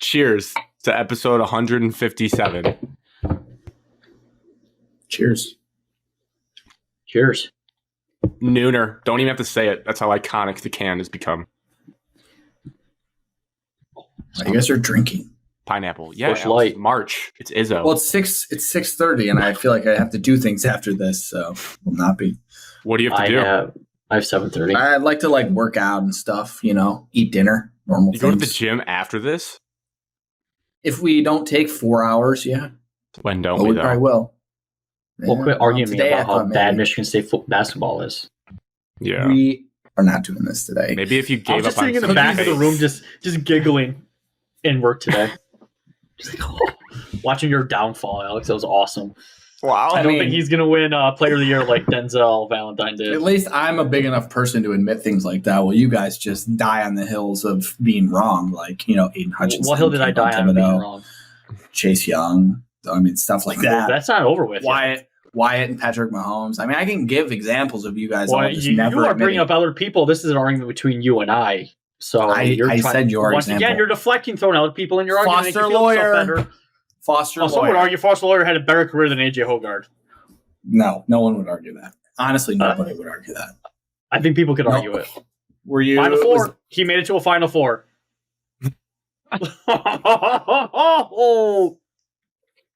Cheers to episode 157. Cheers. Cheers. Nooner. Don't even have to say it. That's how iconic the can has become. You guys are drinking. Pineapple. Yeah, Busch Light. March. It's Izzo. Well, it's 6:30, and I feel like I have to do things after this, so will not be. What do you have to do? I have 7:30. I'd like to work out and stuff. Eat dinner, normal You things. go to the gym after this? If we don't take 4 hours, yeah. When don't But we, we probably though? will. Well, quit arguing me today I about how thought bad maybe. Michigan State basketball is. Yeah. We are not doing this today. Maybe if you I was gave just up on sitting in the some back of the pace. room, just giggling in work today. Just watching your downfall, Alex. That was awesome. Wow. I don't think he's going to win Player of the Year like Denzel Valentine did. At least I'm a big enough person to admit things like that. Well, you guys just die on the hills of being wrong, Aiden Hutchinson. What hill did I die on being wrong? Chase Young. Stuff like that. That's not over with. Wyatt and Patrick Mahomes. I can give examples of you guys. Well, all just you never are bringing admitting. up other people. This is an argument between you and I. So I said your once example. again, you're deflecting, throwing other people in your argument. Foster Make you feel lawyer. better. Foster Someone would lawyer. argue Foster Lawyer had a better career than AJ Hogard. No one would argue that. Honestly, nobody would argue that. I think people could No. argue it. Were you Final Four. He made it to a Final Four.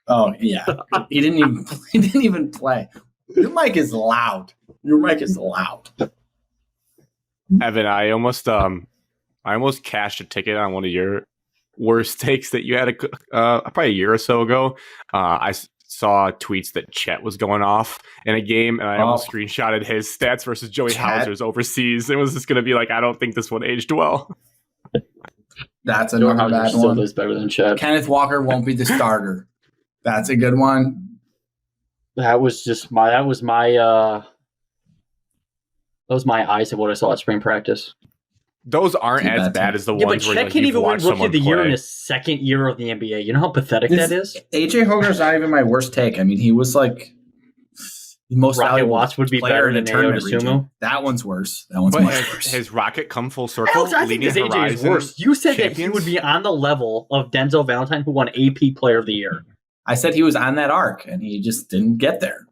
Oh yeah, he didn't even play. Your mic is loud. Evan, I almost cashed a ticket on one of your worst takes that you had probably a year or so ago. I saw tweets that Chet was going off in a game, and I almost screenshotted his stats versus Joey Hauser's overseas. It was just going to be like, I don't think this one aged well. That's Joey another Hauser bad still one. does better than Chet. Kenneth Walker won't be the starter. That's a good one. That was my eyes of what I saw at spring practice. Those aren't Too as bad. bad as the Yeah, but ones where Chet can't you've even win watched Rookie someone of the Year play. in his second year of the NBA. You know how pathetic that is? AJ Hogarth's not even my worst take. He was the most Rocket valuable Watts would be player better in a than Ayo tournament Dosunmu. region. That one's worse. That one's But much worse. has Rocket come full circle? Alex, I think leading this AJ is Horizon worse. You said that he champions? would be on the level of Denzel Valentine, who won AP Player of the Year. I said he was on that arc, and he just didn't get there.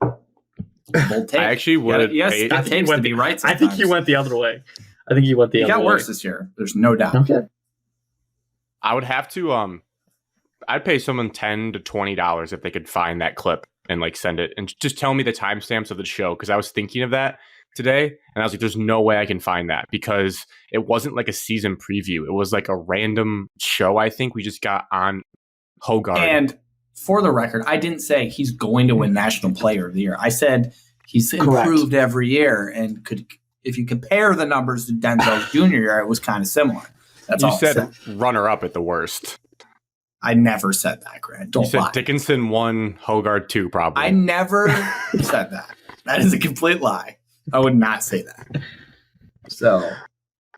Bold take. I actually would. Yes, pay- that takes to be right. I think he went the other way. He got worse this year. There's no doubt. Okay. I would have to. I'd pay someone $10 to $20 if they could find that clip and send it and just tell me the timestamps of the show, because I was thinking of that today and I was like, "There's no way I can find that," because it wasn't like a season preview. It was like a random show. I think we just got on Hogarth. And for the record, I didn't say he's going to win National Player of the Year. I said he's improved every year, and if you compare the numbers to Denzel's junior year, it was kind of similar. That's you all I said runner-up at the worst. I never said that, Grant. Don't You said lie. Dickinson 1, Hogarth 2, probably. I never said that. That is a complete lie. I would not say that. So,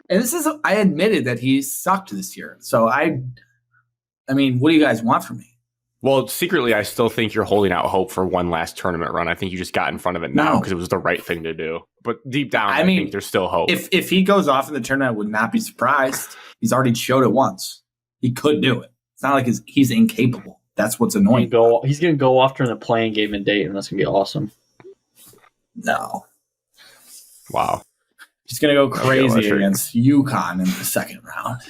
and I admitted that he sucked this year. So what do you guys want from me? Well, secretly, I still think you're holding out hope for one last tournament run. I think you just got in front of it now No. because it was the right thing to do. But deep down, I I mean, think there's still hope. If he goes off in the tournament, I would not be surprised. He's already showed it once. He could do it. It's not like he's incapable. That's what's annoying. He's going to go off during the playing game in Dayton. That's going to be awesome. No. Wow. He's going to go crazy sure. against UConn in the second round.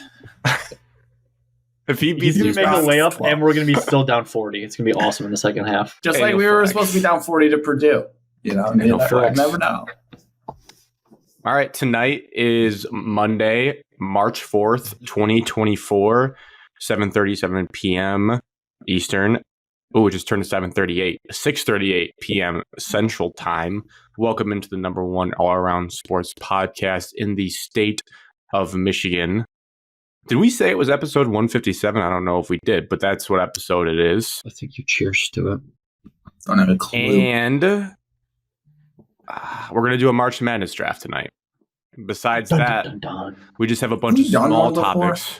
If he He's beats going to make a Rockets layup, 12. and we're going to be still down 40. It's going to be awesome in the second half. Just Hey, like no we were flex. supposed to be down 40 to Purdue. no You flex. never know. All right. Tonight is Monday, March 4th, 2024, 7:37 p.m. Eastern. Oh, it just turned to 7:38, 6:38 p.m. Central Time. Welcome into the number one all-around sports podcast in the state of Michigan. Did we say it was episode 157? I don't know if we did, but that's what episode it is. I think you cheers to it. Don't have a clue. And we're going to do a March Madness draft tonight. Besides that, we just have a bunch Have of we done small one before? topics.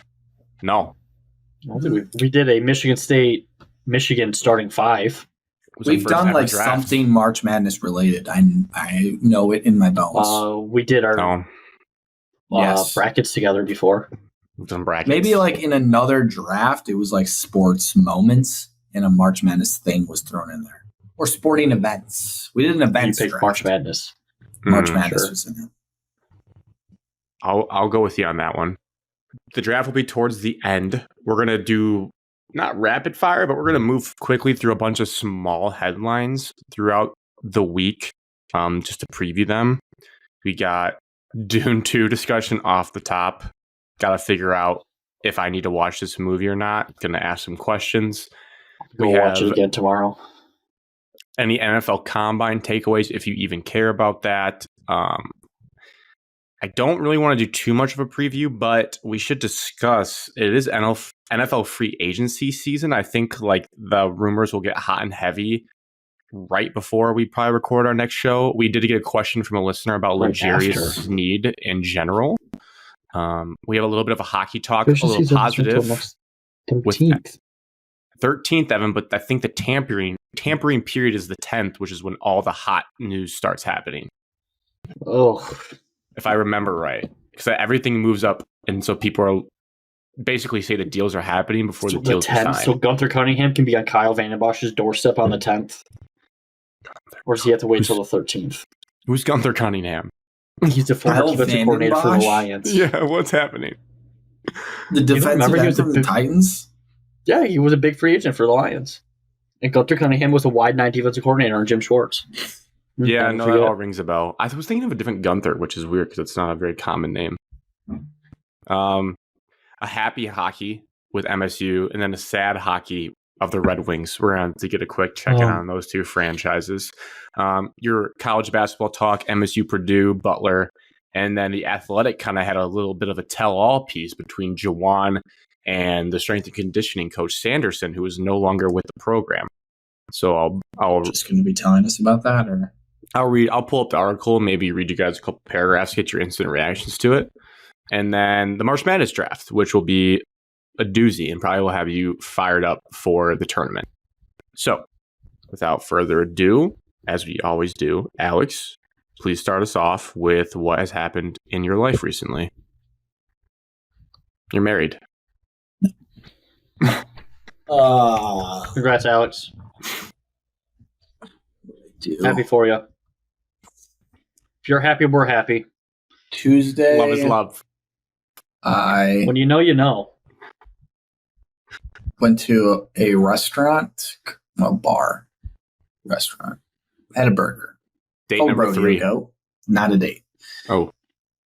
No. I don't think we did a Michigan State, Michigan starting five. It was our We've first done ever like draft. something March Madness related. I know it in my bones. We did our No. Yes. brackets together before. Some brackets. Maybe like in another draft, it was like sports moments and a March Madness thing was thrown in there. Or sporting events. We did an events You picked draft. March Madness. March Madness sure. was in it. I'll go with you on that one. The draft will be towards the end. We're going to do not rapid fire, but we're going to move quickly through a bunch of small headlines throughout the week just to preview them. We got Dune 2 discussion off the top. Got to figure out if I need to watch this movie or not. Going to ask some questions. We'll watch it again tomorrow. Any NFL Combine takeaways, if you even care about that. I don't really want to do too much of a preview, but we should discuss. It is NFL free agency season. I think like the rumors will get hot and heavy right before we probably record our next show. We did get a question from a listener about luxurious Sneed in general. We have a little bit of a hockey talk, a little positive. 13th, Evan, but I think the tampering period is the 10th, which is when all the hot news starts happening. Oh. If I remember right. Because everything moves up, and so people are basically say the deals are happening before the deals are signed. So Gunther Cunningham can be on Kyle Vandenbosch's doorstep on the 10th? Or does he have to wait till the 13th? Who's Gunther Cunningham? He's the former defensive coordinator for the Lions. Yeah, what's happening? The defensive end from the Titans? Yeah, he was a big free agent for the Lions. And Gunther Cunningham was a wide 9 defensive coordinator on Jim Schwartz. Yeah, no, that all rings a bell. I was thinking of a different Gunther, which is weird because it's not a very common name. A happy hockey with MSU, and then a sad hockey of the Red Wings. We're going to get a quick check-in on those two franchises. Your college basketball talk, MSU, Purdue, Butler, and then the Athletic kind of had a little bit of a tell-all piece between Juwan and the strength and conditioning coach Sanderson, who is no longer with the program. So I'll just going to be telling us about that, or I'll pull up the article, maybe read you guys a couple paragraphs, get your instant reactions to it. And then the March Madness draft, which will be a doozy and probably will have you fired up for the tournament. So without further ado, as we always do, Alex, please start us off with what has happened in your life recently. You're married. Congrats, Alex. Happy for you. If you're happy, we're happy. Tuesday. Love is love. When you know, you know. Went to a restaurant, restaurant. Had a burger. Date number 3. Goat. Not a date. Oh.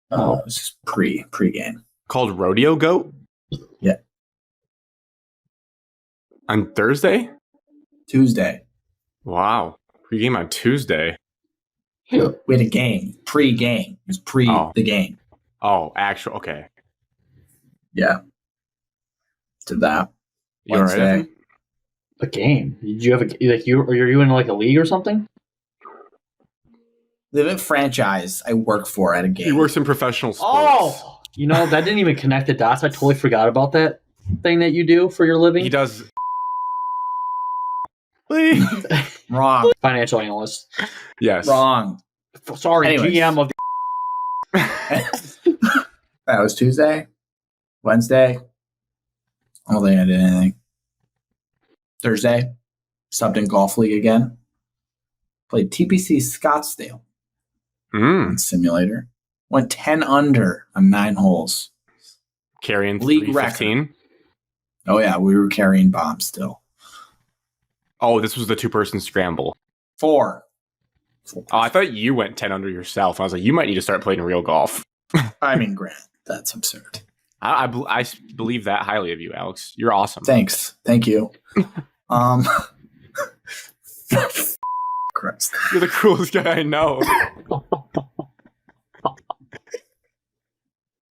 It was just pre-game. Called Rodeo Goat? Yeah. On Thursday? Tuesday. Wow. Pre-game on Tuesday. We had a game. Pre-game. It was the game. Oh, actual. Okay. Yeah. To that. You all right? A game? Did you have are you in like a league or something? The franchise I work for at a game. He works in professional sports. Oh! You know, that didn't even connect the dots. I totally forgot about that thing that you do for your living. He does. Wrong. Financial analyst. Yes. Wrong. Sorry, Anyways. GM of That was Tuesday. Wednesday. I don't think I did anything. Thursday. Subbed in golf league again. Played TPC Scottsdale. Simulator. Went 10 under on 9 holes. Carrying league 315. Oh, yeah. We were carrying bombs still. Oh, this was the 2-person scramble. 4. Oh, I thought you went 10 under yourself. I was like, you might need to start playing real golf. I mean, Grant, that's absurd. I believe that highly of you, Alex. You're awesome. Thanks. Thank you. Christ. You're the coolest guy I know.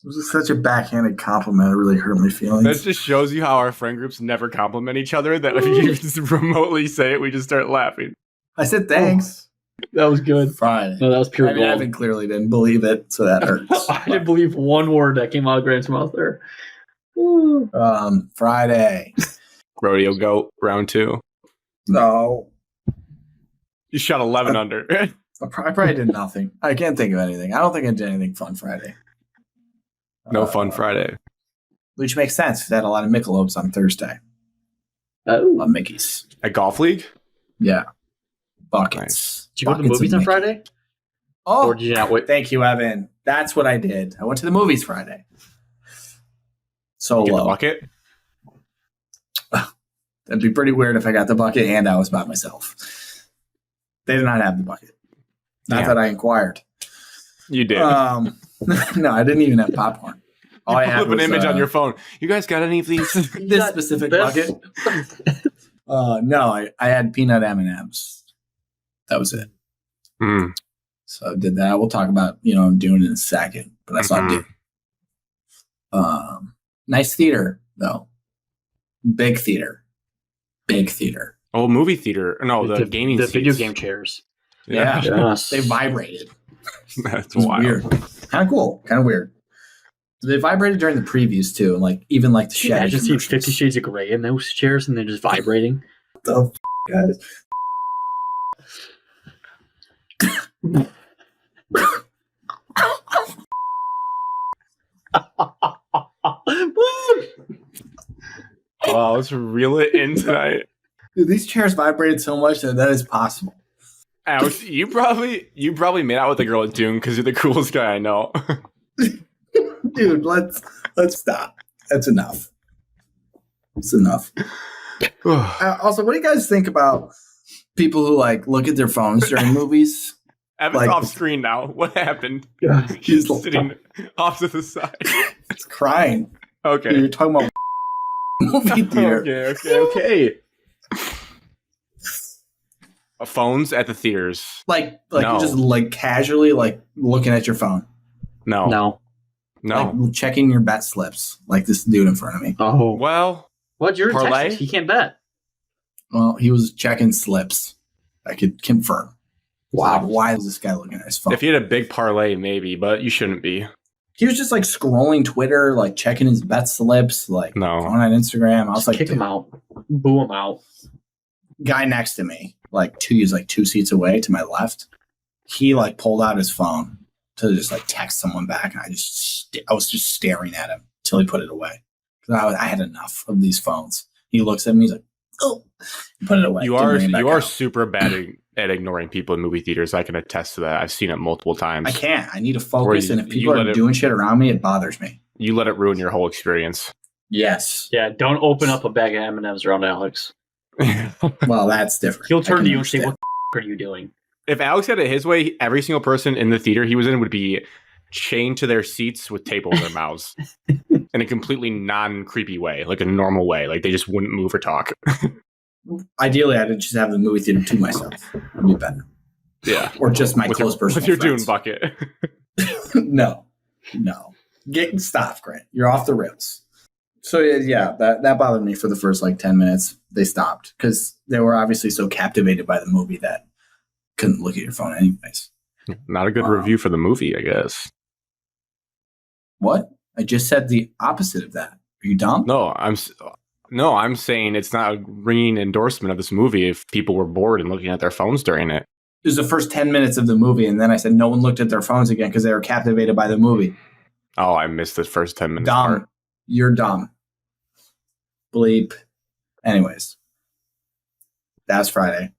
It was such a backhanded compliment. It really hurt my feelings. That just shows you how our friend groups never compliment each other. That if you just remotely say it, we just start laughing. I said thanks. That was good. Friday. No, that was pure gold. Evan clearly didn't believe it, so that hurts. I didn't believe one word that came out of Grant's mouth there. Friday. Rodeo Goat, round 2. No. You shot 11 under. I probably did nothing. I can't think of anything. I don't think I did anything fun Friday. No fun Friday. which makes sense. They had a lot of Michelob's on Thursday. Oh. Mickey's. A golf league? Yeah. Buckets. Nice. Did you go to the Buckets movies of on Mickey. Friday? Oh, Or did you not wait? thank you, Evan. That's what I did. I went to the movies Friday. Get the Solo. bucket? That'd be pretty weird if I got the bucket and I was by myself. They did not have the bucket. Not Yeah. that I inquired. You did. No, I didn't even have popcorn. All I You had flip an was image on your phone. You guys got any of these? this specific bucket. No, I had peanut M&Ms. That was it. Mm. So I did that. We'll talk about Dune in a second, but I saw Mhm. Dune. Nice theater though. Big theater. Oh, movie theater. No, the gaming The seats. video game chairs. Yeah. Yes. They vibrated. That's It was wild. weird. Kind of cool. Kind of weird. They vibrated during the previews too, and even the I Chevy just see commercials. 50 Shades of Grey in those chairs and they're just vibrating. The guys. Wow, let's reel it in tonight. Dude, these chairs vibrated so much that is possible. Alex, you probably made out with the girl at Dune because you're the coolest guy I know. Dude, let's stop. That's enough. It's enough. Also, what do you guys think about people who look at their phones during movies? Evan's off screen now. What happened? He's He's sitting off to the side. It's crying. Okay. You're talking about movie theater. Okay. Phones at the theaters. Like No. you're just casually looking at your phone. No. Like checking your bet slips, like this dude in front of me. Oh. Well, What? You're in parlay? Texas. He can't bet. Well, he was checking slips. I could confirm. Wow. Why is this guy looking at his phone? if you had a big parlay, maybe, but you shouldn't be. He was just scrolling Twitter, checking his bet slips, No. going on Instagram. I was Just kick him out. Boo him out. guy next to me, he's 2 seats away to my left. He pulled out his phone to just text someone back, and I was just staring at him till he put it away. 'Cause I had enough of these phones. He looks at me, he's like, "Oh," he put it away. You Didn't are bring it back you are out. super bad at ignoring people in movie theaters. I can attest to that. I've seen it multiple times. I can't. I need to focus, you- and if you people let are it- doing shit around me, it bothers me. You let it ruin your whole experience. Yes. Yeah, don't open up a bag of M&Ms around Alex. Well, that's different. He'll I turn can to you and say, understand. "What are you doing?" If Alex had it his way, every single person in the theater he was in would be chained to their seats with tape over their mouths in a completely non-creepy way, like a normal way. They just wouldn't move or talk. Ideally, I'd just have the movie theater to myself. That'd be better. Yeah. Or just my With close your, personal with your Dune friends. bucket. No. Stop, Grant. You're off the rails. So yeah, that bothered me for the first 10 minutes. They stopped because they were obviously so captivated by the movie that couldn't look at your phone anyways. Not a good Wow. review for the movie, I guess. What? I just said the opposite of that. Are you dumb? No, I'm saying it's not a ringing endorsement of this movie if people were bored and looking at their phones during it. It was the first 10 minutes of the movie, and then I said no one looked at their phones again because they were captivated by the movie. Oh, I missed the first 10 minutes. Dumb. part. You're dumb. Bleep. Anyways. That's Friday.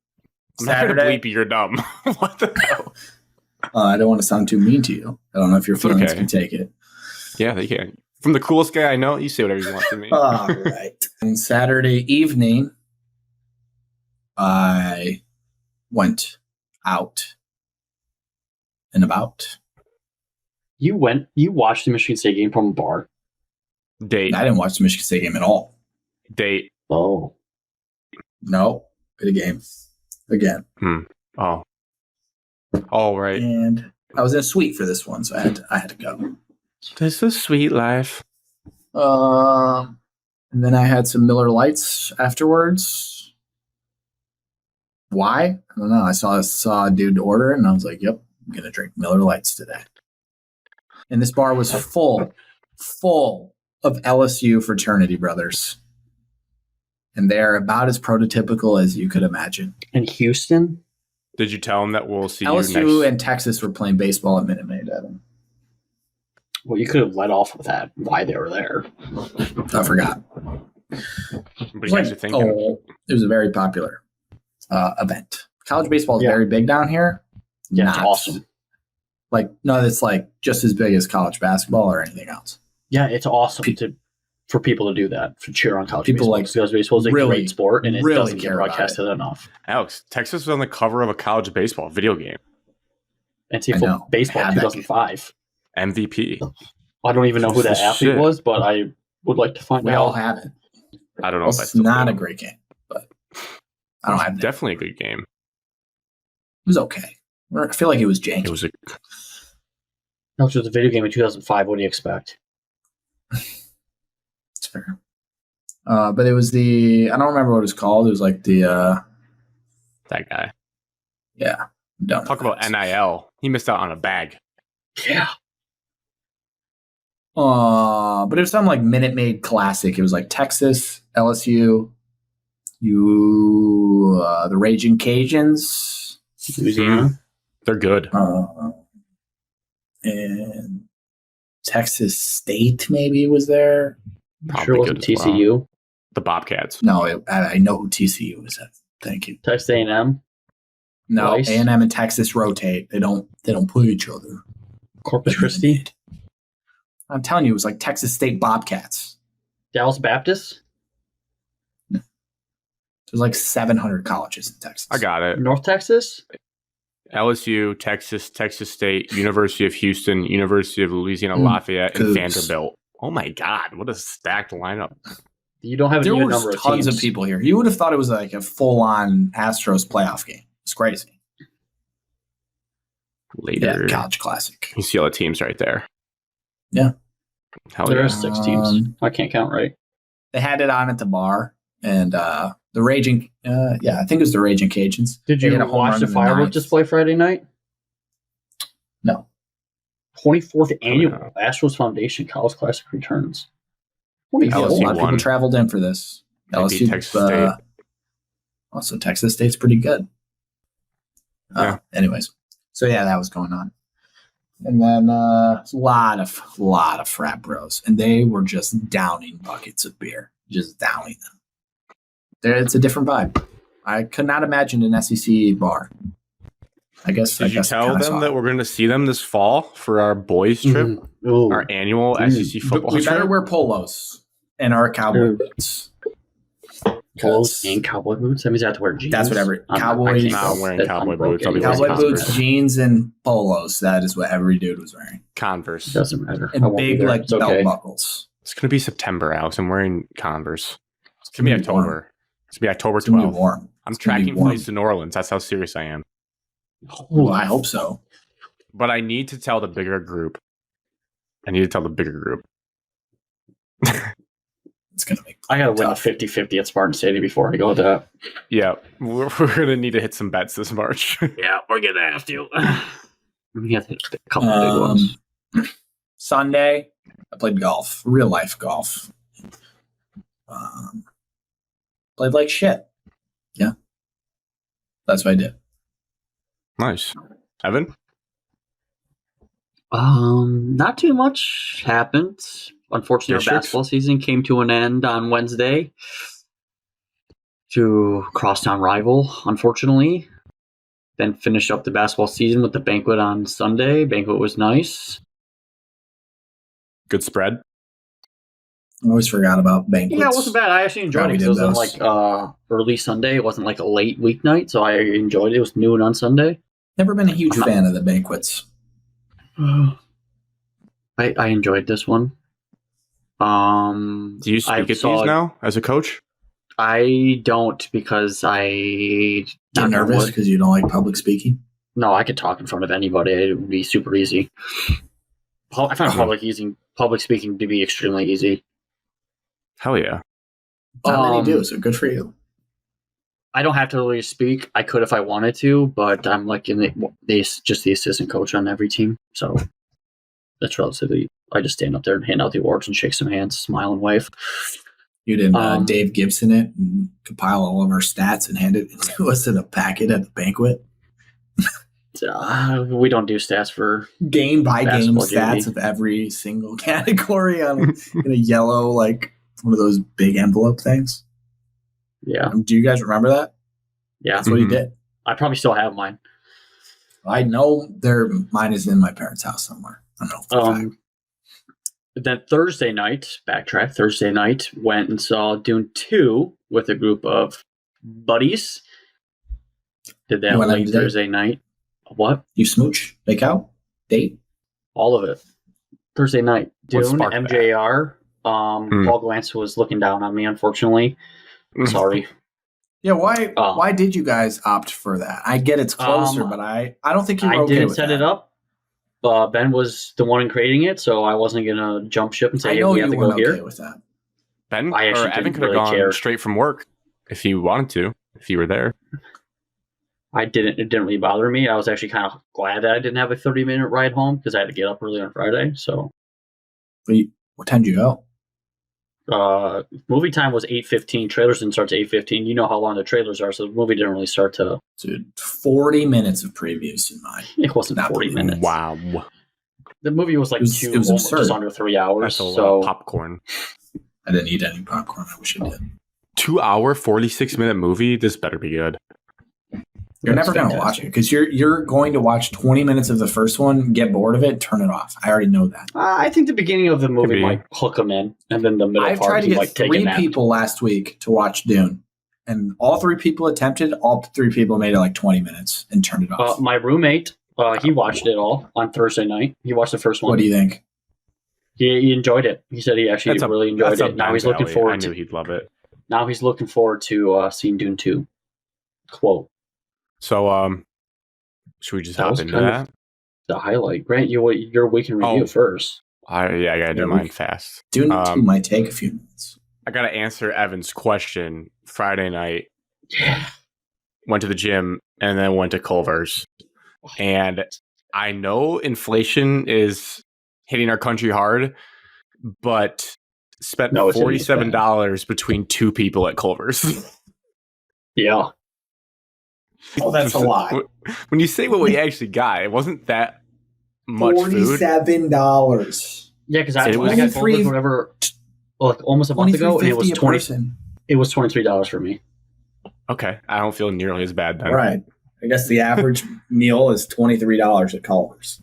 I'm not going to bleep you, you're dumb. What the hell? I don't want to sound too mean to you. I don't know if your It's feelings okay. can take it. Yeah, they can. From the coolest guy I know, you say whatever you want to me. All right. And Saturday evening, I went out and about. You watched the Michigan State game from a bar. Date. I didn't watch the Michigan State game at all. Date. Oh. No, at a game again. Oh. All right. And I was in a suite for this one, so I had to go. This is sweet life. And then I had some Miller Lights afterwards. Why? I don't know. I saw a dude order, and I was like, "Yep, I'm gonna drink Miller Lights today." And this bar was full of LSU fraternity brothers, and they're about as prototypical as you could imagine. In Houston? Did you tell him that we'll see LSU you next? and Texas were playing baseball at Minute Maid, Evan. Well, you could have led off with that. Why they were there? I forgot. What you guys are thinking? It was a very popular event. College baseball is very big down here. Yeah, it's awesome. It's like just as big as college basketball or anything else. Yeah, it's awesome for people to do that, to cheer on college people baseball. like because baseball is a great sport, and it really doesn't get broadcasted enough. Alex, Texas was on the cover of a college baseball video game. NCAA baseball 2005. MVP. I don't even know who that athlete was, but I would like to find out. We all have it. I don't know if it's not a great game, but I don't have it. Definitely a good game. It was okay. I feel like it was janky. It was No, it was a video game in 2005. What do you expect? It's fair. But it was I don't remember what it was called. It was like that guy. Yeah. Talk about NIL. He missed out on a bag. Yeah. But it was something like Minute Maid Classic. It was like Texas, LSU, the Raging Cajuns. Louisiana. They're good. And Texas State maybe was there. Probably Sure wasn't TCU. Well. The Bobcats. No, I know who TCU is. Thank you. Texas A&M. No, A&M and Texas rotate. They don't play each other. Corpus Christi. I'm telling you, it was like Texas State Bobcats. Dallas Baptist. There's like 700 colleges in Texas. I got it. North Texas. LSU, Texas, Texas State, University of Houston, University of Louisiana Lafayette, and Vanderbilt. Oh my God, what a stacked lineup. You don't have a number of teams. Tons of people here. You would have thought it was like a full-on Astros playoff game. It's crazy. Later. Yeah, college classic. You see all the teams right there. Yeah. There are 6 teams. I can't count right. They had it on at the bar, and the Raging, I think it was the Raging Cajuns. Did you watch the fireworks display Friday night? No. 24th annual Astros Foundation College Classic returns. A lot of people traveled in for this. LSU, Texas State. Also, Texas State's pretty good. Anyways, so that was going on. And then a lot of frat bros, and they were just downing buckets of beer, just downing them. It's a different vibe. I could not imagine an SEC bar. Did you tell them that we're going to see them this fall for our boys trip, our annual SEC football trip? We better wear polos and our cowboy boots. Polos and cowboy boots? That means I have to wear jeans. That's whatever. Cowboys. I'm not wearing cowboy boots. Cowboy boots, jeans, and polos. That is what every dude was wearing. Converse. Doesn't matter. And big belt buckles. It's going to be September, Alex. I'm wearing Converse. It's going to be October. Warm. It's going to be October 12th. It's gonna be warm. I'm tracking flights to New Orleans. That's how serious I am. Well, I hope so. But I need to tell the bigger group. It's going to make I got to win a 50-50 at Spartan Stadium before I go with that. Yeah, we're going to need to hit some bets this March. Yeah, we're going to have to. We have to hit a couple big ones. Sunday, I played golf. Real life golf. Played like shit. Yeah. That's what I did. Nice. Evan? Not too much happened. Unfortunately, our basketball season came to an end on Wednesday to crosstown rival, unfortunately. Then finished up the basketball season with the banquet on Sunday. Banquet was nice. Good spread. I always forgot about banquets. Yeah, it wasn't bad. I actually enjoyed it. It was on like early Sunday. It wasn't like a late weeknight, so I enjoyed it. It was noon on Sunday. Never been a huge fan of the banquets. I enjoyed this one. Do you speak at these now as a coach? I don't because You're nervous because you don't like public speaking? No, I could talk in front of anybody. It would be super easy. I find public speaking to be extremely easy. Hell yeah. Not many do, so good for you. I don't have to really speak. I could if I wanted to, but I'm like just the assistant coach on every team. So that's relatively, I just stand up there and hand out the awards and shake some hands, smile and wave. You didn't Dave Gibson it and compile all of our stats and hand it to us in a packet at the banquet? We don't do stats for game by game basketball, stats JV. of every single category in a yellow, like one of those big envelope things. Yeah. Do you guys remember that? Yeah. That's what he Mhm. did. I probably still have mine. I know mine is in my parents' house somewhere. I don't know. For a fact. Then Thursday night, went and saw Dune 2 with a group of buddies. Did that You went on late a date? Thursday night. What? You smooch, make out, date. All of it. Thursday night. What Dune, sparked that? MJR. Paul Glantz was looking down on me, unfortunately. Sorry. Yeah, why? Oh. Why did you guys opt for that? I get it's closer, but I don't think you were I okay didn't with set that. it up. Ben was the one in creating it, so I wasn't gonna jump ship and say, I "Hey, know we you have to weren't go here." okay with that. Ben I actually or Evan didn't could have really gone care. straight from work if he wanted to, if you were there. I didn't. It didn't really bother me. I was actually kind of glad that I didn't have a 30-minute ride home because I had to get up early on Friday. So, What time did you go? movie time was 8:15. Trailers didn't start to 8:15. You know how long the trailers are, so the movie didn't really start to. Dude, 40 minutes of previews in mine. It wasn't Not 40 believable. minutes. Wow. The movie was like It was almost absurd. just under 3 hours. That's a lot So of popcorn. I didn't eat any popcorn. I wish I did. 2-hour, 46-minute movie. This better be good. You're That's never going to watch it because you're going to watch 20 minutes of the first one, get bored of it, turn it off. I already know that. I think the beginning of the movie Could be. might hook him in, and then the middle I've part tried to he get might take a 3 nap. people last week to watch Dune, and all 3 people attempted. All 3 people made it like 20 minutes and turned it off. My roommate, he watched it all on Thursday night. He watched the first one. What do you think? He enjoyed it. He said he actually really enjoyed That's it. up Now he's Ben's looking alley. forward I knew to. he'd love it. Now he's looking forward to seeing Dune 2. Quote. So, should we just That hop was into kind of- that? The highlight. Grant, your weekend review Oh. first. I gotta do Yeah, mine fast. Dune 2 might take a few minutes. I gotta answer Evan's question. Friday night, Yeah. went to the gym and then went to Culver's. And I know inflation is hitting our country hard, but spent No, it's hitting us $47 between 2 people at Culver's. Yeah. Oh, that's a lot. When you say what we actually got, it wasn't that much food. $47. Yeah, because It I was- got Culver's whatever, like almost a month ago, and it was $23.50 a 20. person. It was $23 for me. Okay, I don't feel nearly as bad then. Right. I guess the average meal is $23 at Culver's.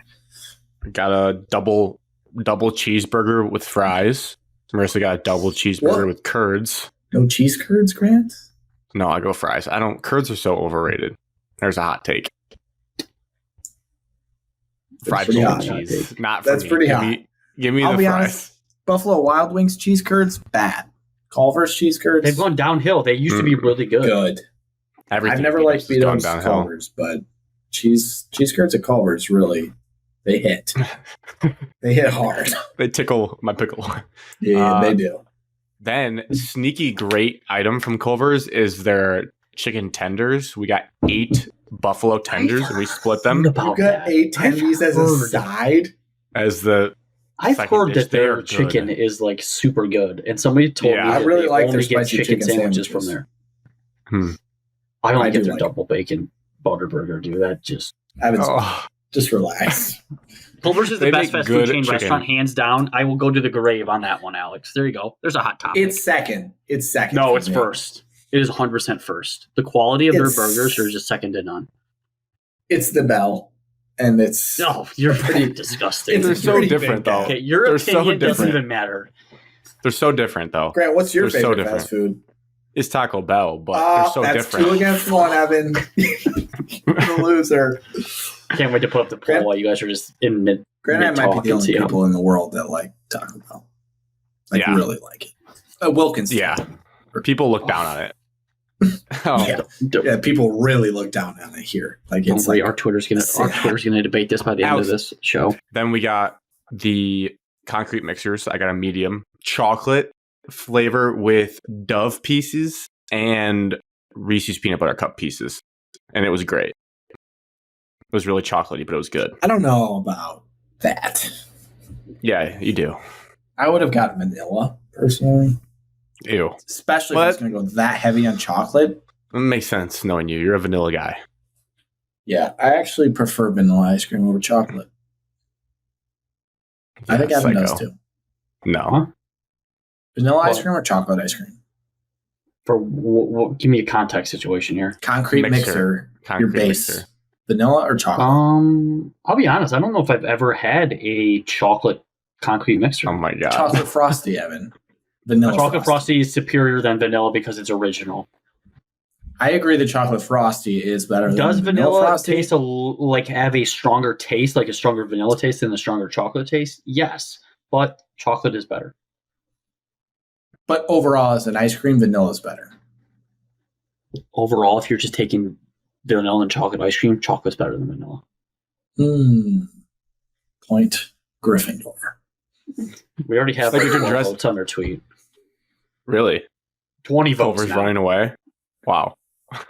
Got a double cheeseburger with fries. Marissa got a double cheeseburger What? with curds. No cheese curds, Grant? No, I go fries. Curds are so overrated. There's a hot take. Fried pretty gold hot. cheese. Not for That's me. pretty Give hot. me- Give me I'll the be fries. honest. Buffalo Wild Wings cheese curds, bad. Culver's cheese curds, They've gone downhill. They used to be really good. good. Everything I've never Beatles liked has gone Beatles downhill. Culver's, but cheese curds at Culver's really they hit. They hit hard. They tickle my pickle. Yeah, they do. Then, sneaky great item from Culver's is their chicken tenders. We got 8 buffalo tenders, and we split them Heard about You got that. 8 tendies as a heard- side. as the I've second heard dish. that They their are good. chicken is like super good, and somebody told Yeah. me I that really they like only their get spicy chicken chicken sandwiches from sandwiches. there. Hmm. I don't I get do their like double bacon butter burger, dude. That just Evan's, Oh, just relax. Culver's is the They best make fast food good chain chicken. restaurant, hands down. I will go to the grave on that one, Alex. There you go. There's a hot topic. It's second. No, for it's me. first. It is 100% first. The quality of their It's- burgers are just second to none. It's the Bell, and it's No, you're pretty- pretty disgusting. they're It's so pretty different, big, though. Okay, your They're so opinion doesn't different. even matter. They're so different, though. Grant. What's your They're so favorite different. fast food? It's Taco Bell, but they're so that's different. 2 against 1, Evan. You're the loser. Can't wait to put up the poll Grant- while you guys are just in mid. Grant and I might be the Mid-talk only and people in the world that like Taco Bell. Like Yeah. really like it. Wilkins. Yeah. People look down on it. Oh, Yeah. Don't Yeah, people really look down on it here. Like it's worry, like our Twitter's gonna debate this by the end Alex. of this show. Then we got the concrete mixers. I got a medium chocolate flavor with Dove pieces and Reese's peanut butter cup pieces, and it was great. It was really chocolatey, but it was good. I don't know about that. Yeah, you do. I would have got vanilla personally, Ew, especially if it's going to go that heavy on chocolate. it makes sense knowing you. You're a vanilla guy. Yeah, I actually prefer vanilla ice cream over chocolate. I think Evan does too. No. Huh? Vanilla ice cream or chocolate ice cream? Give me a context situation here. Concrete mixer, your base. Mixer. Vanilla or chocolate? I'll be honest. I don't know if I've ever had a chocolate concrete mixer. Oh my god. Chocolate frosty, Evan. Vanilla chocolate frosty is superior than vanilla because it's original. I agree the chocolate frosty is better Does than vanilla frosty. taste have a stronger taste, like a stronger vanilla taste than a stronger chocolate taste? Yes, but chocolate is better. But overall, as an ice cream, vanilla is better. Overall, if you're just taking vanilla and chocolate ice cream, chocolate's better than vanilla. Point Gryffindor. We already have Like like you can 12 dress- votes on their tweet. Really? 20 votes Culver's now. running away. Wow.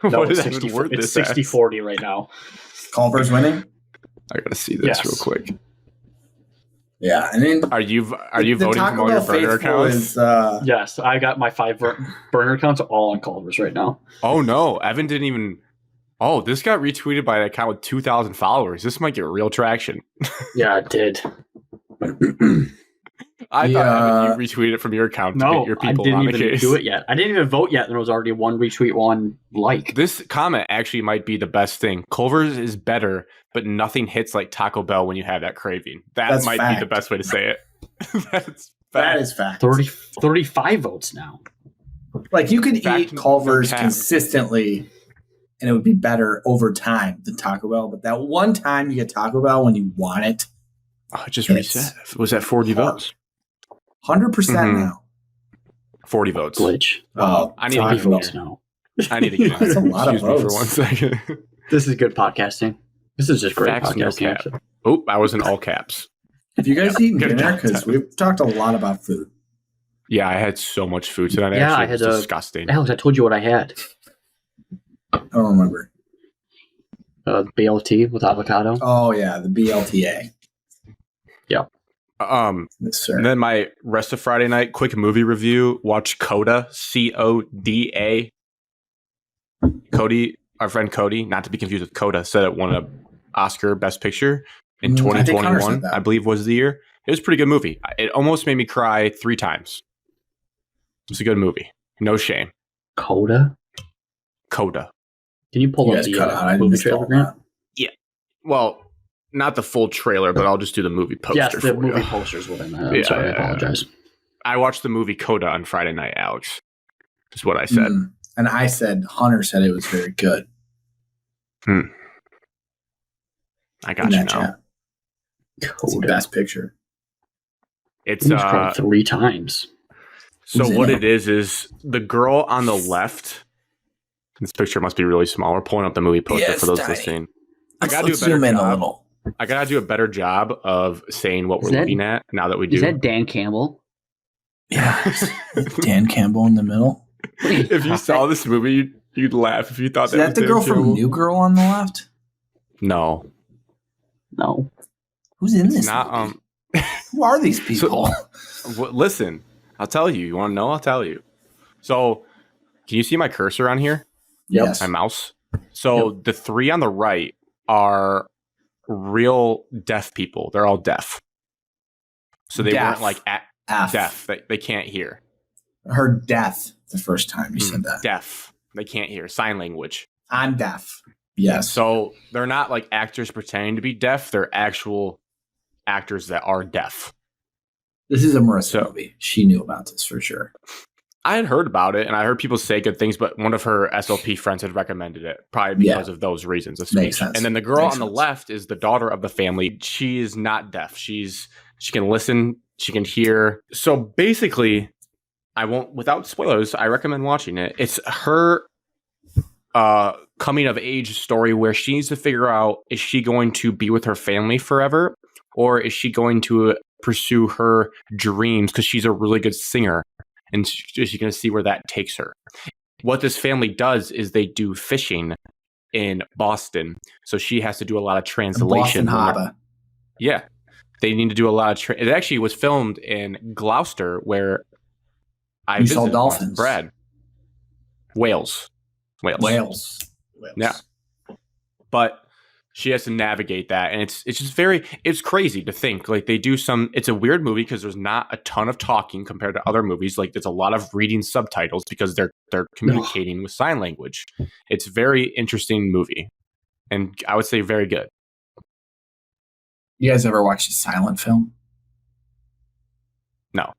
No, What it's is that even worth it's this as? 60-40 right now. Culver's winning? I gotta see this Yes. real quick. Yeah. And then Are you voting from Taco all your Bell burner faithful accounts? is, Yes, I got my 5 burner accounts all on Culver's right now. Oh no, Evan didn't even. Oh, this got retweeted by an account with 2,000 followers. This might get real traction. Yeah, it did. I thought Evan, you retweeted it from your account to No, get your I people didn't on the even case. do it yet. I didn't even vote yet. There was already 1 retweet, 1 like. This comment actually might be the best thing. Culver's is better, but nothing hits like Taco Bell when you have that craving. That That's might fact. be the best way to say it. That's that fact. is fact. 35 votes now. Like you could Fact, eat Culver's no cap. consistently and it would be better over time than Taco Bell. But that one time you get Taco Bell when you want it, Oh, it just It's reset. It was at 40 hard. votes. 100% Mhm. now. 40 votes. Glitch. Oh, I need to 30 get in votes here. now. I need to get in That's here. a lot of Excuse me for votes. 1 second. This is good podcasting. This is just great Facts, no podcasting. cap. Oh, I was in all caps. Have you guys eaten Good dinner? job, Because Tyler. we've talked a lot about food. Yeah, I had so much food tonight. Yeah, Actually, I it was had a- disgusting. Alex, I told you what I had. I don't remember. BLT with avocado. Oh, yeah, the BLTA. Yes, sir. And then my rest of Friday night, quick movie review. Watch Coda, CODA. Cody, our friend Cody, not to be confused with Coda, said it won an Oscar Best Picture in I think Hunter said 2021. that. I believe was the year. It was a pretty good movie. It almost made me cry 3 times. It's a good movie. No shame. Coda. Coda. Can you pull You up guys the cut out. I movie missed trailer, all Grant? that. Well, not the full trailer, but I'll just do the movie poster. Yes, the for movie you. poster is what I meant. I'm Yeah, sorry, I yeah, apologize. I watched the movie Coda on Friday night, Alex. Is what I said. And I said, Hunter said it was very good. I got in you that now. chat. It's the Coda. best picture. It's Almost cried 3 times. so Who's in what it? it is the girl on the left. This picture must be really small. We're pulling up the movie poster Yeah, for those it's tiny. listening. Let's gotta do a better zoom in a job. little. I gotta do a better job of saying what Is we're that- looking at now that we do. Is that Dan Campbell? Yeah. Dan Campbell in the middle. If you saw this movie, you'd laugh if you thought Is that that was the Dan girl from Campbell. New Girl on the left? No, No. Who's in it's this? not. movie? Who are these people? Listen, I'll tell you. You want to know? I'll tell you. So, can you see my cursor on here? Yes. My mouse. So the 3 on the right are real deaf people. They're all deaf. So they Deaf. weren't like F. deaf. They can't hear. Her death the first time you said that. Deaf. They can't hear. Sign language. I'm deaf. Yes. So they're not like actors pretending to be deaf. They're actual actors that are deaf. This is a Marissa So- movie. She knew about this for sure. I had heard about it and I heard people say good things, but one of her SLP friends had recommended it, probably because of those reasons. Of Makes speech. sense. And then the girl Makes on the sense. left is the daughter of the family. She is not deaf. She can listen, she can hear. So basically, I won't, without spoilers, I recommend watching it. It's her coming of age story where she needs to figure out, is she going to be with her family forever or is she going to pursue her dreams because she's a really good singer and she's going to see where that takes her. What this family does is they do fishing in Boston, so she has to do a lot of translation. Boston Harbor. Yeah, they need to do a lot of. It actually was filmed in Gloucester, where I You saw visited once. dolphins. Brad, Wales. Wales. Yeah. But she has to navigate that, and it's just it's crazy to think like they do it's a weird movie because there's not a ton of talking compared to other movies. Like there's a lot of reading subtitles because they're communicating with sign language. It's a very interesting movie, and I would say very good. You guys ever watched a silent film? No.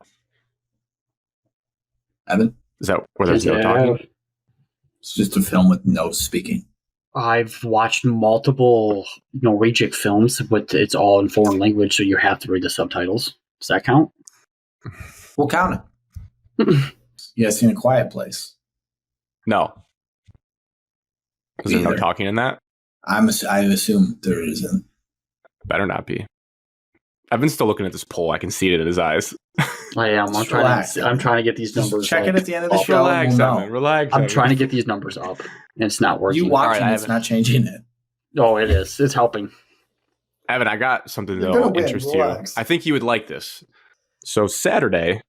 Evan? Is that where there's no talking? It's just a film with no speaking. I've watched multiple Norwegian films, but it's all in foreign language, so you have to read the subtitles. Does that count? We'll count it. You guys seen A Quiet Place? No. Is there no talking in that? I assume there isn't. Better not be. Evan's still looking at this poll. I can see it in his eyes. I am. I'm trying to get these numbers. Check it at the end of the show. Relax, Evan. Relax. I'm trying to get these numbers up, and it's not working. You watching it's not changing it. Oh, it is. It's helping. Evan, I got something that'll interest you. I think you would like this. So Saturday,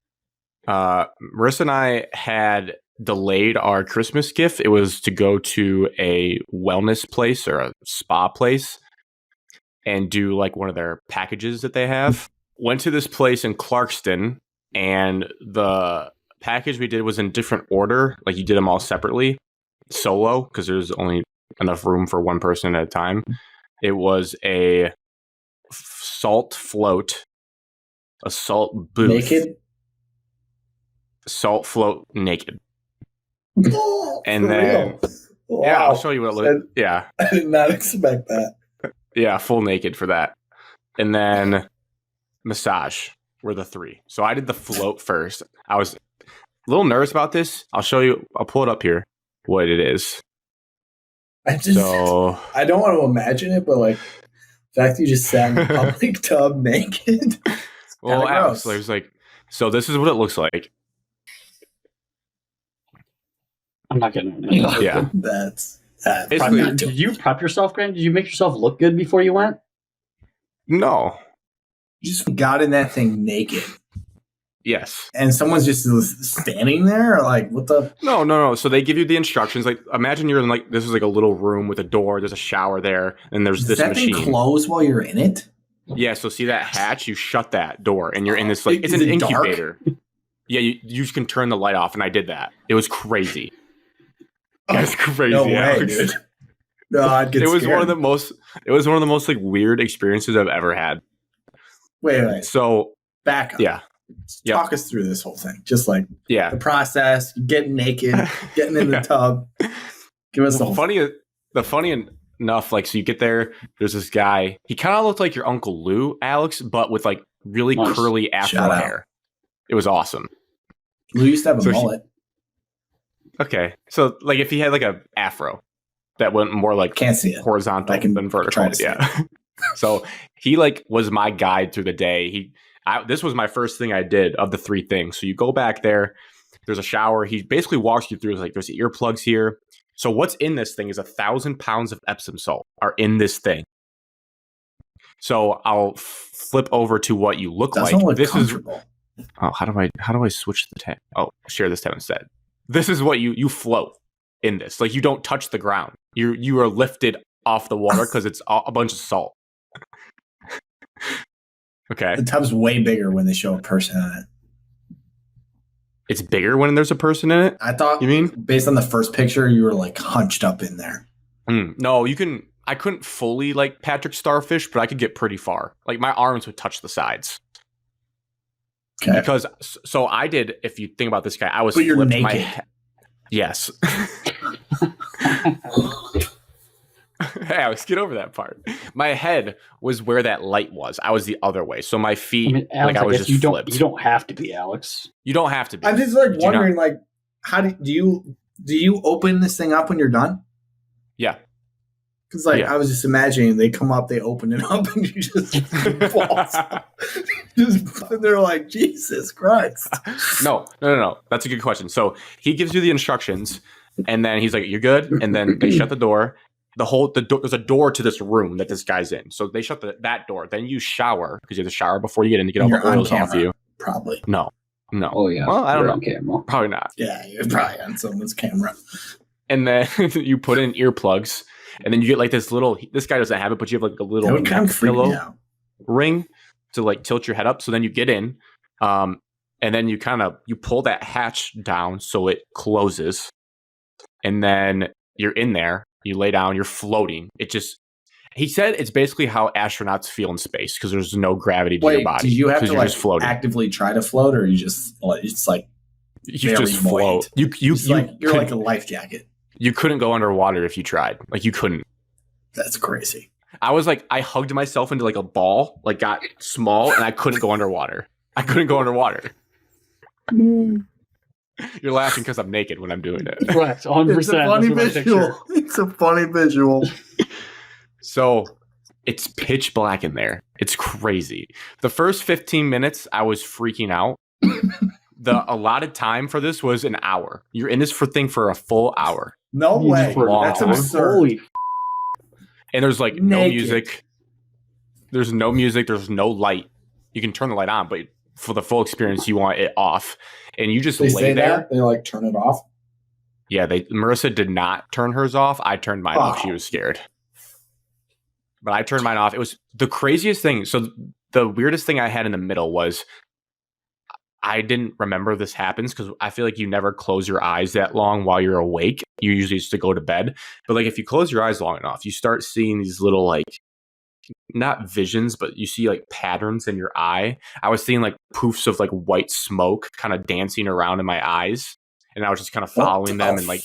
Marissa and I had delayed our Christmas gift. It was to go to a wellness place or a spa place and do like one of their packages that they have. Went to this place in Clarkston, and the package we did was in different order. Like you did them all separately, solo, because there's only enough room for one person at a time. It was a salt float, a salt booth. Naked? Salt float naked. And For then, real? Wow. Yeah, I'll show you what it looks. Yeah. I did not expect that. Yeah, full naked for that. And then massage were the three. So I did the float first. I was a little nervous about this. I'll show you. I'll pull it up here, what it is. I don't want to imagine it, but like the fact that you just sat in a public tub naked. Well, Alex, I was like, so this is what it looks like. I'm not getting it. Yeah. That's Did you prep yourself, Grant? Did you make yourself look good before you went? No. You just got in that thing naked. Yes. And someone's just standing there? Or like, what the? No. So they give you the instructions. Like, imagine you're in like, this is like a little room with a door. There's a shower there. And there's this machine. Does that thing close while you're in it? Yeah. So see that hatch? You shut that door and you're in this, like, it's an incubator. Yeah. You just can turn the light off. And I did that. It was crazy. That's crazy. No way, dude. No, I'd get scared. It was one of the most like weird experiences I've ever had. Wait. So back up. Yeah. Talk us through this whole thing. Just like the process, getting naked, getting in the tub. Give us the funny enough, like, so you get there, there's this guy. He kind of looked like your Uncle Lou, Alex, but with like really curly afro hair. It was awesome. Lou used to have a mullet. Okay. So like if he had like a afro that went more like can't see it. Horizontal than vertical. Yeah. So he like was my guide through the day. This was my first thing I did of the three things. So you go back there, there's a shower. He basically walks you through like there's earplugs here. So what's in this thing is 1,000 pounds of Epsom salt are in this thing. So I'll flip over to what you look like. This is how do I switch the tab? Oh, share this tab instead. This is what you float in this. Like you don't touch the ground. You are lifted off the water because it's a bunch of salt. Okay. The tub's way bigger when they show a person in it. It's bigger when there's a person in it? I thought, you mean? Based on the first picture, you were like hunched up in there. No, I couldn't fully like Patrick Starfish, but I could get pretty far. Like my arms would touch the sides. Okay. Because so I did. If you think about this guy, I was. But you're naked. Yes. Hey, Alex, get over that part. My head was where that light was. I was the other way, so my feet, Alex, I was just flipped. You don't have to be, Alex. You don't have to be. I'm just like wondering, like, how do you open this thing up when you're done? Yeah. Because I was just imagining they come up, they open it up, and you just falls. And they're like, Jesus Christ. No. That's a good question. So he gives you the instructions, and then he's like, "You're good," and then they shut the door. There's a door to this room that this guy's in. So they shut that door. Then you shower because you have to shower before you get in to get all the oils off you. Probably. No. Oh yeah. Well, I don't know. On camera. Probably not. Yeah, you're probably on someone's camera. And then you put in earplugs. and then you get like this little. This guy doesn't have it, but you have like a little That would kind of freak me pillow out. ring to like tilt your head up. So then you get in, and then you pull that hatch down so it closes, and then you're in there. You lay down. You're floating. He said it's basically how astronauts feel in space because there's no gravity to your body. Do you have to you're like just floating. actively try to float, or you just it's like You just float. You're like a life jacket. You couldn't go underwater if you tried. Like you couldn't. That's crazy. I was like, I hugged myself into like a ball, like got small, and I couldn't go underwater. You're laughing because I'm naked when I'm doing it. Correct, 100%. It's a funny visual. It's a funny visual. So it's pitch black in there. It's crazy. The first 15 minutes, I was freaking out. The allotted time for this was an hour. You're in this thing for a full hour. No way. That's absurd. Holy. And there's like no music. There's no music. There's no light. You can turn the light on, but for the full experience, you want it off. And you just lay there. They like turn it off. Yeah, Marissa did not turn hers off. I turned mine off. She was scared. But I turned mine off. It was the craziest thing. So the weirdest thing I had in the middle was I didn't remember this happens because I feel like you never close your eyes that long while you're awake. You usually just to go to bed. But like if you close your eyes long enough, you start seeing these little like not visions, but you see like patterns in your eye. I was seeing like poofs of like white smoke kind of dancing around in my eyes. And I was just kind of following them and like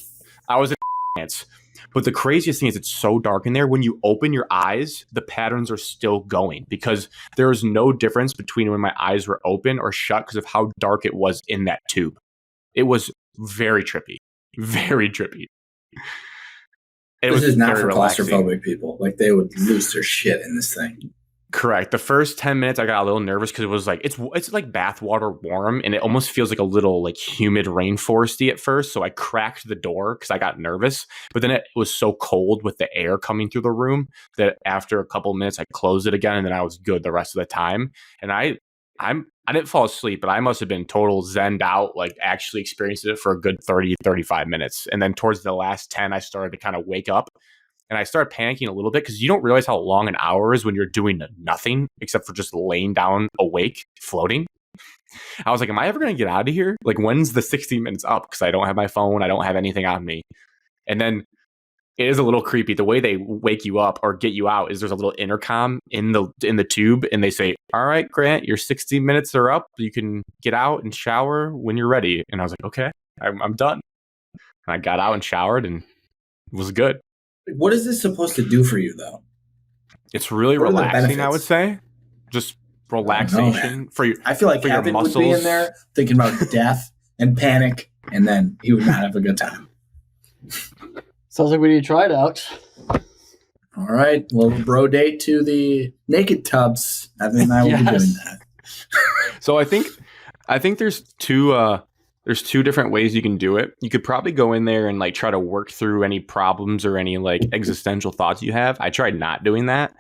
I was in trance. But the craziest thing is it's so dark in there. When you open your eyes, the patterns are still going because there is no difference between when my eyes were open or shut because of how dark it was in that tube. It was very trippy. Very trippy. This is not for claustrophobic people. Like they would lose their shit in this thing. Correct. The first 10 minutes, I got a little nervous because it was like it's like bathwater warm, and it almost feels like a little like humid rainforesty at first. So I cracked the door because I got nervous. But then it was so cold with the air coming through the room that after a couple of minutes, I closed it again, and then I was good the rest of the time. And I didn't fall asleep, but I must have been total zened out, like actually experienced it for a good 30, 35 minutes. And then towards the last 10, I started to kind of wake up. And I started panicking a little bit because you don't realize how long an hour is when you're doing nothing except for just laying down awake, floating. I was like, am I ever going to get out of here? Like, when's the 60 minutes up? Because I don't have my phone. I don't have anything on me. And then it is a little creepy. The way they wake you up or get you out is there's a little intercom in the tube. And they say, all right, Grant, your 60 minutes are up. You can get out and shower when you're ready. And I was like, okay, I'm done. And I got out and showered and it was good. What is this supposed to do for you, though? It's really relaxing, I would say. Just relaxation for you. I feel like Evan would be in there thinking about death and panic, and then he would not have a good time. Sounds like we need to try it out. All right, little bro date to the naked tubs. Evan and I will be doing that. So I think there's two different ways you can do it. You could probably go in there and like try to work through any problems or any like existential thoughts you have. I tried not doing that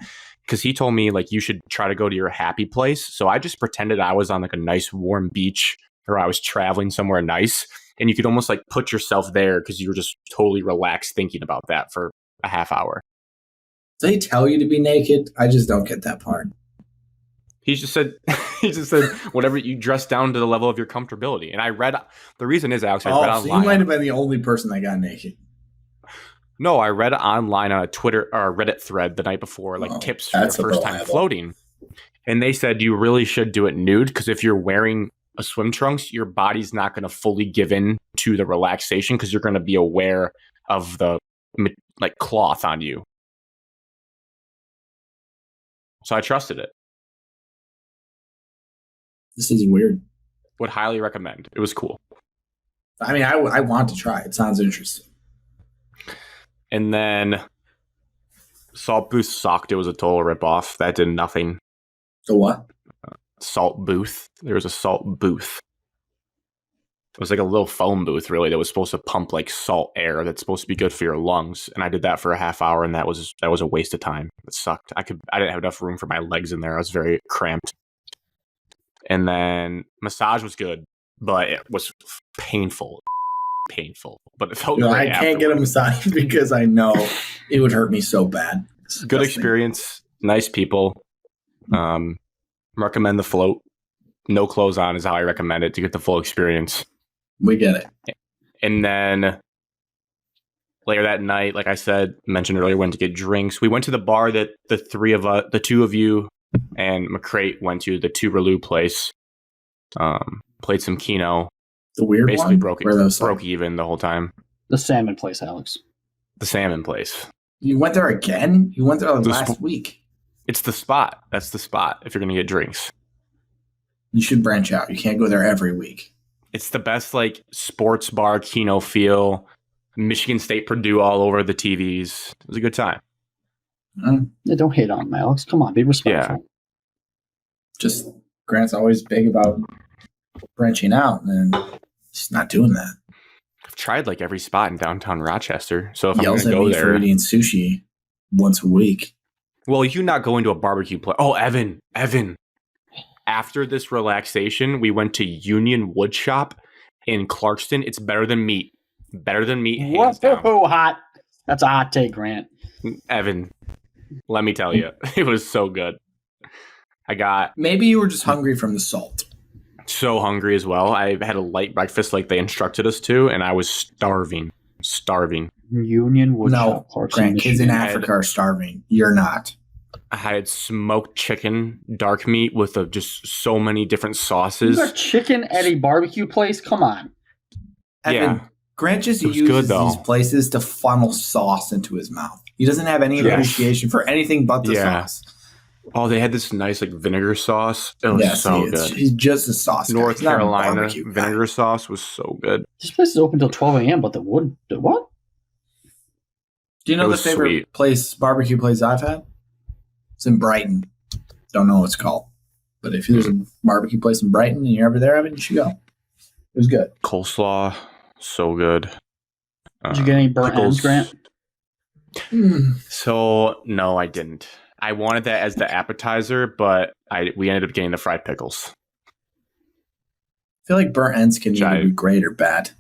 because he told me like you should try to go to your happy place. So I just pretended I was on like a nice warm beach or I was traveling somewhere nice. And you could almost like put yourself there because you were just totally relaxed thinking about that for a half hour. They tell you to be naked. I just don't get that part. He just said whatever you dress down to the level of your comfortability. And I read the reason is Alex, I read online. So you might have been the only person that got naked. No, I read online on a Twitter or a Reddit thread the night before, like tips for your first time floating. And they said you really should do it nude because if you're wearing a swim trunks, your body's not going to fully give in to the relaxation because you're going to be aware of the like cloth on you. So I trusted it. This is weird. Would highly recommend. It was cool. I mean, I want to try. It sounds interesting. And then Salt Booth sucked. It was a total ripoff. That did nothing. The what? Salt Booth. There was a salt booth. It was like a little foam booth, really, that was supposed to pump like salt air that's supposed to be good for your lungs. And I did that for a half hour, and that was a waste of time. It sucked. I didn't have enough room for my legs in there. I was very cramped. And then massage was good, but it was painful. Painful. but it felt You know, great. I can't get a massage because I know it would hurt me so bad. Good experience, nice people. Recommend the float. No clothes on is how I recommend it to get the full experience. We get it. And then later that night, like I said, mentioned earlier, went to get drinks. We went to the bar that the two of you and McCrate went to, the Two Relu place. Played some Keno. The weird basically one? broke even the whole time. The salmon place, Alex. The salmon place. You went there again? You went there last week. It's the spot. That's the spot if you're going to get drinks. You should branch out. You can't go there every week. It's the best like sports bar Keno feel. Michigan State, Purdue all over the TVs. It was a good time. Yeah, don't hate on him, Alex. Come on, be respectful. Yeah. Just Grant's always big about branching out, and he's not doing that. I've tried like every spot in downtown Rochester. So if Yells I'm going to go there, for eating sushi once a week. Well, you're not going to a barbecue place. Oh, Evan. After this relaxation, we went to Union Woodshop in Clarkston. It's better than meat. Better than meat. Hands down. Hot. That's a hot take, Grant. Evan, let me tell you, it was so good. Maybe you were just hungry from the salt. So hungry as well. I had a light breakfast like they instructed us to, and I was starving. Union Woodshop. No, Clarkson, Grant, kids in Michigan. Africa are starving. You're not. I had smoked chicken, dark meat with just so many different sauces. You got chicken at a barbecue place? Come on. Evan, Yeah. Grant just It was uses good, though. these places to funnel sauce into his mouth. He doesn't have any appreciation for anything but the sauce. Oh, they had this nice like vinegar sauce. It was so good. He's just a sauce guy. North He's not a Carolina barbecue guy. vinegar sauce was so good. This place is open till 12 a.m., but the what? Do you know It the was favorite sweet. barbecue place I've had? It's in Brighton. Don't know what it's called. But if there's a barbecue place in Brighton and you're ever there, Evan, you should go. It was good. Coleslaw, so good. Did you get any burnt ends, Grant? So no, I didn't. I wanted that as the appetizer, but we ended up getting the fried pickles. I feel like burnt ends can either be great or bad.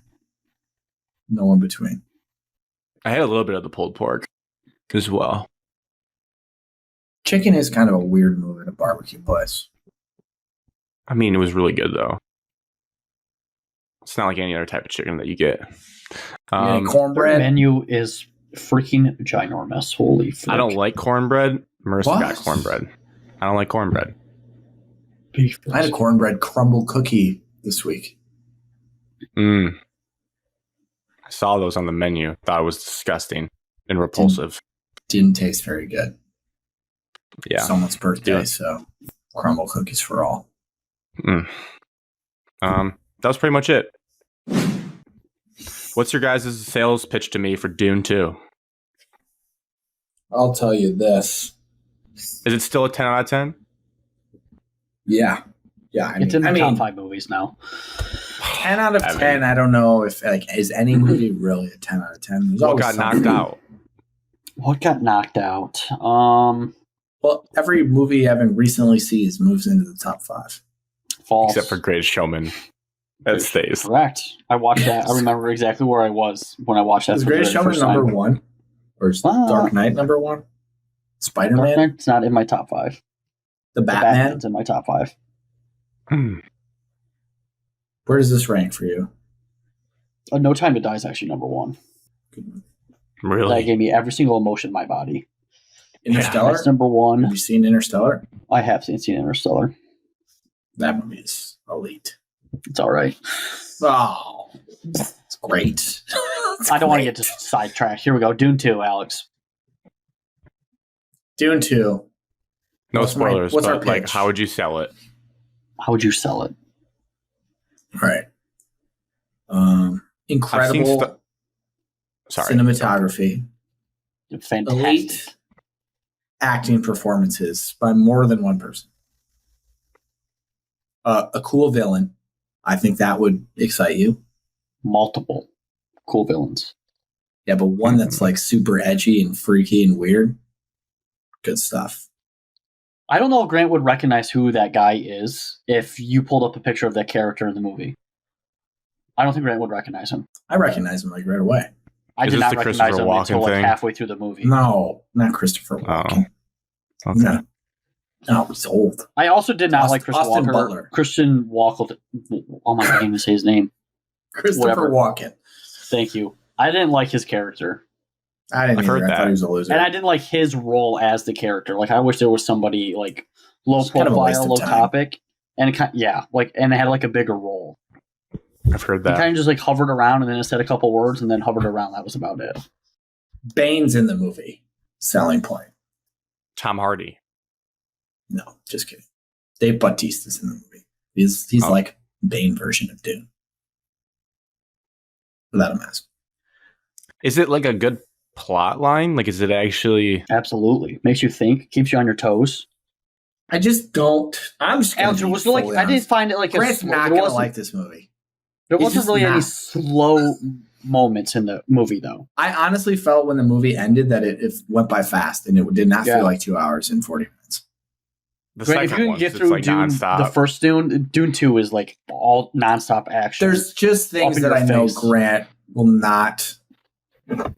No in between. I had a little bit of the pulled pork as well. Chicken is kind of a weird move at a barbecue place. I mean, it was really good though. It's not like any other type of chicken that you get. Any The cornbread? menu is freaking ginormous. Holy frick. I don't like cornbread. Marissa What? got cornbread. I don't like cornbread. beef. I had a cornbread crumble cookie this week. I saw those on the menu. Thought it was disgusting and repulsive. Didn't taste very good. Yeah. Someone's birthday, Yeah. so crumble cookies for all. That was pretty much it. What's your guys' sales pitch to me for Dune 2? I'll tell you this. Is it still a 10 out of 10? Yeah. Yeah. It's in the top 5 movies now. 10 out of 10. I don't know if is any movie really a 10 out of 10. There's What always got something. knocked out? What got knocked out? Well, every movie Evan recently sees moves into the top 5. False. Except for Greatest Showman. That stays. Correct. I watched that. I remember exactly where I was when I watched that. Is for the Greatest very Showman first number time. 1? Or is Dark Knight number 1? Dark Spider-Man? Knight's not in my top 5. The The Batman? Batman's in my top 5. Where does this rank for you? No Time to Die is actually number 1. That Really? gave me every single emotion in my body. Interstellar? That's number Have 1. you seen Interstellar? I have seen Interstellar. That movie is elite. It's all right. Oh, it's great. I don't want to get just sidetracked. Here we go. Dune 2, Alex. Dune 2. No What's spoilers, what's our but like, pitch? how would you sell it? How would you sell it? All right. Incredible Sorry. cinematography, Fantastic. elite acting performances by more than one person. A cool villain. I think that would excite you. Multiple cool villains. Yeah, but one that's like super edgy and freaky and weird. Good stuff. I don't know if Grant would recognize who that guy is if you pulled up a picture of that character in the movie. I don't think Grant would recognize him. I recognize him like right away. I Is did this not the recognize Christopher him Walken until like thing? halfway through the movie. No, not Christopher Walken. Okay. No. No, he's old. I also did not like Christian Austin Walker. Butler. Christian Walker. Oh my god, I can't even say his name. Christopher Walken. Thank you. I didn't like his character. I didn't I've either. heard I thought that. he was a loser. And I didn't like his role as the character. Like, I wish there was somebody like low It's kind of a waste profile, of low time. topic, and and it had like a bigger role. I've heard He that. kind of just like hovered around and then said a couple words and then hovered around. That was about it. Bane's in the movie. Selling point. Tom Hardy. No, just kidding. Dave Bautista's in the movie. He's like Bane version of Dune. Without a mask. Is it like a good plot line? Like, is it actually? Absolutely, makes you think, keeps you on your toes. I just don't. I'm just gonna Andrew be was like, fully I didn't honest. find it like Grant's a. not There gonna wasn't, like this movie. there he's wasn't just really any not. slow moments in the movie, though. I honestly felt when the movie ended that it went by fast and it did not Yeah. feel like 2 hours and 40 minutes. The Grant, if second you can one, get it's through like Dune, nonstop. the first Dune 2 is like all nonstop action. There's just things in that your I know face. Grant will not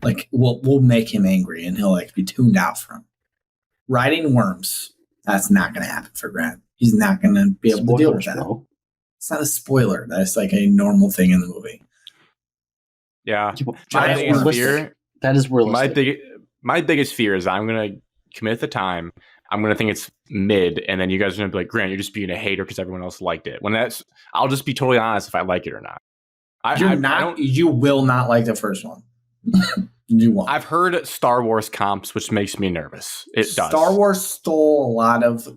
like. Will make him angry and he'll like be tuned out from. Riding worms. That's not going to happen for Grant. He's not going to be able to deal with Spoilers, that. bro. It's not a spoiler. That's like a normal thing in the movie. Yeah. That My is biggest realistic. fear. That is realistic. My biggest fear is I'm gonna commit the time. I'm gonna think it's mid, and then you guys are gonna be like, Grant, you're just being a hater because everyone else liked it. When I'll just be totally honest if I like it or not. You will not like the first one. You won't. I've heard Star Wars comps, which makes me nervous. It does. Star Wars stole a lot of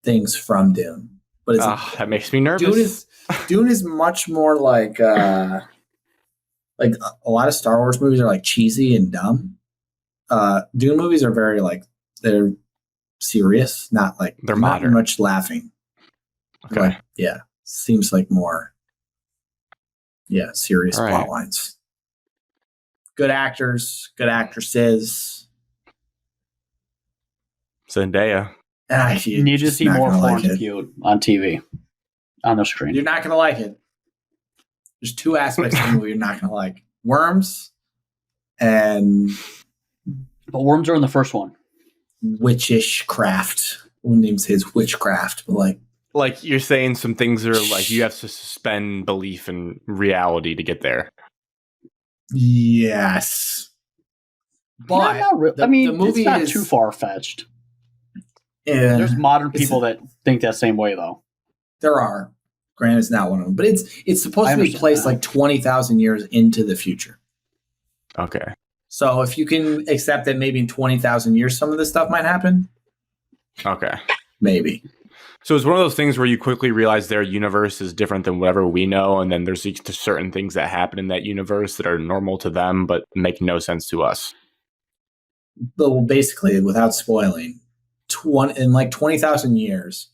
things from Dune, but That makes me nervous. Dune is much more like a lot of Star Wars movies are like cheesy and dumb. Dune movies are very like they're serious, not like They're not modern. much laughing. Okay. Like, yeah, seems like more serious All right. plot lines. Good actors, good actresses. Zendaya. You need to see more Florence Pugh on TV, on the screen. You're not gonna like it. There's two aspects of the movie you're not gonna like: worms and But worms are in the first one. witchish craft. Who names his witchcraft? But Like you're saying some things are like you have to suspend belief in reality to get there. yes, but Not really. the movie it's not is too far fetched. Yeah, There's modern people that think that same way, though. there are. Grant is not one of them, but it's supposed I to be understand placed that. like 20,000 years into the future. Okay. So if you can accept that maybe in 20,000 years some of this stuff might happen, Okay. maybe. So it's one of those things where you quickly realize their universe is different than whatever we know, and then there's certain things that happen in that universe that are normal to them but make no sense to us. But basically, without spoiling, in like 20,000 years,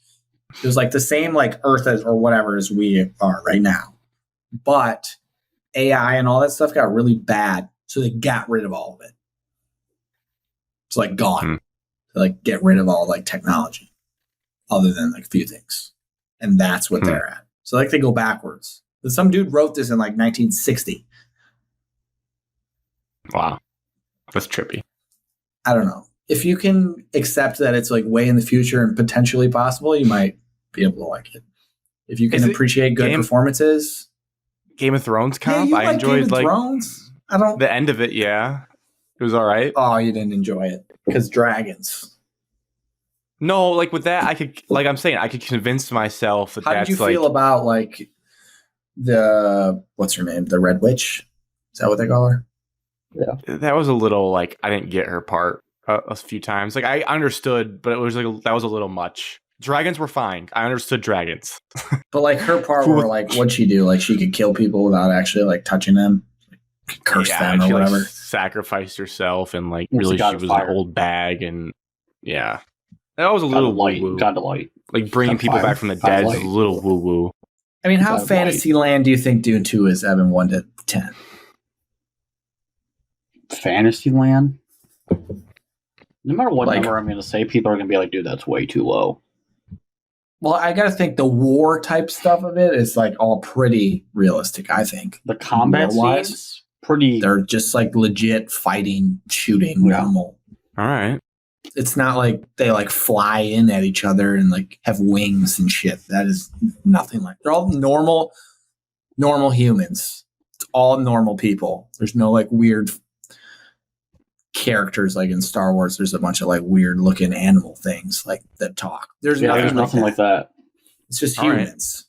there's like the same like Earth or whatever as we are right now, but AI and all that stuff got really bad, so they got rid of all of it. It's like gone. To like get rid of all like technology, other than like a few things, and that's what they're at. So like they go backwards. Some dude wrote this in like 1960. Wow. That's trippy. I don't know. If you can accept that it's like way in the future and potentially possible, you might be able to like it. If you can Is it appreciate good performances. Game of Thrones Yeah, comp? you I like enjoyed Game of like Thrones? I don't. the end of it, yeah. It was all right. Oh, you didn't enjoy it because dragons. No, like with that, I could, like I'm saying, I could convince myself that How that's did you like feel about like what's her name? The Red Witch? Is that what they call her? that was a little like I didn't get her part a few times. Like I understood, but it was like that was a little much. Dragons were fine. I understood dragons. But like her part where like what'd she do? Like she could kill people without actually like touching them, like, curse them or she, whatever. Like, sacrificed herself and like It's really a god she of was fire. an old bag and yeah. That was a God little of light. woo-woo. God of light. Like bringing God of people fire. back from the God of dead is light. a little woo woo. I mean, how God of Fantasyland do you think Dune 2 is, Evan, 1 to 10? Fantasyland. No matter what Like- number I'm going to say, people are going to be like, dude, that's way too low. Well, I got to think the war type stuff of it is like all pretty realistic, I think. The combat War-wise, scenes, pretty. they're just like legit fighting, shooting, Yeah. normal. All right. It's not like they like fly in at each other and like have wings and shit. That is nothing like. They're all normal humans. It's all normal people. There's no like weird characters like in Star Wars. There's a bunch of like weird looking animal things like that talk. There's nothing like that. It's just All right. humans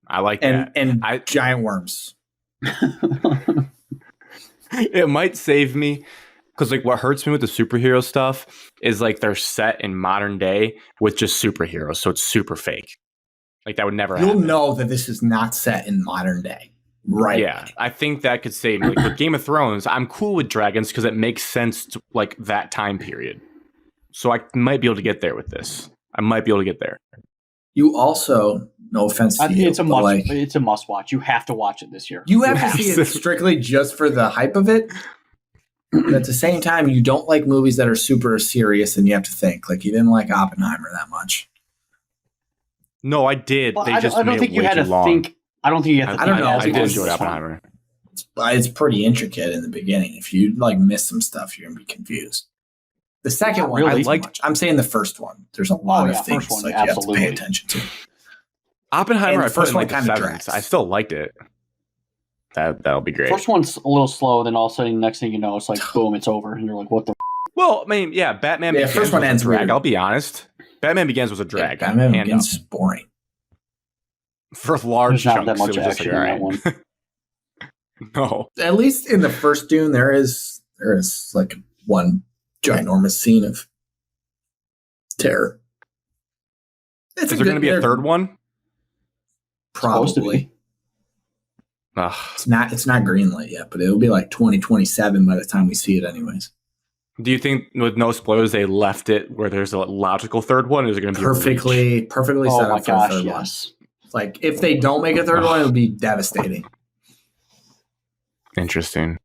I like and that. giant worms. It might save me because like what hurts me with the superhero stuff is like they're set in modern day with just superheroes, so it's super fake. Like that would never You'll happen. know that this is not set in modern day, right? Yeah, I think that could save me. Like with Game of Thrones, I'm cool with dragons because it makes sense to like that time period. So I might be able to get there with this. I might be able to get there. You also, no offense to you, It's a but, must. like, It's a must watch. You have to watch it this year. you have to see it Yes. strictly just for the hype of it. But at the same time, you don't like movies that are super serious and you have to think. Like you didn't like Oppenheimer that much. No, I did. Well, They I just don't made think it you way had too to long. think. I don't think you have to. I don't think know. as I did much enjoy as this one. Oppenheimer. It's pretty intricate in the beginning. If you like miss some stuff, you're gonna be confused. The second Not one, really. I liked. I'm saying the first one. There's a lot yeah, of things first one, like you have to absolutely. pay attention to. Oppenheimer, And I the put first in one like the kinda sevens. drags. I still liked it. That'll be great. First one's a little slow, then all of a sudden, next thing you know, it's like boom, it's over, and you're like, "What the?" Well, I mean, yeah, Batman Yeah, Begins first one was ends a drag. weird. I'll be honest. Batman Begins was a drag. Batman hand Begins up. is boring. For large There's not chunks, that much it was just action like, in all that right. No. At least in the first Dune, there is like one ginormous scene of terror. Is there going to be a third one? Supposed to Probably. be. Ugh. It's not greenlit yet, but it'll be like 2027 by the time we see it, anyways. Do you think, with no spoilers, they left it where there's a logical third one? Or is it going to be a reach? Perfectly Oh set my up for gosh, a third yes. one. Like if they don't make a third one, it'll be devastating. Interesting.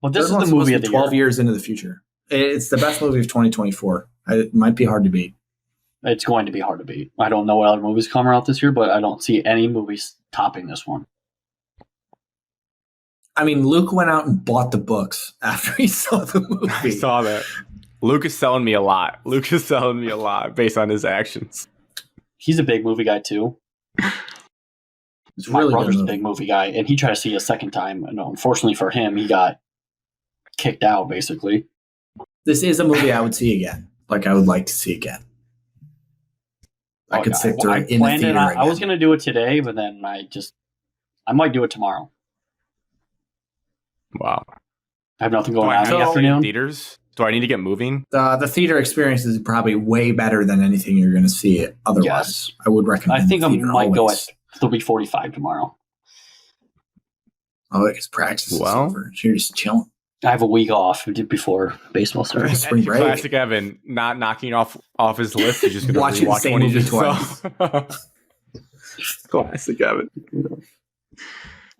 But this Third is the one's supposed movie to of be the 12 year. years into the future. It's the best movie of 2024. It might be hard to beat. It's going to be hard to beat. I don't know what other movies come out this year, but I don't see any movies topping this one. I mean, Luke went out and bought the books after he saw the movie. I saw that. Luke is selling me a lot. Luke is selling me a lot based on his actions. He's a big movie guy too. It's My really brother's good a movie. big movie guy, and he tried to see it a second time. And unfortunately for him, he got kicked out. Basically, This is a movie I would see again. Like I would like to see again. I could sit through it in the planned theater I again. was going to do it today, but then I might do it tomorrow. Wow. I have nothing Do going I on have in to the see it in afternoon. theaters? Do I need to get moving? The theater experience is probably way better than anything you're going to see otherwise. Yes. I would recommend. I think the I theater might go always. at 3:45 tomorrow. Oh, because practice is Well. over. So you're just chilling. I have a week off before baseball starts. Spring break. Classic Evan, not knocking off his list. He's just going to Watching the rewatch same one he movie just saw. Classic Evan.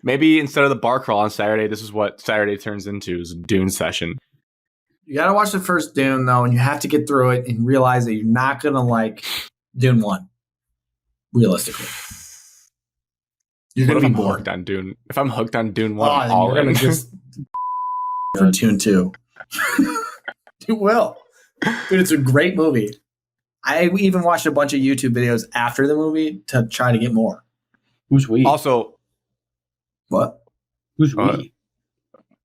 Maybe instead of the bar crawl on Saturday, this is what Saturday turns into, is a Dune session. You got to watch the first Dune though, and you have to get through it and realize that you're not going to like Dune 1. Realistically, you're What going if to I'm be bored. hooked on Dune? If I'm hooked on Dune 1, Oh, I'm then all you're in. going to just for Dune 2. You will. Dude, it's a great movie. I even watched a bunch of YouTube videos after the movie to try to get more. Who's we? Also, What? Who's what? we?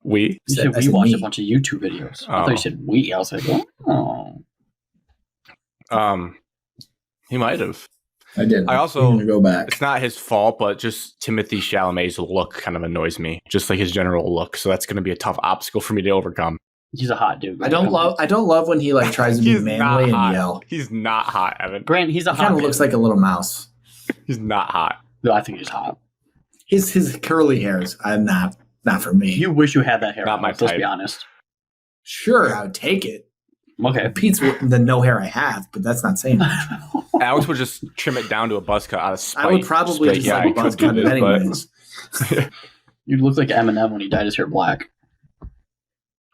we? You I said we said watched me. a bunch of YouTube videos. I Oh. thought you said we. I was like, oh. He might have. I did. I also- I'm going to go back. It's not his fault, but just Timothy Chalamet's look kind of annoys me. Just like his general look. So that's going to be a tough obstacle for me to overcome. He's a hot dude. I don't love when he like tries to be He's manly not and hot. yell. He's not hot, Evan. Grant, he's a He hot kind of man. looks like a little mouse. He's not hot. No, I think he's hot. His curly hairs, not for me. You wish you had that hair. Not my Alex, let's type. be honest. Sure, I would take it. Okay. It beats the no hair I have, but that's not saying much. Alex would just trim it down to a buzz cut out of spite. I would probably Straight, just yeah, I like could buzz do cut it this, but- anyways. You look like Eminem when he dyed his hair black.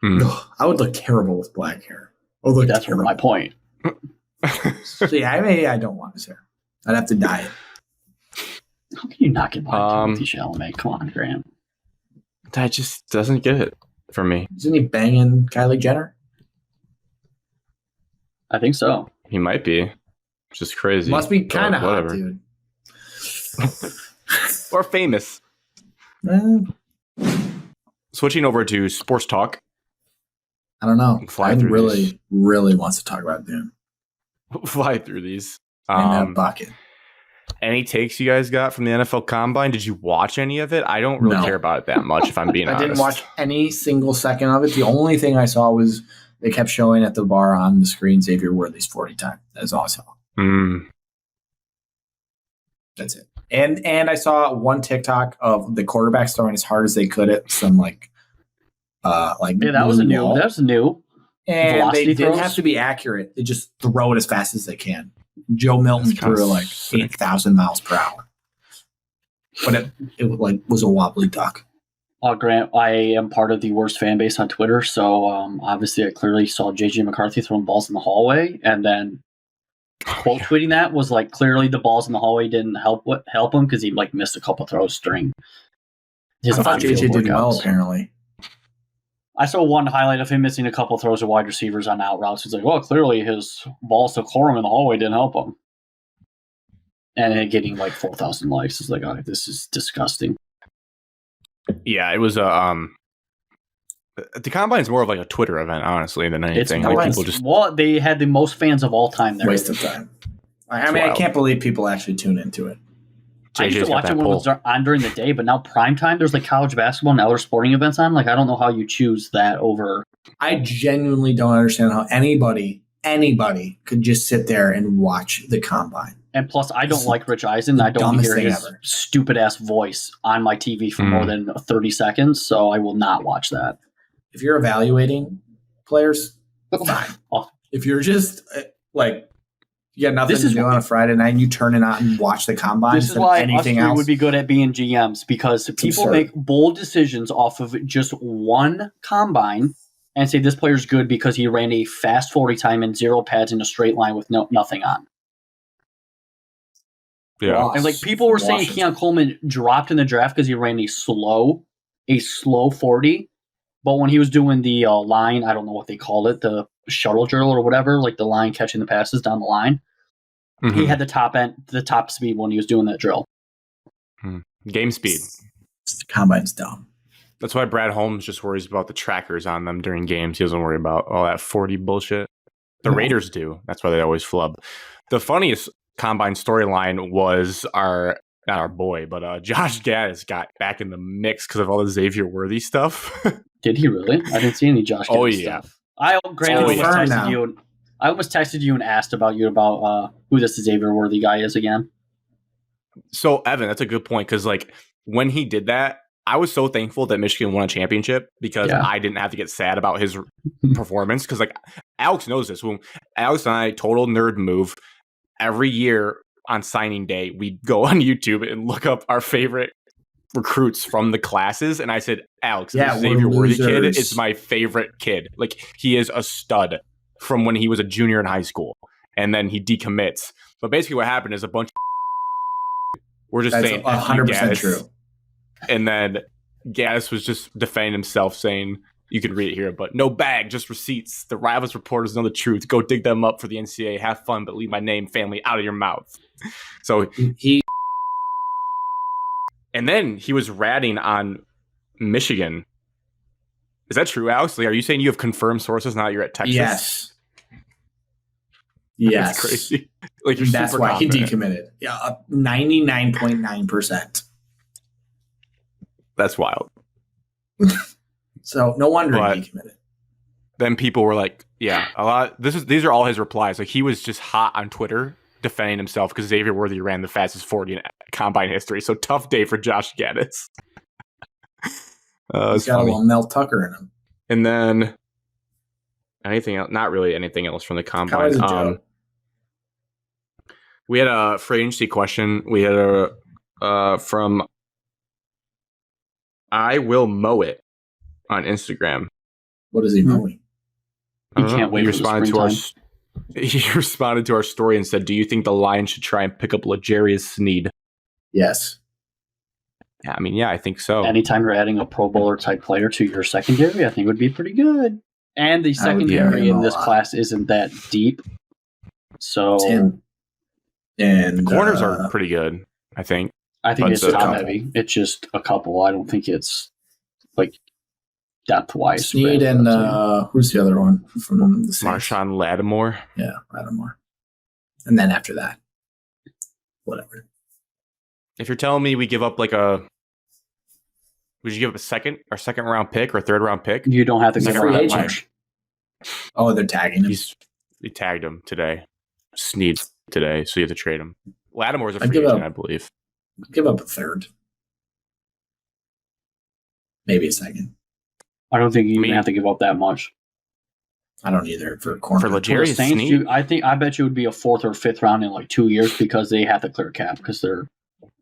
Ugh, I would look terrible with black hair. I would look That's terrible. my point. So yeah, maybe I don't want his hair. I'd have to diet. How can you not get behind Timothée Chalamet? Come on, Grant. That just doesn't get it for me. Isn't he banging Kylie Jenner? I think so. He might be. Which is crazy. Must be kind of hot, whatever. dude. Or famous. Switching over to sports talk. I don't know. Fly I through really, these. really wants to talk about Dune. Fly through these. In that bucket. Any takes you guys got from the NFL Combine? Did you watch any of it? I don't really care about it that much, if I'm being honest. I didn't watch any single second of it. The only thing I saw was they kept showing at the bar on the screen Xavier Worthy's 40 time. That's all I saw. That's it. And I saw one TikTok of the quarterbacks throwing as hard as they could at some that was a new. That was new. And Velocity they didn't throws? have to be accurate. They just throw it as fast as they can. Joe Milton threw like sick. 8,000 miles per hour, but it was a wobbly duck. Grant, I am part of the worst fan base on Twitter, so obviously I clearly saw JJ McCarthy throwing balls in the hallway, and then quote tweeting that was like clearly the balls in the hallway didn't help him because he like missed a couple throws during his I thought on-field JJ did well workouts. apparently. I saw one highlight of him missing a couple throws to wide receivers on out routes. He's like, well, clearly his balls to Corum in the hallway didn't help him. And then getting like 4,000 likes. It's like, oh, this is disgusting. Yeah, it was the Combine is more of like a Twitter event, honestly, than anything. Like people just they had the most fans of all time there. Waste of time. I can't believe people actually tune into it. I used to watch it when it was on during the day, but now prime time, there's like college basketball and other sporting events on. Like, I don't know how you choose that over. I genuinely don't understand how anybody could just sit there and watch the Combine. And plus, I don't like Rich Eisen. I don't hear his ever. stupid ass voice on my TV for more than 30 seconds, so I will not watch that. If you're evaluating players, fine. If you're just you got nothing to do on a Friday night and you turn it on and watch the Combine. This is why us three would be good at being GMs, because people make bold decisions off of just one Combine and say this player's good because he ran a fast 40 time in 0 pads in a straight line with nothing on. Yeah. And like people were saying Keon Coleman dropped in the draft because he ran a slow 40. But when he was doing the line, I don't know what they called it, the shuttle drill or whatever, like the line catching the passes down the line, he had the top speed when he was doing that drill. Game speed. The Combine's dumb. That's why Brad Holmes just worries about the trackers on them during games. He doesn't worry about all that 40 bullshit. The Raiders do. That's why they always flub. The funniest Combine storyline was not our boy, but Josh Gaddis got back in the mix because of all the Xavier Worthy stuff. Did he really? I didn't see any Josh Gaddis stuff. I almost texted you and asked about who this Xavier Worthy guy is again. So, Evan, that's a good point, because like when he did that, I was so thankful that Michigan won a championship because I didn't have to get sad about his performance. Because like Alex knows this. When Alex and I, total nerd move, every year on signing day, we go on YouTube and look up our favorite recruits from the classes. And I said, Alex, this Xavier Worthy kid is my favorite kid. Like, he is a stud from when he was a junior in high school. And then he decommits. But basically what happened is a bunch of we're just saying 100% true. And then Gaddis was just defending himself, saying, you can read it here, but no bag, just receipts. The Rivals reporters know the truth. Go dig them up for the NCAA. Have fun, but leave my name, family out of your mouth. So and then he was ratting on Michigan. Is that true, Alex? Like, are you saying you have confirmed sources now that you're at Texas? Yes. That's crazy. Like, you're That's super why confident. he decommitted. Yeah, 99.9%. That's wild. So no wonder he decommitted. Then people were like, yeah, a lot. These are all his replies. Like, he was just hot on Twitter defending himself because Xavier Worthy ran the fastest 40 in Combine history. So tough day for Josh Gaddis. He's got a little Mel Tucker in him. And then anything else? Not really anything else from the Combine. We had a free agency question. We had a from I Will Mow It on Instagram. What is he mowing? He can't wait. He responded to He responded to our story and said, "Do you think the Lions should try and pick up L'Jarius Sneed?" Yes. Yeah, I mean, yeah, I think so. Anytime you're adding a Pro Bowler type player to your secondary, I think would be pretty good. And the I would be secondary in a this lot. class isn't that deep. So Tim. And The corners are pretty good, I think. I think But it's it's a top couple. heavy. It's just a couple. I don't think it's like depth wise. Sneed and who's the other one from the Saints? Marshawn Lattimore. Yeah, Lattimore. And then after that, whatever. If you're telling me we give up would you give up our second round pick or third round pick? You don't have to He's a give free up that agent. much. Oh, they're tagging him. They tagged him today. Sneed today, so you have to trade him. Lattimore's a I'd free give agent, up- I believe. Give up a third. Maybe a second. I don't think you Me- even have to give up that much. I don't either for a corner. For For the L'Jarius Saints, Sneed? I bet you would be a fourth or fifth round in like 2 years because they have to clear cap because they're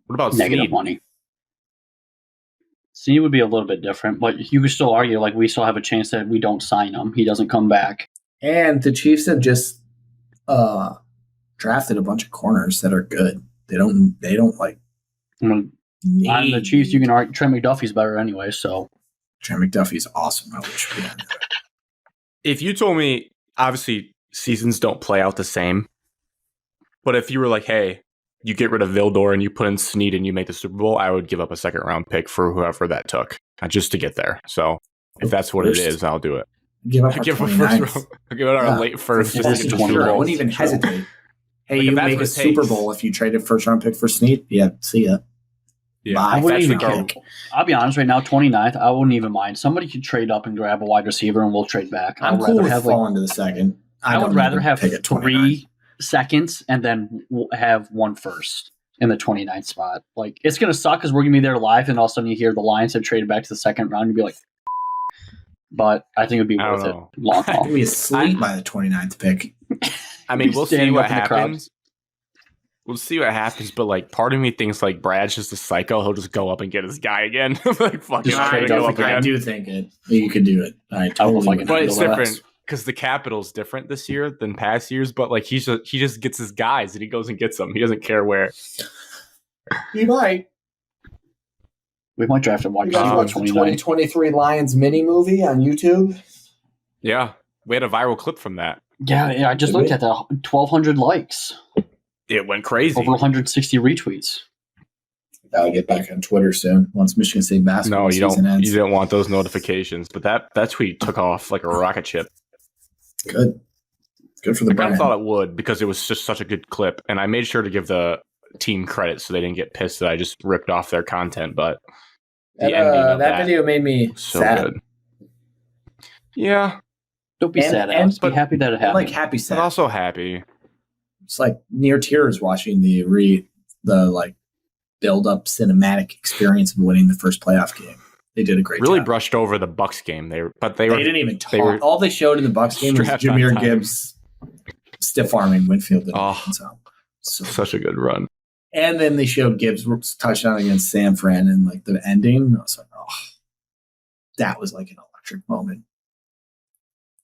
What about negative Sneed? money. Sneed would be a little bit different, but you could still argue like we still have a chance that we don't sign him. He doesn't come back. And the Chiefs have just drafted a bunch of corners that are good. They don't like I mean, on the Chiefs, you can argue Trent McDuffie's better anyway. So Trent McDuffie's awesome. I wish we had that. If you told me, obviously, seasons don't play out the same, but if you were like, hey, you get rid of Vildor and you put in Sneed and you make the Super Bowl, I would give up a second round pick for whoever that took, just to get there. So if that's what it First. is, I'll do it. Give up I'll our give up 29th. first round. I'll give it our Yeah. late first just First to get and the 20 Super Sure, I Bowl. wouldn't even hesitate. Hey, Like, if you that's make what a it Super takes. Bowl if you trade a first round pick for Sneed? Yeah, see ya. Yeah, Bye. I if wouldn't that's even the go. goal. I'll be honest right now, 29th, I wouldn't even mind. Somebody could trade up and grab a wide receiver and we'll trade back. I'm I'd cool rather with have falling to the second. I would don't rather even have pick at 29. 3 seconds and then have one first in the 29th spot. Like, it's going to suck because we're going to be there live and all of a sudden you hear the Lions have traded back to the second round. You'd be like, but I think it'd be I worth don't it. know. Long haul. Give me a sleep by the 29th pick. I mean, we'll see Standing what up in the crowd. happens. We'll see what happens, but like, part of me thinks like Brad's just a psycho. He'll just go up and get his guy again. Like, fuck it, Just I'm trade gonna go up up again. I again. do think you could do it. I totally fucking would. But it's handle that. different because the capital's different this year than past years. But like, he just gets his guys and he goes and gets them. He doesn't care where. You might. We might draft a wide You guys receiver at watch the 29. 2023 Lions mini movie on YouTube? Yeah, we had a viral clip from that. Yeah, I just Did looked we? at that. 1,200 likes, It went crazy. over 160 retweets. I'll get back on Twitter soon once Michigan State basketball No, you season don't. ends. You didn't want those notifications, but that tweet took off like a rocket ship. Good. Good for the I kind brand. of thought it would because it was just such a good clip, and I made sure to give the team credit so they didn't get pissed that I just ripped off their content. But the ending of that video made me was so sad. good. Yeah, Don't be And- sad, and- Alex. Be but- happy that it I'm happened. like happy but sad. also happy. It's like near tears watching the like build up cinematic experience of winning the first playoff game. They did a great Really job. brushed over the Bucks game. They were They didn't even talk. they were All they showed in the Bucks game was strapped on Jameer time. Gibbs stiff arming Winfield. Oh. So such a good run. and then they showed Gibbs touchdown against San Fran and like the ending. I was like, oh, that was like an electric moment.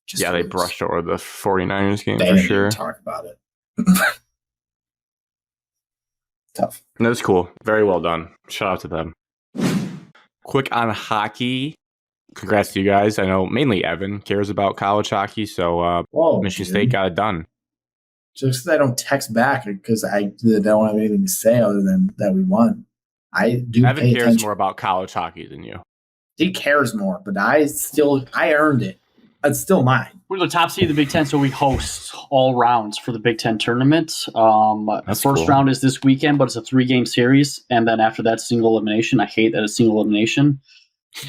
Just Yeah, they was- brushed over the 49ers game They for didn't even sure. talk about it. Tough. That was cool. Very well done. Shout out to them. Quick on hockey. Congrats to you guys. I know mainly Evan cares about college hockey, so Whoa, Michigan dude. State got it done. Just because I don't text back because I don't have anything to say other than that we won. I do Evan pay cares attention. more about college hockey than you. He cares more, but I earned it. It's still mine. We're the top seed of the Big Ten, so we host all rounds for the Big Ten tournament. The That's first cool. round is this weekend, but it's a 3-game series, and then after that, single elimination. I hate that it's single elimination.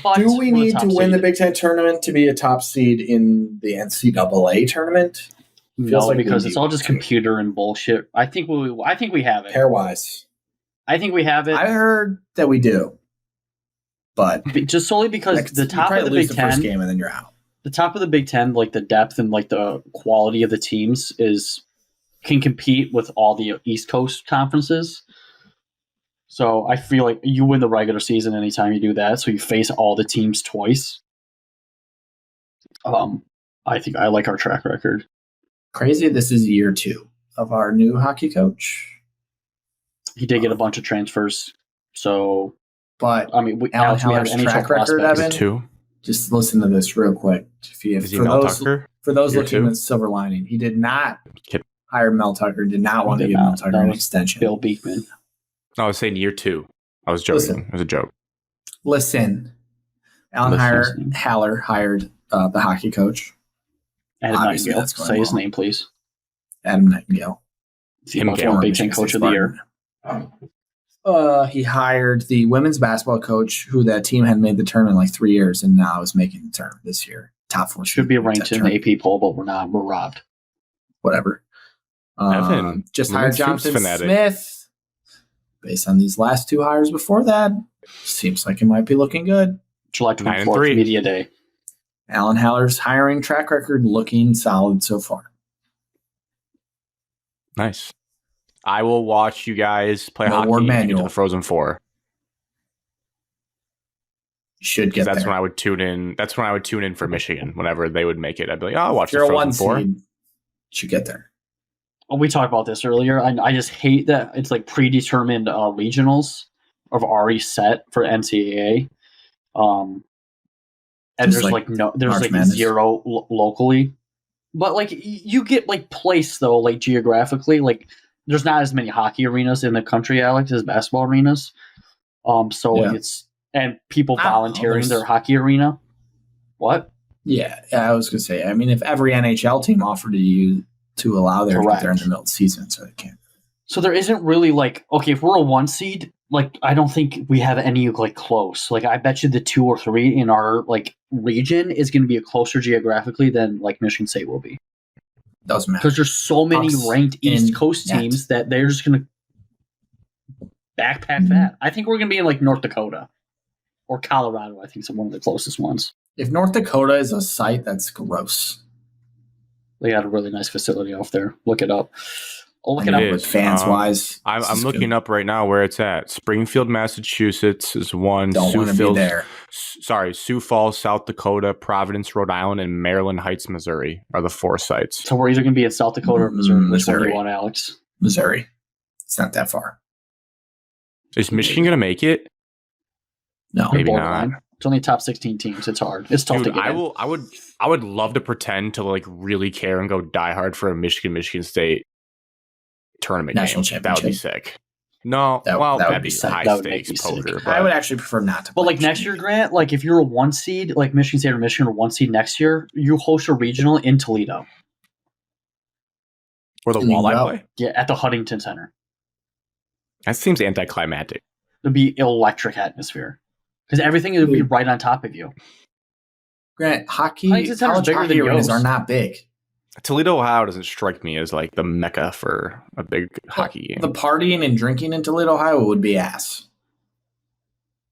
But Do we we're need top to win the seed. Big Ten tournament to be a top seed in the NCAA tournament? Feels No, like we because do it's all just want to. computer and bullshit. I think we have it. Pairwise. I think we have it. I heard that we do, but Just solely because like, the you top probably of the lose Big the first Ten, game and then you're out. the top of the Big Ten, like the depth and like the quality of the teams can compete with all the East Coast conferences. So I feel like you win the regular season anytime you do that. So you face all the teams twice. I think I like our track record. crazy. This is year 2 of our new hockey coach. He did get a bunch of transfers. So, But I mean, Alan Alex, we have Heller's NHL track record, prospects. Evan, 2. just listen to this real quick. Is he Mel Tucker? For those Year looking 2? at the silver lining, he did not Kid. hire Mel Tucker, did not want to Did give not. Mel Tucker That an was extension. Bill Beekman. No, I was saying year 2. I was joking. Listen. It was a joke. Listen, Alan Listen. Haller hired the hockey coach, Adam Obviously, Nightingale. that's going Say his well. name, please. Adam Nightingale. The Tim Buffalo Gale. Big Ten Coach of the Year. He hired the women's basketball coach, who that team had made the tournament in like 3 years, and now is making the tournament this year. Top 4 Should be seed ranked in the AP poll, but we're not. We're robbed. Whatever. Evan, Just hired women's hoops Jonathan fanatic. Smith. Based on these last 2 hires before that, seems like it might be looking good. July 9-3. 24th, Media Day. Alan Haller's hiring track record looking solid so far. Nice. I will watch you guys play No hockey word and get manual. to the Frozen Four. You should 'Cause get that's there. when I would tune in. That's when I would tune in for Michigan. Whenever they would make it, I'd be like, "Oh, I'll watch If you're the a 1 Frozen Four." seed, you should get there. Oh, we talked about this earlier. I just hate that it's like predetermined regionals are already set for NCAA. And Just there's like there's March like Madness. 0 locally. But like you get like place though, like geographically, like there's not as many hockey arenas in the country, Alex, as basketball arenas. So Yeah. it's and people I don't know, volunteering there's- their hockey arena. What? Yeah, I was going to say, I mean, if every NHL team offered you to allow their Correct. they're in the middle of the season, so they can't. So there isn't really like, okay, if we're a 1 seed, like I don't think we have any like close. Like I bet you the 2 or 3 in our like region is going to be a closer geographically than like Michigan State will be, Doesn't matter. because there's so many Pucks ranked East in Coast net. teams that they're just going to backpack that. I think we're going to be in like North Dakota or Colorado. I think is one of the closest ones. If North Dakota is a site, that's gross. They got a really nice facility off there. Look it up. I'll look I it know, up. It but is. fans-wise, I'm looking up right now where it's at. Springfield, Massachusetts is one. Don't want to be there. Sioux Falls, South Dakota, Providence, Rhode Island, and Maryland Heights, Missouri are the 4 sites. So we're either going to be in South Dakota or Missouri. Which one do Missouri. you want, Alex? Missouri. It's not that far. Is Michigan going to make it? No. Maybe Borderline. not. It's only top 16 teams. It's hard. It's tough to Dude, get I in. will. I would love to pretend to like really care and go die hard for a Michigan State tournament National game. That would be championship. sick. No, That would that'd be be sick. high That would make stakes me sick. poker. I would But actually prefer not to. But play like next year, Michigan. Grant, like if you're a 1 seed, like Michigan State or Michigan or 1 seed next year, you host a regional in Toledo. or the And you walleye go. play. Yeah, at the Huntington Center. That seems anticlimactic. It'd be electric atmosphere. Because everything would be Dude. right on top of you. Grant, hockey, Huntington Center's college bigger hockey than arenas Yost. are not big. Toledo, Ohio doesn't strike me as like the mecca for a big hockey game. The partying and drinking in Toledo, Ohio would be ass.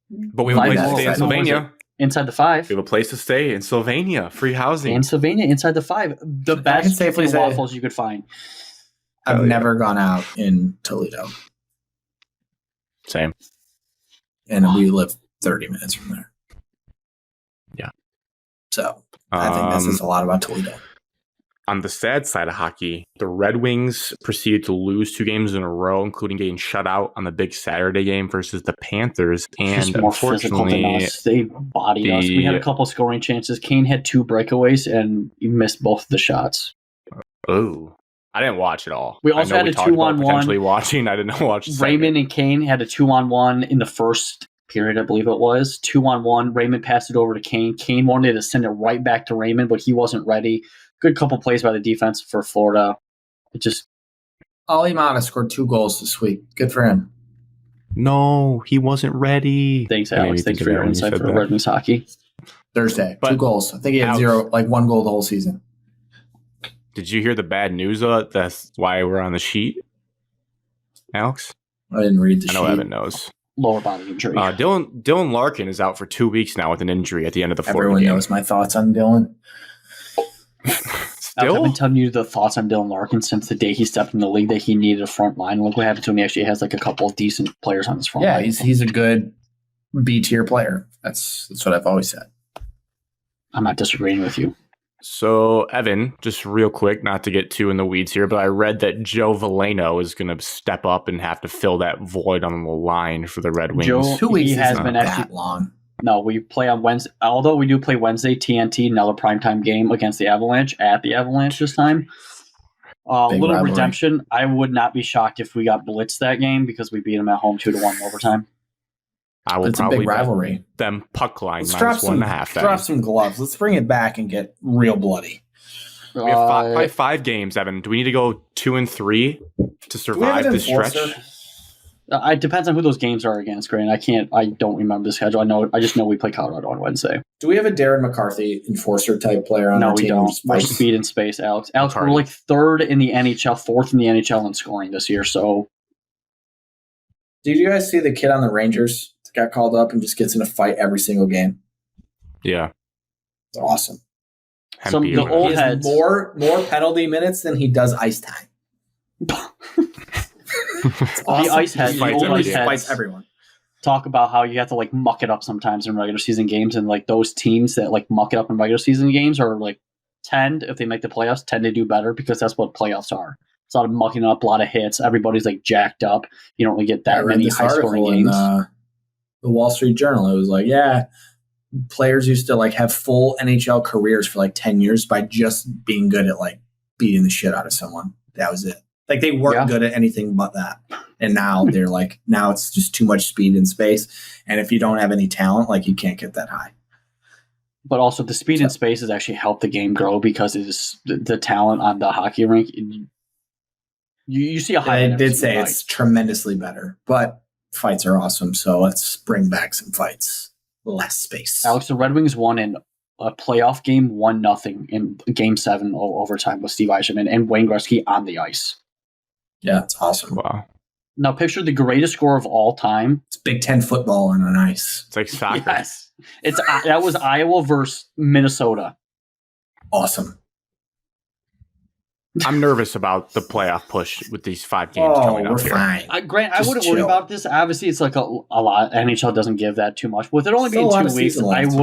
But we have a Five place to balls. stay in What was Sylvania. Inside the 5. We have a place to stay in Sylvania. Free housing. In Sylvania, inside the 5. The can best safely chicken say- waffles you could find. I've Hell yeah. never gone out in Toledo, Same. and we live 30 minutes from there. Yeah. So I think that says a lot about Toledo. On the sad side of hockey, the Red Wings proceeded to lose 2 games in a row, including getting shut out on the big Saturday game versus the Panthers. Just And more physical than unfortunately, us. They bodied us. We had a couple scoring chances. Kane had 2 breakaways, and he missed both of the shots. oh, I didn't watch it all. We I also know had a talked about 2-on-1. potentially watching. I didn't watch the second. Raymond and Kane had a 2-on-1 in the first period, I believe it was. 2-on-1. Raymond passed it over to Kane. Kane wanted to send it right back to Raymond, but he wasn't ready. Good couple plays by the defense for Florida. It just Ali Mata scored 2 goals this week. Good for him. No, he wasn't ready. thanks, That made me Alex. think Thanks of for it your when you insight said for that. Red Wings hockey. Thursday, 2 But goals. I think he had Alex- 1 goal the whole season. Did you hear the bad news? That's why we're on the sheet, Alex. I didn't read the I know sheet. Evan knows. Lower body injury. Dylan Larkin is out for 2 weeks now with an injury at the end of the Florida Everyone game. knows my thoughts on Dylan. I've Still, been telling you the thoughts on Dylan Larkin since the day he stepped in the league that he needed a front line. Look what happened to him. He actually has like a couple of decent players on his front Yeah, line. he's a good B tier player. That's what I've always said. I'm not disagreeing with you. So, Evan, just real quick, not to get too in the weeds here, but I read that Joe Veleno is going to step up and have to fill that void on the line for the Red Wings. Joe, 2 weeks he has isn't been that actually long. No, we play on Wednesday. Although we do play Wednesday, TNT, another primetime game against the Avalanche at the Avalanche this time. Little rivalry. redemption. I would not be shocked if we got blitzed that game because we beat them at home 2-1 overtime. I will It's a probably big bet rivalry. them puck line Let's minus 1.5. drop some gloves. Let's bring it back and get real bloody. We have probably 5 games, Evan. Do we need to go 2 and 3 to survive this stretch? It depends on who those games are against, Grant. I don't remember the schedule. I just know we play Colorado on Wednesday. Do we have a Darren McCarthy enforcer type player on No, our we team? don't. We're speed and space, Alex. Alex, we're like 3rd in the NHL, 4th in the NHL in scoring this year. So, did you guys see the kid on the Rangers that got called up and just gets in a fight every single game? Yeah. It's awesome. The old He has heads. more penalty minutes than he does ice time. It's awesome. The ice heads, He the old fights heads everyone. talk about how you have to like muck it up sometimes in regular season games, and like those teams that like muck it up in regular season games are like if they make the playoffs, tend to do better because that's what playoffs are. It's a lot of mucking up, a lot of hits. Everybody's like jacked up. You don't really get that many high scoring games. In the Wall Street Journal, it was like, yeah, players used to like have full NHL careers for like 10 years by just being good at like beating the shit out of someone. That was it. Like they weren't good at anything but that. And now they're like, now it's just too much speed and space. And if you don't have any talent, like you can't get that high. But also the speed and space has actually helped the game grow because it is the talent on the hockey rink. You see a high. I did say it's tremendously better, but fights are awesome. So let's bring back some fights. Less space. Alex, the Red Wings won in a playoff game 1-0 in Game 7 overtime with Steve Yzerman and Wayne Gretzky on the ice. Yeah, it's awesome. Wow. Now picture the greatest score of all time. It's Big Ten football on an ice. It's like soccer. Yes. That was Iowa versus Minnesota. Awesome. I'm nervous about the playoff push with these 5 games coming up we're here. fine. Grant, I Just wouldn't worry chill. about this. Obviously, it's like a lot. NHL doesn't give that too much. With it only being Still a lot 2 of weeks, season I left.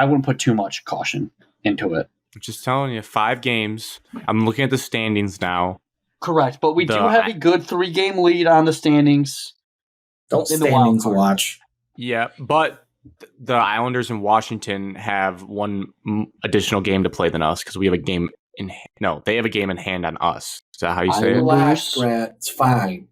wouldn't put too much caution into it. I'm just telling you, 5 games. I'm looking at the standings now. Correct, but we do have a good 3-game lead on the standings. Don't in the wild standings card. watch. Yeah, but the Islanders and Washington have one additional game to play than us because we have a game in. No, they have a game in hand on us. Is that how you say it? Relax, Grant. It's fine.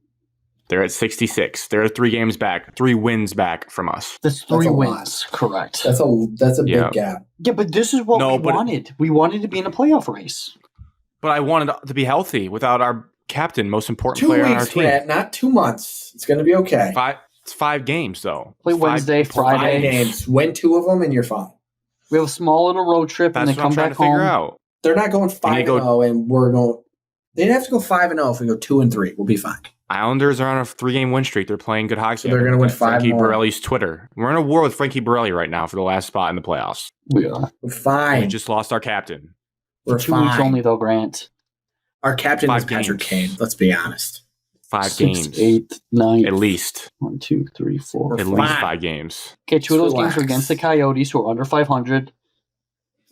They're at 66. They're 3 games back, 3 wins back from us. That's 3 a wins. Correct. That's a Yeah. big gap. Yeah, but this is what No, we but- wanted. We wanted to be in a playoff race. But I wanted to be healthy without our captain, most important 2 player on our weeks, team. Grant, not 2 months. It's going to be okay. It's 5 games though. Play It's Wednesday, Friday. 5 games. Win 2 of them, and you're fine. We have a small little road trip, That's and then what I'm come trying back to figure home. out. They're not going 5-0, and we're going. They'd have to go 5-0 if we go 2-3. We'll be fine. Islanders are on a 3-game win streak. They're playing good hockey. So they're going to win 5 Frankie more. Borelli's Twitter. We're in a war with Frankie Borelli right now for the last spot in the playoffs. We are. We're fine. We just lost our captain. We're 2 fine. weeks only, though, Grant. Our captain 5 is Patrick games. Kane. Let's be honest. 5 6, games. 8, 9. At least. 1, 2, 3, 4. We're At fine. least 5 games. Okay, 2 of those Relax. games are against the Coyotes, who are under 500.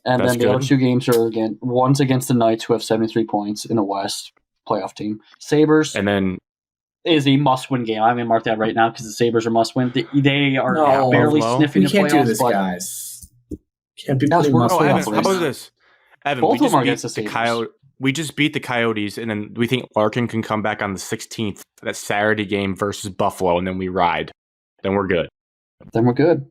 And That's then the other good. 2 games are one's against the Knights, who have 73 points in the West playoff team. Sabres And then is a must-win game. I'm going to mark that right now because the Sabres are must-win. They are No, barely Buffalo. sniffing We the can't playoffs, do this, but guys. Can't be Guys, putting we're muscle gonna Oh, playoff Evan, on how race. about this? Evan, Both we of them just are beat against the the Sabres. Coyotes. We just beat the Coyotes, and then we think Larkin can come back on the 16th, that Saturday game versus Buffalo, and then we ride. Then we're good. then we're good.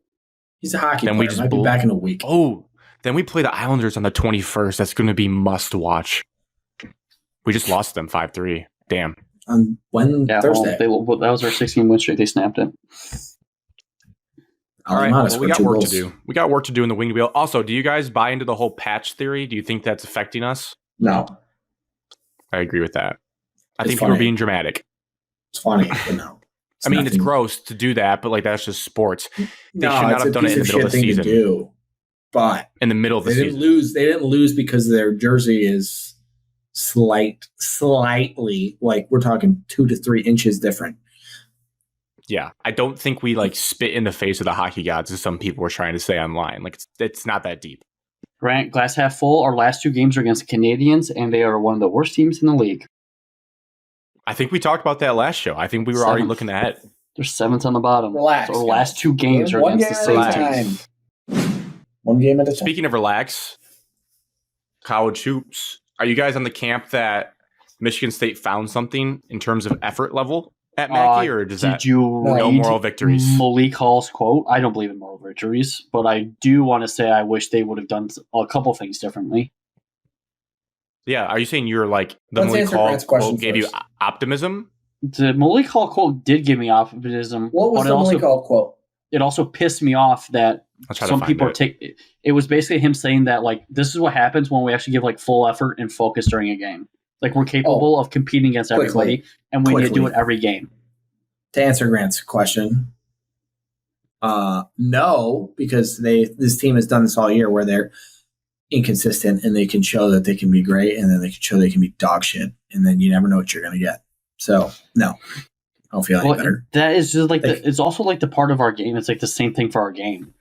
He's a hockey Then player. we just Might be blew- back in a week. Oh, then we play the Islanders on the 21st. That's going to be must watch. We just lost them 5-3. Damn. On Thursday. That was our 16 win streak. They snapped it. All right, Alamanis well, we for got 2 work goals. to do. We got work to do in the wing wheel. Also, do you guys buy into the whole patch theory? Do you think that's affecting us? No, I agree with that. I It's think people are funny. being dramatic. it's funny, but no. I mean, it's nothing. gross to do that, but like that's just sports. They No, should not it's have a done it in piece the middle of the shit thing to season. do. But In the middle of the they didn't season. lose. They didn't lose because their jersey is slightly like we're talking 2 to 3 inches different. Yeah, I don't think we like spit in the face of the hockey gods, as some people were trying to say online. Like it's not that deep. Grant, glass half full. Our last 2 games are against the Canadians, and they are one of the worst teams in the league. I think we talked about that last show. I think we were already looking ahead. They're 7th on the bottom. Relax. So our last 2 games are One against the game at same a team. time. One game at a time. Speaking of relax, college hoops, are you guys on the camp that Michigan State found something in terms of effort level at Mackey, or does that Did you no read moral victories? Malik Hall's quote? I don't believe in moral victories, but I do want to say I wish they would have done a couple things differently. Yeah, are you saying you're like the Let's Malik answer Hall Grant's question quote gave you first. optimism? The Malik Hall quote did give me optimism. What was but the Malik Hall quote? It also pissed me off that I'll try to some find people it. it was basically him saying that like this is what happens when we actually give like full effort and focus during a game. Like we're capable of competing against everybody, and we need to do it every game. To answer Grant's question, no, because this team has done this all year where they're inconsistent and they can show that they can be great, and then they can show they can be dog shit, and then you never know what you're going to get. So no, I don't feel any better. That is just like it's also like the part of our game. It's like the same thing for our game.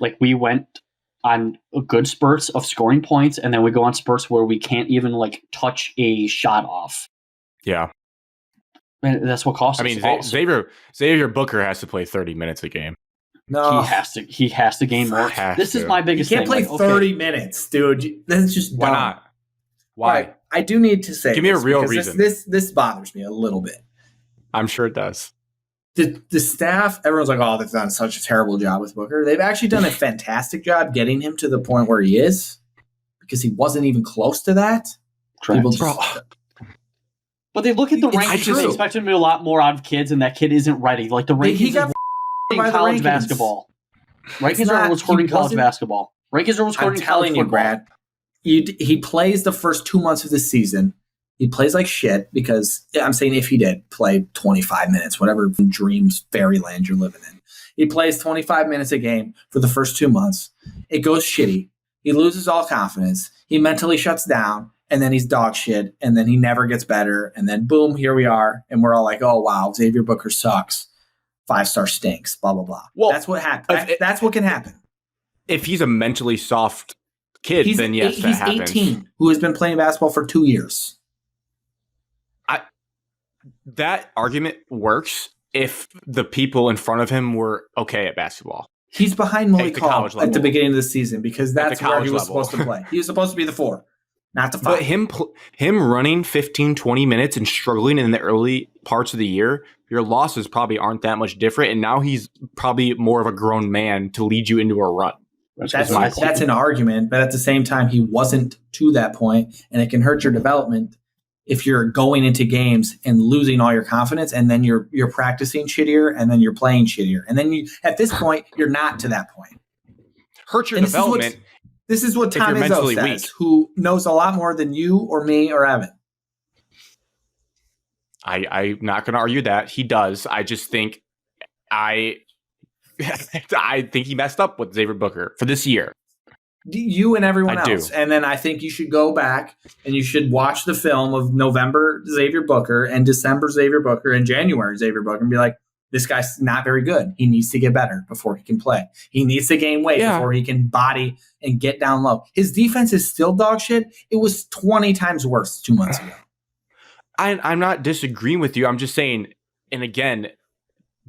Like we went on good spurts of scoring points, and then we go on spurts where we can't even like touch a shot off. Yeah. And that's what costs us. I mean, Xavier Booker has to play 30 minutes a game. No, he has to gain more. This is my biggest you can't thing. play 30 minutes, dude. That's just Why dumb. not? Why? Right. I do need to say, Give me a real because reason. This bothers me a little bit. I'm sure it does. The staff, everyone's like, oh, they've done such a terrible job with Booker. They've actually done a fantastic job getting him to the point where he is, because he wasn't even close to that. Correct. People just, but they look at the It's rankings and true. they expect him to do a lot more out of kids, and that kid isn't ready. Like the rankings He got in by the college rankings. basketball. Rankings not- are what's hurting he college wasn't- basketball. Rankings are what's I'm hurting college telling you, football. Brad, he plays the first 2 months of the season. He plays like shit because I'm saying if he did play 25 minutes, whatever dreams fairyland you're living in, he plays 25 minutes a game for the first 2 months. It goes shitty. He loses all confidence. He mentally shuts down, and then he's dog shit, and then he never gets better. And then boom, here we are, and we're all like, oh wow, Xavier Booker sucks. 5-star stinks. Blah blah blah. Well, that's what happens. That's what can happen. If he's a mentally soft kid, then yes, that he's happens. 18, who has been playing basketball for 2 years. That argument works if the people in front of him were okay at basketball. He's behind Malik the Hall college at the level. beginning of the season because that's where he college was level. supposed to play. He was supposed to be the 4, not the 5. But him running 15, 20 minutes and struggling in the early parts of the year, your losses probably aren't that much different. And now he's probably more of a grown man to lead you into a run. That's an argument, but at the same time, he wasn't to that point, and it can hurt your development if you're going into games and losing all your confidence, and then you're practicing shittier, and then you're playing shittier, and then you at this point you're not to that point. Hurt your And development. This is what if you're Tom Izzo mentally says, weak. who knows a lot more than you or me or Evan. I'm not going to argue that he does. I just think I think he messed up with Xavier Booker for this year. You and everyone I do. else. And then I think you should go back and you should watch the film of November Xavier Booker and December Xavier Booker and January Xavier Booker and be like, this guy's not very good. He needs to get better before he can play. He needs to gain weight before he can body and get down low. His defense is still dog shit. It was 20 times worse 2 months ago. I'm not disagreeing with you. I'm just saying, and again,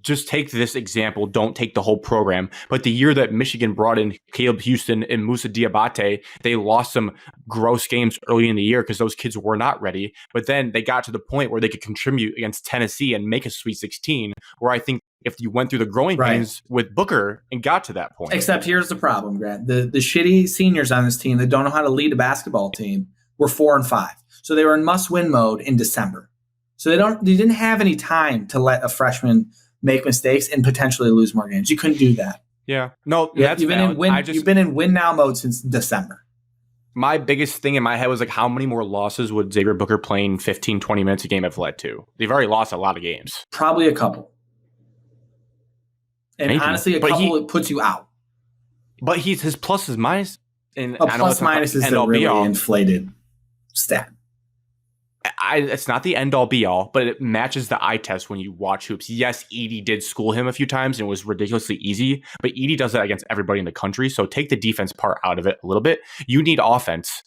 just take this example. Don't take the whole program. But the year that Michigan brought in Caleb Houston and Musa Diabate, they lost some gross games early in the year because those kids were not ready. But then they got to the point where they could contribute against Tennessee and make a Sweet 16, where I think if you went through the growing pains with Booker and got to that point. Except here's the problem, Grant. The shitty seniors on this team that don't know how to lead a basketball team were 4 and 5. So they were in must-win mode in December. So they didn't have any time to let a freshman make mistakes and potentially lose more games. You couldn't do that. Yeah. No, Yeah, that's you've been valid. you've been in win now mode since December. My biggest thing in my head was like, how many more losses would Xavier Booker playing 15, 20 minutes a game have led to? They've already lost a lot of games. Probably a couple. And Maybe. honestly, a But couple it puts you out. But his plus is minus. And A plus minus is a really inflated stat. it's not the end all be all, but it matches the eye test when you watch hoops. Yes, Edie did school him a few times and it was ridiculously easy, but Edie does that against everybody in the country. So take the defense part out of it a little bit. You need offense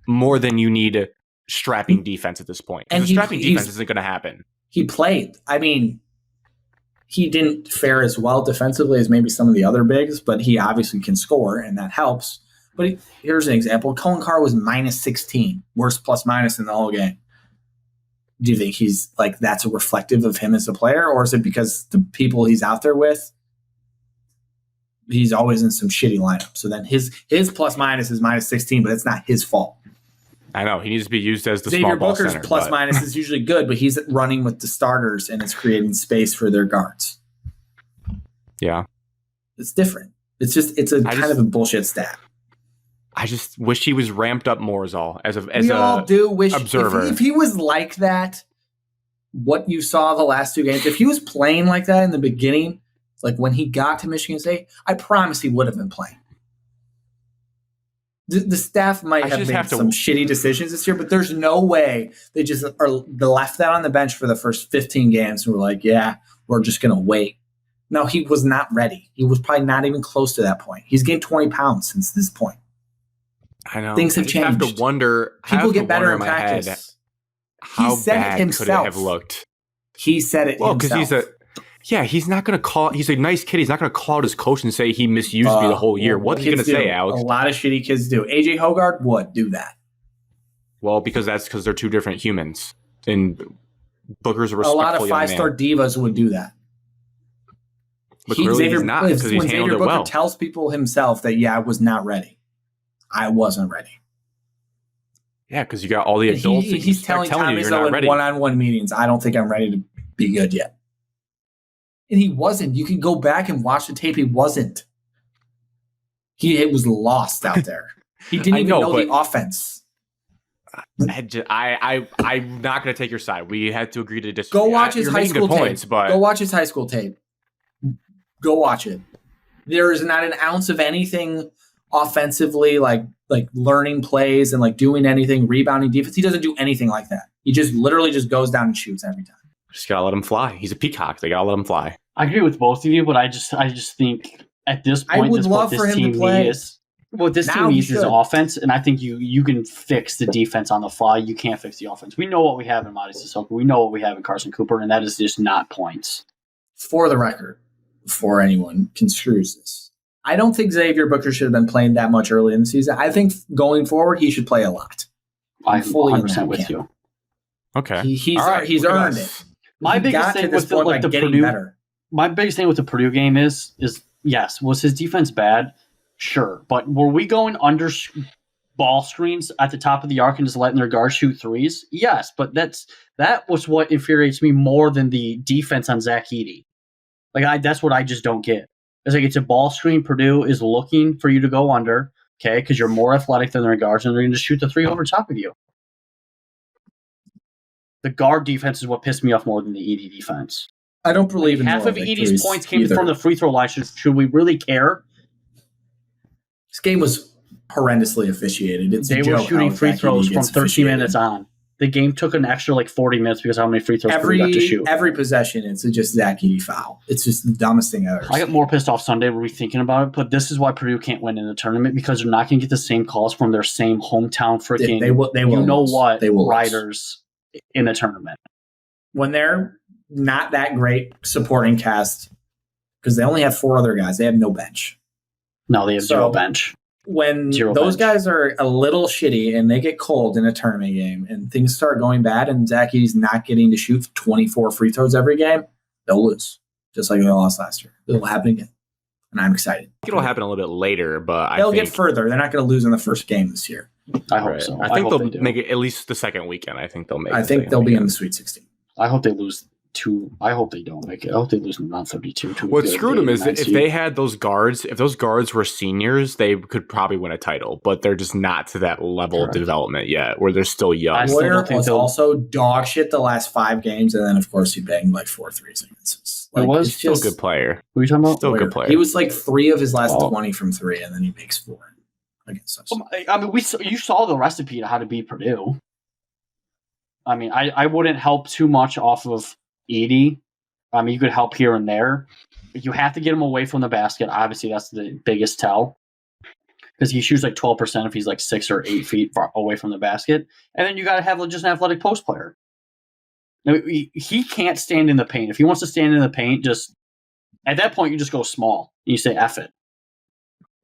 more than you need strapping defense at this point. And the strapping defense isn't going to happen. He played. I mean, he didn't fare as well defensively as maybe some of the other bigs, but he obviously can score, and that helps. But here's an example. Colin Carr was minus 16, worst plus minus in the whole game. Do you think he's like that's a reflective of him as a player, or is it because the people he's out there with, he's always in some shitty lineup? So then his plus minus is minus 16, but it's not his fault. I know he needs to be used as the Xavier small ball Booker's center, plus minus is usually good, but he's running with the starters and it's creating space for their guards. Yeah, it's different. It's kind of a bullshit stat. I just wish he was ramped up more. Is all we all do wish observer. If he was like that, what you saw the last two games, if he was playing like that in the beginning, like when he got to Michigan State, I promise he would have been playing. The staff might have made some shitty decisions this year, but there's no way they left that on the bench for the first 15 games and were like, yeah, we're just going to wait. No, he was not ready. He was probably not even close to that point. He's gained 20 pounds since this point. I know. Things have changed. I have to wonder. People get better in practice. How bad could it have looked? He said it himself. Because he's not going to call. He's a nice kid. He's not going to call out his coach and say he misused me the whole year. What's he going to say, Alex? A lot of shitty kids do. AJ Hogarth would do that. Well, because they're two different humans. And Booker's a respectful young man. A lot of five-star divas would do that. But clearly he's not because he's handled it well. Xavier Booker tells people himself that, I was not ready. I wasn't ready. Yeah, because you got all the adults. He's telling you you're not ready. One-on-one meetings, I don't think I'm ready to be good yet. And he wasn't. You can go back and watch the tape. He wasn't. It was lost out there. He didn't even know the offense. I'm not going to take your side. We had to agree to disagree. Go watch his high school tape. Go watch his high school tape. Go watch it. There is not an ounce of anything offensively, like learning plays and like doing anything, rebounding defense. He doesn't do anything like that. He just literally just goes down and shoots every time. Just gotta let him fly. He's a peacock. They gotta let him fly. I agree with both of you, but I just think at this point, I would love for him to play. What this team needs is offense, and I think you can fix the defense on the fly. You can't fix the offense. We know what we have in Mady Sissoko. We know what we have in Carson Cooper, and that is just not points. For the record, before anyone construes this, I don't think Xavier Booker should have been playing that much early in the season. I think going forward, he should play a lot. I'm fully 100% with you. Okay, he's earned it. My biggest thing with the Purdue, my biggest thing with the Purdue game is yes, was his defense bad? Sure, but were we going under ball screens at the top of the arc and just letting their guards shoot threes? Yes, but that was what infuriates me more than the defense on Zach Edey. That's what I just don't get. It's like it's a ball screen. Purdue is looking for you to go under, okay, because you're more athletic than their guards, and they're going to shoot the three over top of you. The guard defense is what pissed me off more than the Edey defense. I don't believe in half of Edey's points came from the free throw line. Should we really care? This game was horrendously officiated. They were shooting free throws from 13 minutes on. The game took an extra 40 minutes because how many free throws Purdue got to shoot. Every possession, it's just Zach Edey foul. It's just the dumbest thing ever. I got more pissed off Sunday rethinking about it, but this is why Purdue can't win in the tournament because they're not going to get the same calls from their same hometown freaking they will riders in the tournament. When they're not that great supporting cast, because they only have 4 other guys. They have no bench. No, they have zero bench. When those guys are a little shitty and they get cold in a tournament game and things start going bad and Zach Edey's not getting to shoot 24 free throws every game, they'll lose. Just like they lost last year. It'll happen again. And I'm excited. I think it'll happen a little bit later, but they'll get further. They're not going to lose in the first game this year. I hope so. I think they'll make it at least the second weekend. I think they'll make it. I think they'll be in the Sweet 16. I hope they lose 2. I hope they don't make it. I hope they lose in round 32. What screwed them is if they had those guards, if those guards were seniors, they could probably win a title, but they're just not to that level of development yet, where they're still young. Warrior was also dog shit the last 5 games, and then, of course, he banged 4 threes against us. It was still a good player. What are you talking about? Still a good player. He was 3 of his last 20 from 3, and then he makes 4 against us. I mean, you saw the recipe to how to beat Purdue. I mean, I wouldn't help too much off of Edie. I mean, you could help here and there. You have to get him away from the basket. Obviously, that's the biggest tell. Because he shoots like 12% if he's like 6 or 8 feet far away from the basket. And then you got to have just an athletic post player. Now, he can't stand in the paint. If he wants to stand in the paint, just at that point, you just go small. You say, F it.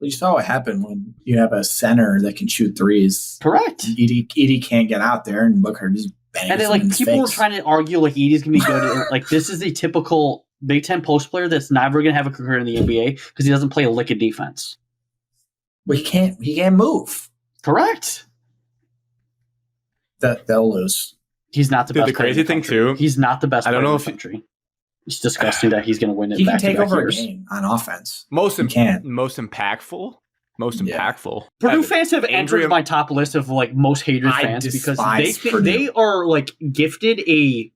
You saw what happened when you have a center that can shoot threes. Correct. Edie can't get out there, and Booker just bangs And then, him in his people were face. trying to argue, Edie's going to be good. Like, this is the typical Big Ten post player that's never going to have a career in the NBA because he doesn't play a lick of defense. But he can't move. Correct. They'll lose. He's not the best. The crazy thing too. He's not the best. I don't know if country. It's disgusting that he's going to win it. He can back-to-back take over years. a game on offense. most can. impactful. Purdue Evan, fans have entered my top list of most hated I fans because despise they Purdue. are gifted a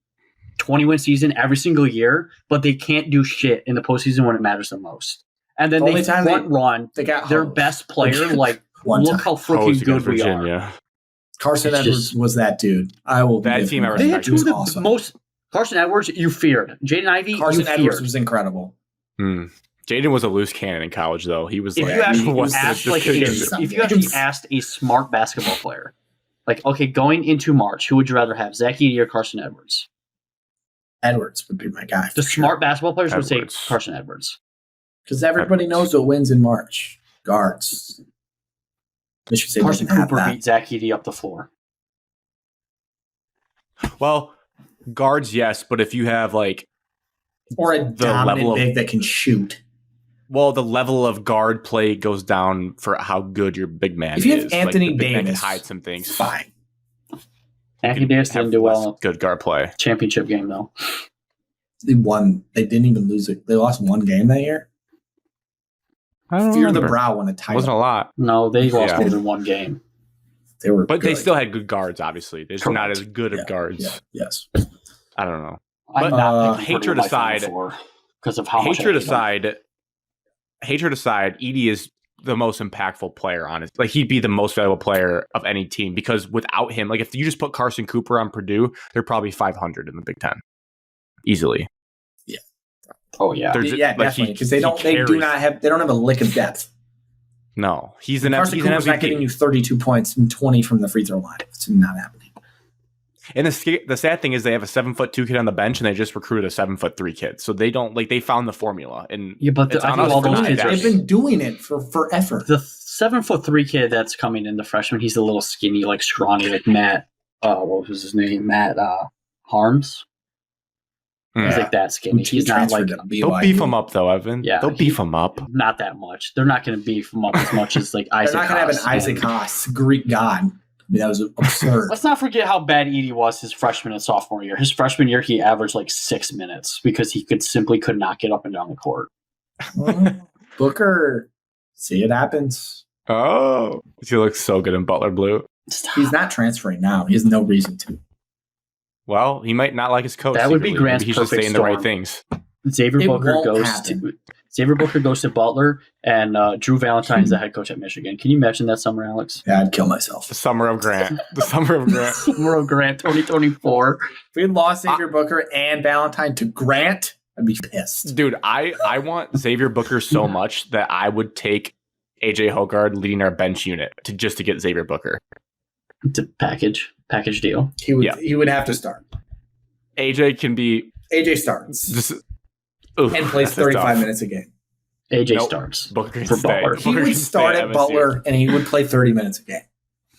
20-win season every single year, but they can't do shit in the postseason when it matters the most. And then The only they time front run They got their hosed. best player. One Look time. how freaking Hosed good against we are. Virginia. Carson It's Edwards just- was that dude. I will. That give team him I credit. They had respect. two He of the was awesome. most. Carson Edwards, you feared. Jaden Ivey, Carson you Edwards feared. was incredible. Jaden was a loose cannon in college, though. He was If like, you actually was asked, just kicking if you actually asked a smart basketball player, okay, going into March, who would you rather have, Zach Edey or Carson Edwards? Edwards would be my guy. The smart basketball players would say Edwards. Carson Edwards. Because everybody knows what wins in March. Guards. Michigan State Carson doesn't have Cooper that. beat Zach Edey up the floor. well, guards, yes, but if you have Or a the dominant level of- big that can shoot. the level of guard play goes down for how good your big man is. If you have Anthony the big man can Davis, hide some things. Fine. Anthony Davis Have didn't do well in less the good guard play. championship game, though. They won. They didn't even lose it. They lost one game that year. I don't Fear the remember. Brow won a It title. wasn't a lot, No, they lost Yeah. more than one game. They were, but they good. still had good guards. Obviously, they're just not Correct. as good of Yeah, guards. Yeah, yes. I don't know. I'm But, not picking hatred Purdue in my Final aside- Four because of how much I Hatred hate them. aside, Edie is the most impactful player on it. He'd be the most valuable player of any team because without him, if you just put Carson Cooper on Purdue, they're probably 500 in the Big Ten, easily. Oh yeah, They're Yeah, definitely. Because they don't have a lick of depth. No, he's an Carson Cooper's not getting MVP. you 32 points and 20 from the free throw line. It's not happening. And the sad thing is they have a 7'2" kid on the bench, and they just recruited a 7'3" kid. So they don't they found the formula. And yeah, but it's I on think us all for those not kids are. They've been doing it for forever. The 7'3" kid that's coming in, the freshman, he's a little skinny, scrawny, Matt. What was his name? Matt Harms. He's Yeah. that skinny. He's not transferred to BYU. They'll beef him up though, Evan. Yeah, They'll beef him up. not that much. They're not going to beef him up as much as They're Isaac. not going to have an Haas. Isaac Haas, Greek god. I mean, that was absurd. Let's not forget how bad Edie was his freshman and sophomore year. His freshman year, he averaged 6 minutes because he could not get up and down the court. Booker, see, it happens. Oh, he looks so good in Butler blue. Stop. He's not transferring now. He has no reason to. Well, he might not like his coach. That would be secretly. Grant's Maybe he's just perfect saying the right storm. things. Xavier It Booker won't goes happen. to Xavier Booker goes to Butler, and Drew Valentine's the head coach at Michigan. Can you imagine that summer, Alex? Yeah, I'd kill myself. The summer of Grant. The summer of Grant. Summer of Grant 2024. If we had lost Xavier Booker and Valentine to Grant, I'd be pissed. Dude, I want Xavier Booker so much that I would take AJ Hogard leading our bench unit to get Xavier Booker. It's a package deal. He would. Yeah. He would have to start. AJ can be AJ starts just oof, and plays that's 35 tough. minutes a game. AJ Nope. starts. Booker can for stay. Butler. He Booker would can start stay at MSU. Butler and he would play 30 minutes a game.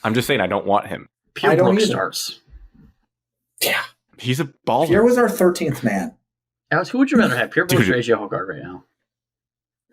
I'm just saying I don't want him. Pierre I don't Brooks either. starts. Yeah. He's a baller. Pierre was our 13th man. Alex, who would you rather have, Pierre Brooks Dude. or AJ Hogard right now?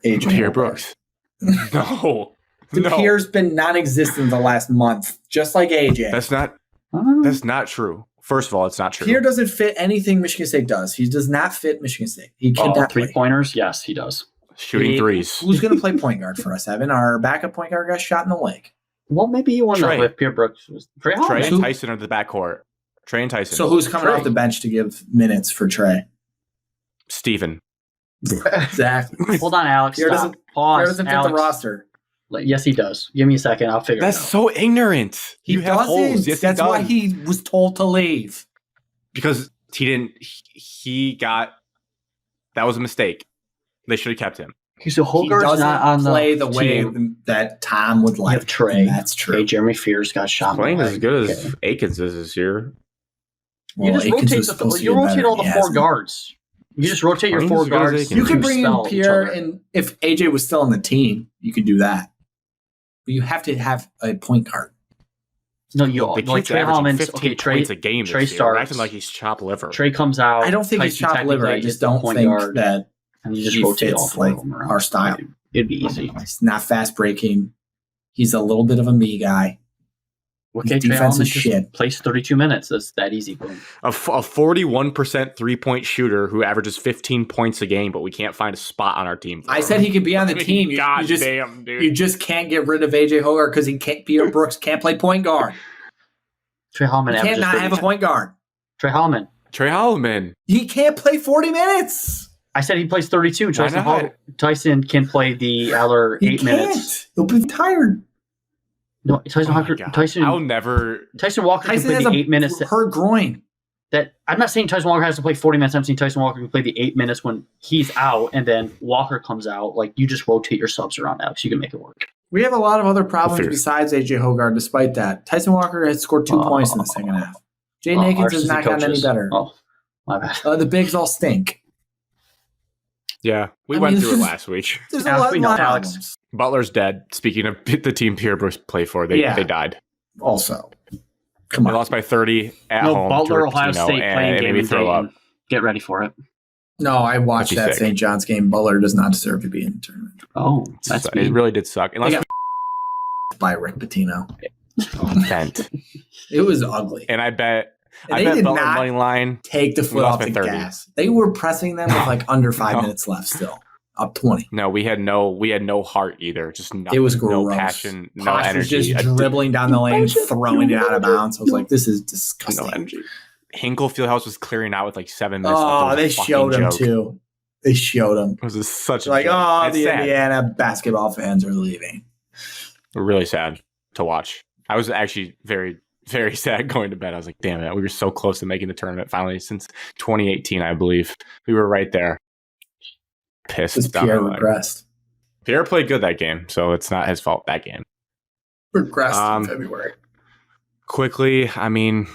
AJ Pierre Hogard. Brooks. No. Dude, No. Pierre's been non-existent the last month, just like AJ. That's not true. First of all, it's not true. Pierre doesn't fit anything Michigan State does. He does not fit Michigan State. He cannot play. 3-pointers? Yes, he does. Shooting threes. Who's going to play point guard for us, Evan? Our backup point guard got shot in the leg. Well, maybe you want to Trey. know if Pierre Brooks was Trey Trey Holland. and Tyson are the backcourt. Trey and Tyson. So who's coming Trey. off the bench to give minutes for Trey? Steven. Exactly. Hold on, Alex. Pierre Stop. doesn't- Pause. Pierre doesn't fit Alex. the roster. Yes, he does. Give me a second. I'll figure That's it out. so ignorant. He You have doesn't. holes. Yes, That's he does. why he was told to leave. Because he didn't. That was a mistake. They should have kept him. So He Hogarth's doesn't not on play the the way team. that Tom would You like. have Trey. And that's true. Okay, Jeremy Fears got shot. Playing in the as leg. good as Okay. Akins is this year. You just Akins rotate was supposed to you get rotate better, all the and he four hasn't. guards. You just rotate your Playing four as good as guards. Akins. You could to bring in spell each Pierre, other. and if AJ was still on the team, you could do that. But you have to have a point guard. No, you The like kid's Trey averaging Holman's 15 okay. Trey points a game. Trey This year. We're starts. acting like he's chopped liver. Trey comes out. I don't think he's Tyson chopped liver. I technically just is the don't point think guard, that and you just he rotate fits, all four like, of them around. our style. It'd be easy. he's not fast breaking. He's a little bit of a me guy. Okay, His Trey defense Holman is just shit. plays 32 minutes. That's that easy. Boom. A 41% 3-point shooter who averages 15 points a game, but we can't find a spot on our team. For I him. said he could be on the team. You God just damn, dude. you just can't get rid of AJ Hogarth because he can't. Pierre Brooks can't play point guard. Trey Holman He averages can't not have a 32. point guard. Trey Holman. Trey Holloman. He can't play 40 minutes. I said he plays 32. Why not? Tyson can play the other He 8 can't. minutes. He'll be tired. No, Tyson Oh my Walker. God. Tyson I'll never. Walker Tyson can has play the a 8 minutes. hurt groin. That I'm not saying Tyson Walker has to play 40 minutes. I'm saying Tyson Walker can play the 8 minutes when he's out, and then Walker comes out. Like you just rotate your subs around, Alex. You can make it work. We have a lot of other problems Figure. besides AJ Hogarth. Despite that, Tyson Walker has scored 2 points in the second half. Jaden Akins Ours has is the not gotten any coaches. better. Oh, my bad. The bigs all stink. Yeah, we I went mean, through it last week. There's Alex, we know, lot of Alex. problems. Butler's dead. Speaking of the team Pierre Brooks played for, they died. Also, come They on. lost by 30 at No, home. Butler, to Ohio Cupertino, State and playing it game made me in throw Dayton. up. Get ready for it. No, I watched That'd be that sick. St. John's game. Butler does not deserve to be in the tournament. Oh, that's It mean. really did suck. They Unless got by Rick Pitino. we bent. It was ugly. And I bet And they did Butler not money line. take the We foot lost off by the 30. gas. They were pressing them with like under 5 No. minutes left still. Up 20. No, we had no heart either. Just nothing. It was no gross. passion, no Posh was energy. just dribbling down the lane, throwing it out of bounds. I was like, this is disgusting. No energy. Hinkle Fieldhouse was clearing out with like 7 minutes. left. It Oh, was a they fucking showed him joke. too. They showed him. It was just such a Like, joke. oh, It's the sad. Indiana basketball fans are leaving. Really sad to watch. I was actually very, very sad going to bed. I was like, damn it, we were so close to making the tournament finally since 2018, I believe. We were right there. Because Pissed down Pierre the line. regressed. Pierre played good that game, so it's not his fault that game. Regressed in February. Quickly, I mean,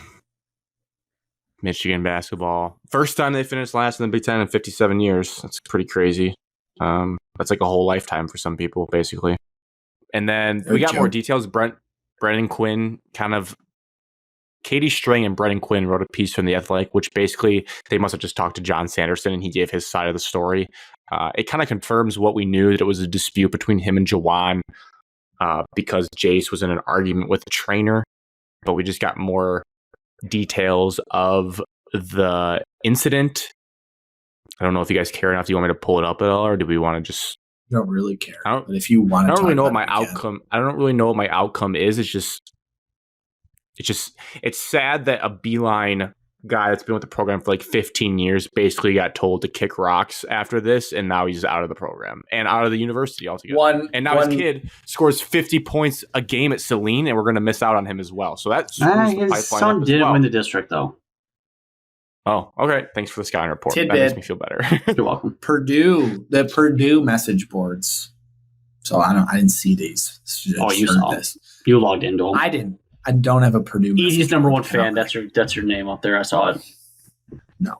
Michigan basketball. First time they finished last in the Big Ten in 57 years. That's pretty crazy. That's like a whole lifetime for some people, basically. And then we got more details. Brennan Quinn Katie String and Brennan Quinn wrote a piece from The Athletic, which basically they must have just talked to John Sanderson and he gave his side of the story. It kind of confirms what we knew, that it was a dispute between him and Juwan because Jace was in an argument with the trainer, but we just got more details of the incident. I don't know if you guys care enough. Do you want me to pull it up at all, or do we want to just? I don't really care. I don't- But if you want to, I don't really know what about my it, we can. outcome. I don't really know what my outcome is. It's sad that a Beeline guy that's been with the program for like 15 years basically got told to kick rocks after this, and now he's out of the program and out of the university altogether. And now his kid scores 50 points a game at Saline, and we're going to miss out on him as well. So that screws the His pipeline son up as did well. win the district, though. Oh, okay. Thanks for the scouting report. Tidbit. That makes me feel better. You're welcome. the Purdue message boards. So I didn't see these. Oh, you Heard saw this. You logged into him. I didn't. I don't have a Purdue. Easy's message number board. one fan. That's your name up there. I saw it. No,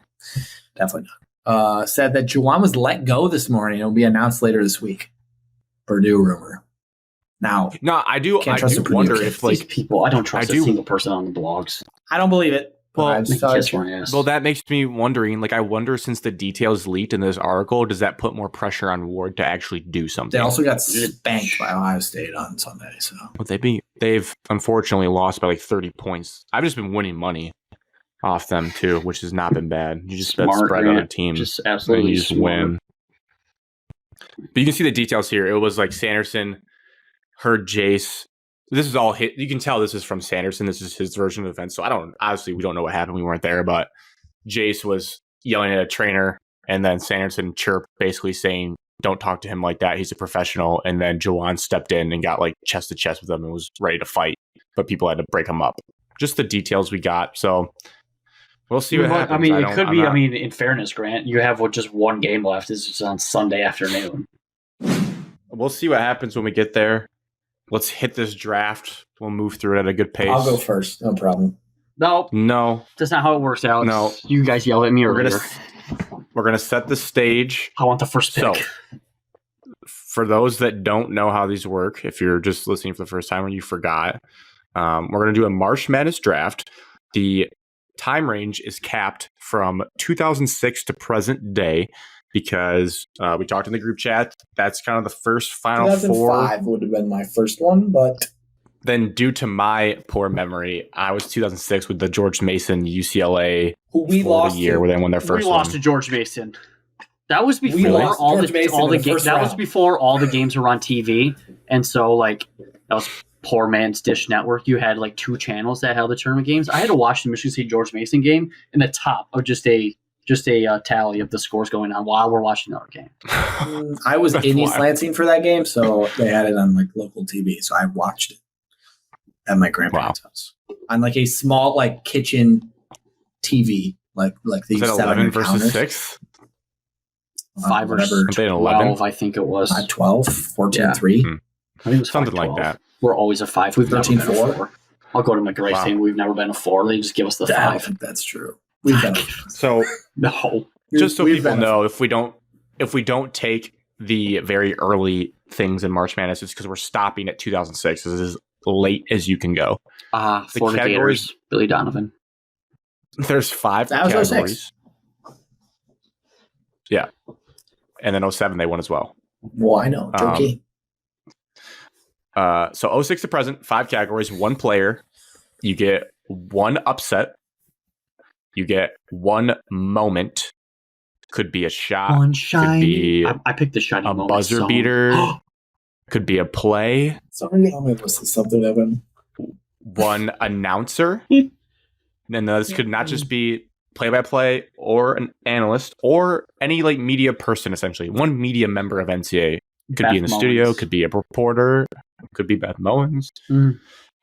definitely not. Said that Juwan was let go this morning. It'll be announced later this week. Purdue rumor. Now, No, I do. Can't I trust do the Purdue wonder kids. if These like. people, I don't trust I a do- single person on the blogs. I don't believe it. Well, I They just can thought kiss it- my ass. Well, that makes me wondering. Like, I wonder since the details leaked in this article, does that put more pressure on Ward to actually do something? They also got spanked by Ohio State on Sunday. So Would they be? They've unfortunately lost by like 30 points. I've just been winning money off them too, which has not been bad. You just bet Smart, spread on a Grant. team. Just and absolutely you just smart. win. But you can see the details here. It was like Sanderson heard Jace. This is all hit. You can tell this is from Sanderson. This is his version of events. So obviously we don't know what happened. We weren't there, but Jace was yelling at a trainer, and then Sanderson chirped, basically saying, don't talk to him like that. He's a professional. And then Juwan stepped in and got like chest to chest with him and was ready to fight, but people had to break him up. Just the details we got. So we'll see what happens. I mean, it could be. I mean, in fairness, Grant, you have just one game left. This is on Sunday afternoon. We'll see what happens when we get there. Let's hit this draft. We'll move through it at a good pace. I'll go first. No problem. No, that's not how it works out. No, you guys yelled at me earlier. We're gonna set the stage. I want the first pick. So, for those that don't know how these work, if you're just listening for the first time or you forgot, we're gonna do a March Madness draft. The time range is capped from 2006 to present day because we talked in the group chat. That's kind of the first Final 2005 Four. would have been my first one, but then due to my poor memory, I was 2006 with the George Mason UCLA we lost year where they won their first. We lost to George Mason. That was before all the games. That was before all the games were on TV, and so like that was poor man's Dish Network. You had like 2 channels that held the tournament games. I had to watch the Michigan State George Mason game in the top of just a tally of the scores going on while we're watching our game. I was in East Lansing for that game, so they had it on like local TV, so I watched it at my grandparents' house on like a small like kitchen TV, like they used 11 versus 6. 5 or 12, I think it was. 12, 14-3. I think it was something like that. We're always a 5. We've 13-4. I'll go to my grave saying we've never been a 4. They just give us the 5. I don't think that's true. We've been so no. Just so people know, if we don't take the very early things in March Madness, it's because we're stopping at 2006. This is as late as you can go. Florida Gators, Billy Donovan. There's 5 categories. Yeah. And then 07 they won as well. Well, I know. Okay. So 06 to present, 5 categories, 1 player. You get 1 upset. You get 1 moment. Could be a shot. 1 shiny. Could be I picked the shiny moment. Buzzer beater. Could be a play. Sorry, I'm going something of him. 1 announcer. And this could not just be play-by-play or an analyst or any like media person, essentially. 1 media member of NCAA. Could be in the studio, could be a reporter, could be Beth Mowens.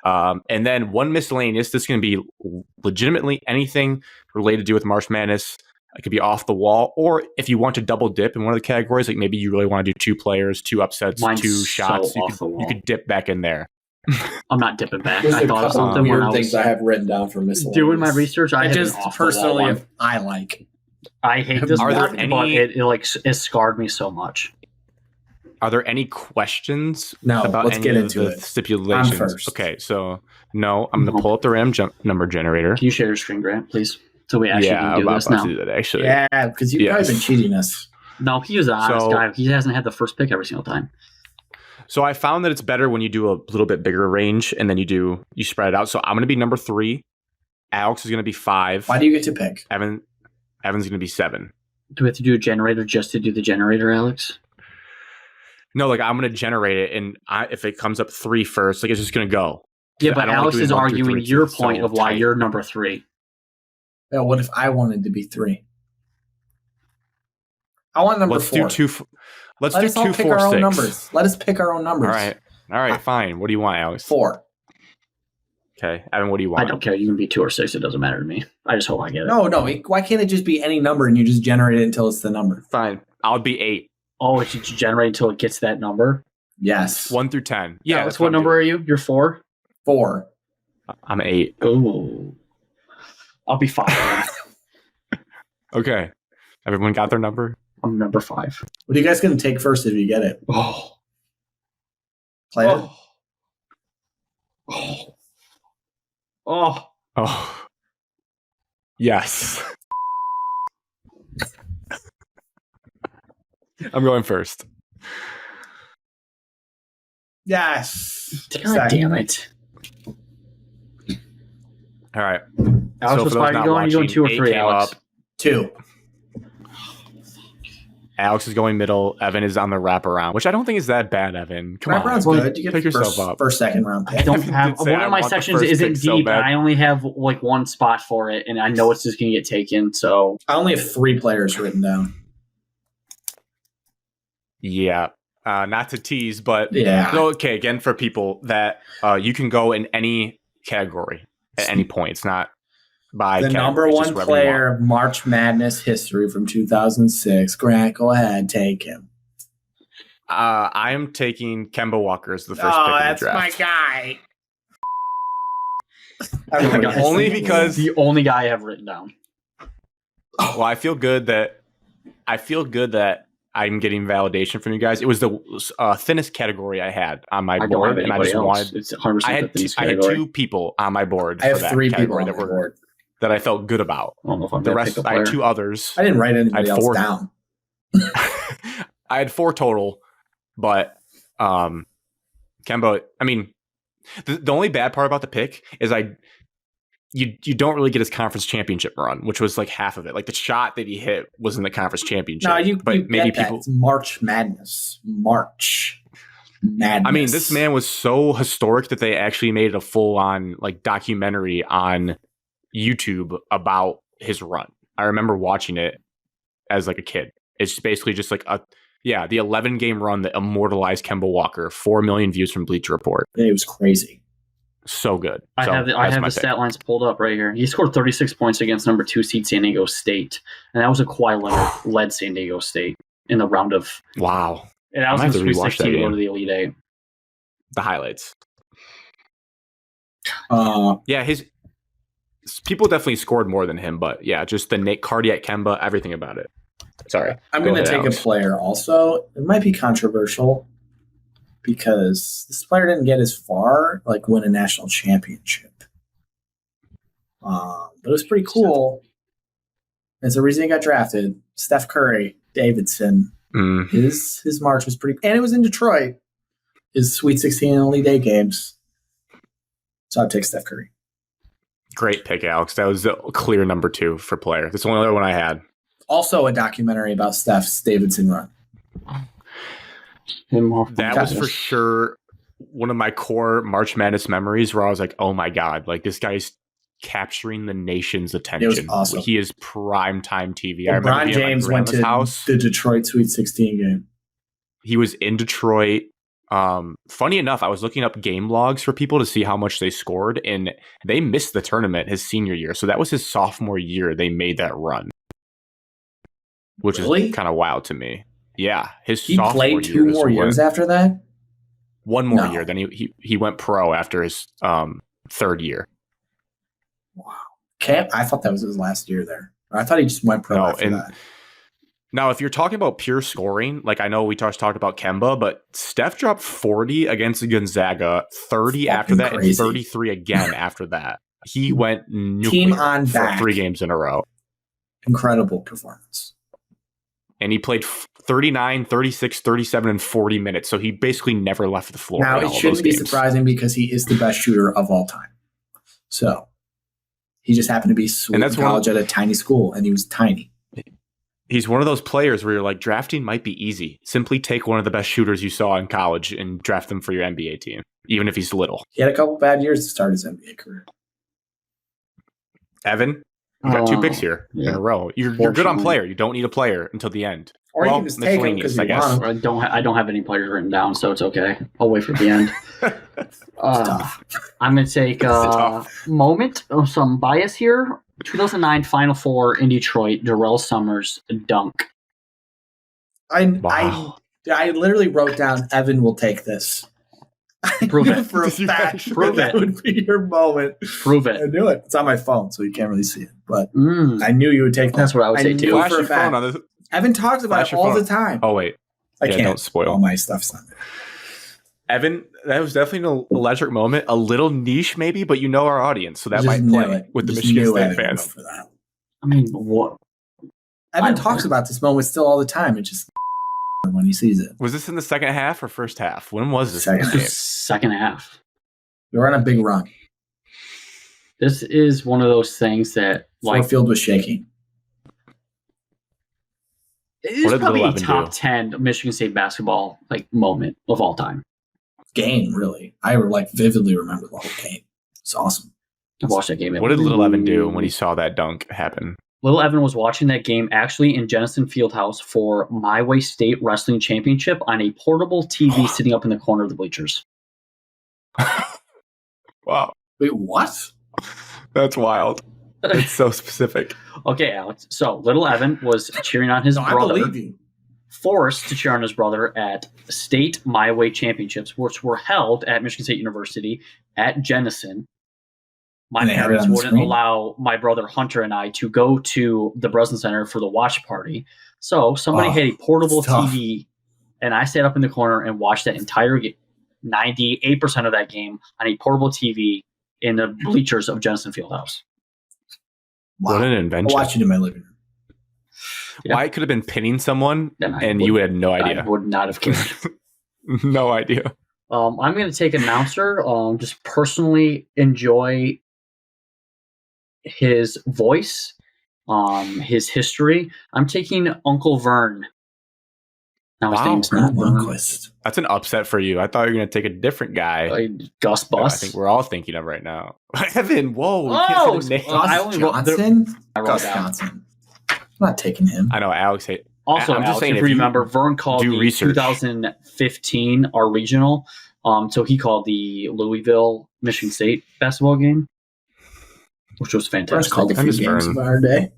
And then 1 miscellaneous. This is going to be legitimately anything related to do with March Madness. It could be off the wall, or if you want to double dip in one of the categories, like maybe you really want to do 2 players, 2 upsets, Mine's 2 shots, you could dip back in there. I'm not dipping back. There's I thought of something weird when I was things I have written down for miscellaneous. doing my research. I just personally, I hate this Are there one, but it scarred me so much. Are there any questions No, about let's any get of into the it. stipulations? I'm first. Okay, so no, I'm going to pull up the RAM number generator. Can you share your screen, Grant, please? So we actually can do this now. To do that, actually. Yeah, because you've probably been cheating us. No, he was an honest guy. He hasn't had the first pick every single time. So I found that it's better when you do a little bit bigger range and then you spread it out. So I'm going to be number 3. Alex is going to be 5. Why do you get to pick? Evan's going to be 7. Do we have to do a generator just to do the generator, Alex? No, like I'm going to generate it, and if it comes up 3 first, like it's just going to go. Yeah, but Alex is arguing your point of why you're number 3. Yeah, what if I wanted to be 3? I want number 4. Let's do 2. Let's do 2, 4, 6. Numbers. Let us pick our own numbers. All right, fine. What do you want, Alex? 4. Okay, Evan, what do you want? I don't care. You can be 2 or 6. It doesn't matter to me. I just hope I get it. No. Why can't it just be any number and you just generate it until it's the number? Fine. I'll be 8. Oh, it should generate until it gets that number? Yes. 1 through 10. Yeah. Alex, what number are you? You're 4? 4. I'm 8. Oh. I'll be 5. Okay. Everyone got their number? I'm number 5. What are you guys going to take first if you get it? Oh. Play it? Oh. Yes. I'm going first. Yes. God damn it. All right. Alex, so for those not going? You going 2 or 3, Alex? 2. Alex is going middle. Evan is on the wraparound, which I don't think is that bad, Evan. Come on. Wraparound's good. You get pick yourself up. First, second round pick. I don't have one of my sections isn't deep, and I only have like 1 spot for it, and I know it's just going to get taken. So I only have 3 players written down. Yeah. Not to tease, but Yeah. no, okay, again, for people that you can go in any category at any point. It's not by The category, number it's just one wherever you player want. of March Madness history from 2006. Grant, go ahead, take him. I am taking Kemba Walker as the first pick in the that's my draft. guy. Only because the only guy I have written down. well, I feel good that I'm getting validation from you guys. It was the thinnest category I had on my I don't board, have and I anybody just else. wanted. It's 100% I the had thinnest I had category. 2 people on my board. I have for that 3 people category on my board. that I felt good about. I don't know if I'm The gonna rest, pick a I had player. 2 others. I didn't write anybody I had else 4 down. I had 4 total, but Kemba. I mean, the only bad part about the pick is you don't really get his conference championship run, which was like half of it. Like the shot that he hit was in the conference championship. No, you maybe get that. people. It's March Madness. March Madness. I mean, this man was so historic that they actually made a full-on like documentary on YouTube about his run. I remember watching it as like a kid. It's basically just like the 11-game run that immortalized Kemba Walker. 4 million views from Bleacher Report. It was crazy. So good. I have the stat lines pulled up right here. He scored 36 points against number 2 seed San Diego State, and that was a Kawhi Leonard led San Diego State in the round of. Wow. And that was in I might the have to Sweet rewatch 16 that to go game. to the Elite Eight. The highlights. Uh, Yeah, his people definitely scored more than him, but yeah, just the cardiac Kemba, everything about it. Sorry. I'm Go going to ahead, take Alex. a player also. It might be controversial because this player didn't get as far, like win a national championship. But it was pretty cool. It's the reason he got drafted. Steph Curry, Davidson. Mm. His march was pretty, and it was in Detroit. His Sweet 16 and Elite Eight games. So I'd take Steph Curry. Great pick, Alex. That was a clear number 2 for player. That's the only other one I had. Also, a documentary about Steph's Davidson run. That was for sure one of my core March Madness memories where I was like, oh my God, like this guy's capturing the nation's attention. It was awesome. He is primetime TV. I remember LeBron being at my James went grandma's to house. the Detroit Sweet 16 game. He was in Detroit. Funny enough, I was looking up game logs for people to see how much they scored, and they missed the tournament his senior year. So that was his sophomore year they made that run, which Really? is kind of wild to me. Yeah, his He sophomore played year 2 is more when- years after that? One more No. year. Then he went pro after his 3rd year. Wow. I thought that was his last year there. I thought he just went pro No, after and- that. Now, if you're talking about pure scoring, like I know we talked about Kemba, but Steph dropped 40 against Gonzaga, 30 after Fucking that, crazy. and 33 again after that. He went nuclear Team on for back. 3 games in a row. Incredible performance. And he played 39, 36, 37, and 40 minutes. So he basically never left the floor. Now, in it all of shouldn't those be games. surprising because he is the best shooter of all time. So he just happened to be sweet And in that's one of- college at a tiny school, and he was tiny. He's one of those players where you're like, drafting might be easy. Simply take one of the best shooters you saw in college and draft them for your NBA team, even if he's little. He had a couple bad years to start his NBA career. Evan, you got 2 Oh, picks here yeah. in a row. You're good on Fortunately. player. You don't need a player until the end. Or you can just take him miscellaneous, because you I guess. want him. I don't have any players written down, so it's okay. I'll wait for the end. Tough. I'm going to take tough. moment of some bias here. 2009 Final Four in Detroit, Darrell Summers dunk. Wow. I literally wrote down Evan will take this. I Prove knew it. for a Did you fact actually? Prove that it. would be your moment. Prove I it. knew it. It's on my phone, so you can't really see it. But Mm, I knew you would take that. that's what I would say knew too. Flash for a your phone fact. on this. Evan talks about Flash it your all phone. the time. Oh, wait. I Yeah, can't. don't spoil. All my stuff's on there. Evan, that was definitely an electric moment. A little niche, maybe, but you know our audience, so that Just might knew play it. with the Just Michigan knew State Evan would fans. go for that. I mean, what? Evan I- talks about this moment still all the time. It just when he sees it. Was this in the second half or first half? When was this Second game? Second half. We were on a big run. This is one of those things that, like, Field was shaking. it What is did probably a Little Evan top do? 10 Michigan State basketball like moment of all time. Game, really. I vividly remember the whole game. It's awesome. I've watched that game. What did Little Evan do when he saw that dunk happen? Little Evan was watching that game actually in Jenison Fieldhouse for My Way State Wrestling Championship on a portable TV sitting up in the corner of the bleachers. Wow. Wait, what? That's wild. It's so specific. Okay, Alex. So Little Evan was cheering on his No, I brother. believe you. Forced to cheer on his brother at state My Way championships, which were held at Michigan State University at Jenison. My And they had it parents on the wouldn't screen? allow my brother Hunter and I to go to the Breslin Center for the watch party. So somebody Oh, had a portable it's tough. TV, and I sat up in the corner and watched that entire game, 98% of that game on a portable TV in the bleachers of Jenison Fieldhouse. Wow. What an I'll invention. watch it in my living room. Yeah. Why could have been pinning someone And, and you had no I idea. would not have cared. No idea. I'm going to take announcer. Just personally enjoy his voice, his history. I'm taking Uncle Vern. Now his Wow, name's not Vern. Lundqvist. That's an upset for you. I thought you were going to take a different guy. Gus that I Bus. think we're all thinking of right now. Evan, whoa. you Oh, can't say the name. I Gus only wrote- Johnson? I wrote Gus down. Johnson. I'm not taking him. I know, Alex. Also, I'm just Alex, saying, if if you you remember, Vern called do the research. 2015 our regional. So he called the Louisville Michigan State basketball game, which was First fantastic. called a I few miss games Vern. of our day.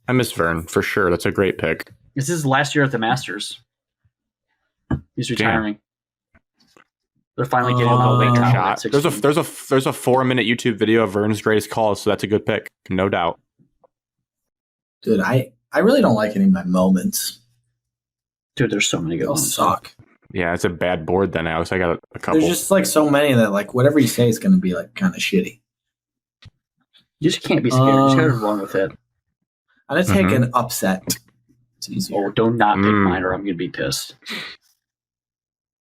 I miss Vern for sure. That's a great pick. This is his last year at the Masters. He's retiring. They're finally getting Oh, the late Link shot. Shot. There's a 4-minute YouTube video of Vern's greatest calls, so that's a good pick, no doubt. Dude, I really don't like any of my moments. Dude, there's so many good They'll ones. suck. Yeah, it's a bad board then, Alex. I got a couple. There's just like so many that like whatever you say is going to be like kind of shitty. You just can't be scared. You just gotta run with it. I'm going to take Mhm. an upset. It's easier. Oh, do not pick Mm. mine or I'm gonna be pissed.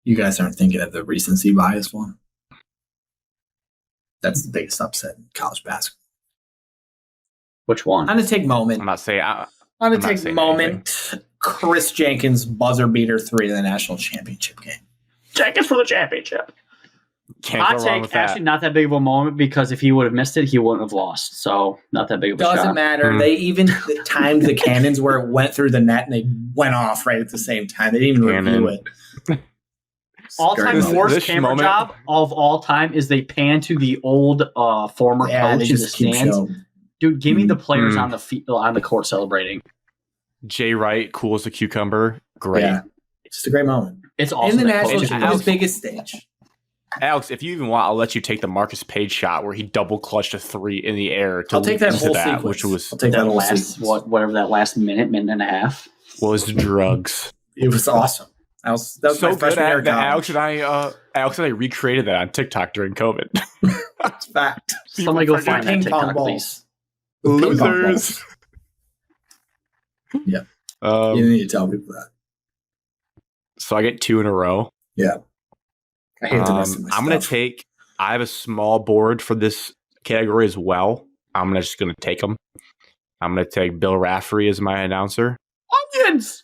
You guys aren't thinking of the recency bias one. That's the biggest upset in college basketball. Which one? I'm going to take moment. I'm not saying. I'm I'm going not to take saying moment. Chris Jenkins buzzer beater 3 in the national championship game. Jenkins for the championship. Can't Hot go wrong take, with that. actually not that big of a moment because if he would have missed it, he wouldn't have lost. So not that big of a Doesn't shot. matter. Hmm. They even timed the cannons where it went through the net and they went off right at the same time. They didn't even Cannon. review it. All-time This- worst this camera moment- job of all time is they pan to the old former Yeah, they coach in the just keep stands. showing. Dude, give me the players Mm. on the court celebrating. Jay Wright, cool as a cucumber. Great. Yeah, just a great moment. It's also In the that national, coach on is his biggest stage. Alex, if you even want, I'll let you take the Marcus Page shot where he double clutched a 3 in the air. To I'll take that lead to whole sequence. which was I'll take that that whole last sequence. whatever that last minute and a half. drugs. It was awesome. That was So my good freshman year at of that. college. Alex and I recreated that on TikTok during COVID. That's fact. Somebody go forget find that Ping pong TikTok, balls. please. With ping pong Losers. balls. You need to tell people that. So I get 2 in a row. I hate the rest of my I'm gonna stuff. take. I have a small board for this category as well. I'm just gonna take them. I'm gonna take Bill Raftery as my announcer. Onions!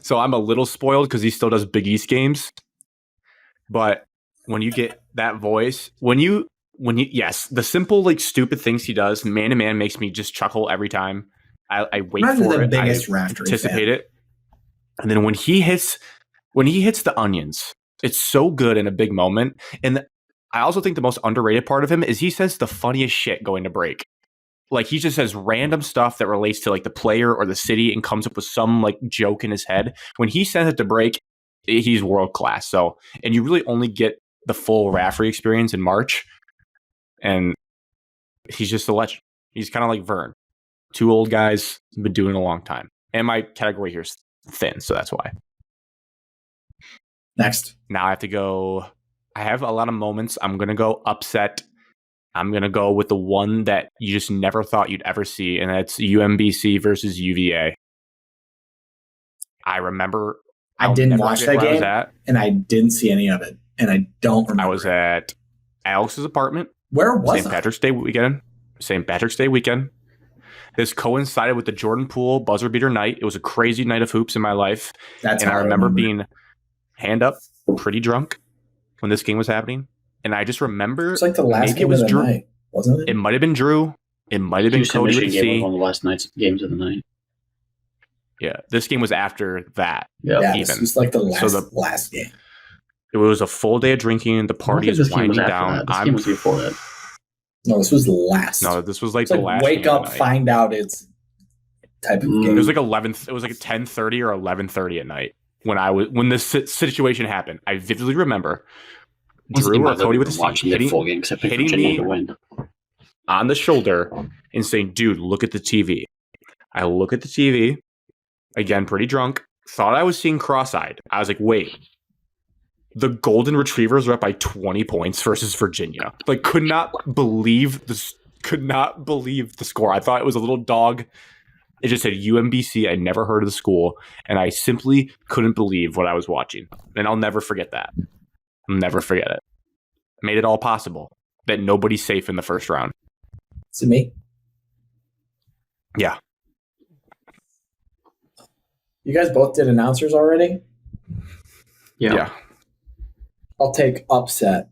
So I'm a little spoiled because he still does Big East games. But when you get that voice, yes, the simple like stupid things he does, man to man, makes me just chuckle every time. I wait I'm for the it. biggest I Raftery anticipate fan. it, and then when he hits the onions, it's so good in a big moment. And I also think the most underrated part of him is he says the funniest shit going to break. Like he just says random stuff that relates to like the player or the city and comes up with some like joke in his head. When he sends it to break, he's world class. So, and you really only get the full Raftery experience in March. And he's just a legend. He's kind of like Vern. 2 old guys, been doing it a long time. And my category here is thin, so that's why. Next. Now I have to go. I have a lot of moments. I'm going to go upset. I'm going to go with the one that you just never thought you'd ever see, and that's UMBC versus UVA. I remember. I I'll didn't never watch forget that where game, and I didn't see any of it, and I don't remember. I was at Alex's apartment. Where was St. I? Patrick's Day weekend. St. Patrick's Day weekend. This coincided with the Jordan Poole buzzer beater night. It was a crazy night of hoops in my life. That's And I how remember being hand up, pretty drunk when this game was happening. And I just remember It's like the last maybe it game was of the Drew. night. wasn't it? It might have been Drew. It might have been Houston, Cody with Michigan a game was C. one of the last night's games of the night. Yeah, this game was after that. Yep. Yeah, even. this was like the last, So last game. It was a full day of drinking. The I don't party think is this game was winding after down. that. This game was before that. No, this was the last. No, this was like it's the like last. wake game of up, the night. find out it's type of Mm. game. It was like 11th. It was like 10:30 or 11:30 at night when this situation happened. I vividly remember Drew or Cody with a C watching the full game because I picked hitting Virginia me to win. on the shoulder and saying, "Dude, look at the TV." I look at the TV again, pretty drunk. Thought I was seeing cross-eyed. I was like, "Wait." The Golden Retrievers are up by 20 points versus Virginia. Like, could not believe this. Could not believe the score. I thought it was a little dog. It just said UMBC. I never heard of the school, and I simply couldn't believe what I was watching. And I'll never forget that. I'll never forget it. Made it all possible that nobody's safe in the first round. Is it me? Yeah. You guys both did announcers already? Yeah. I'll take upset.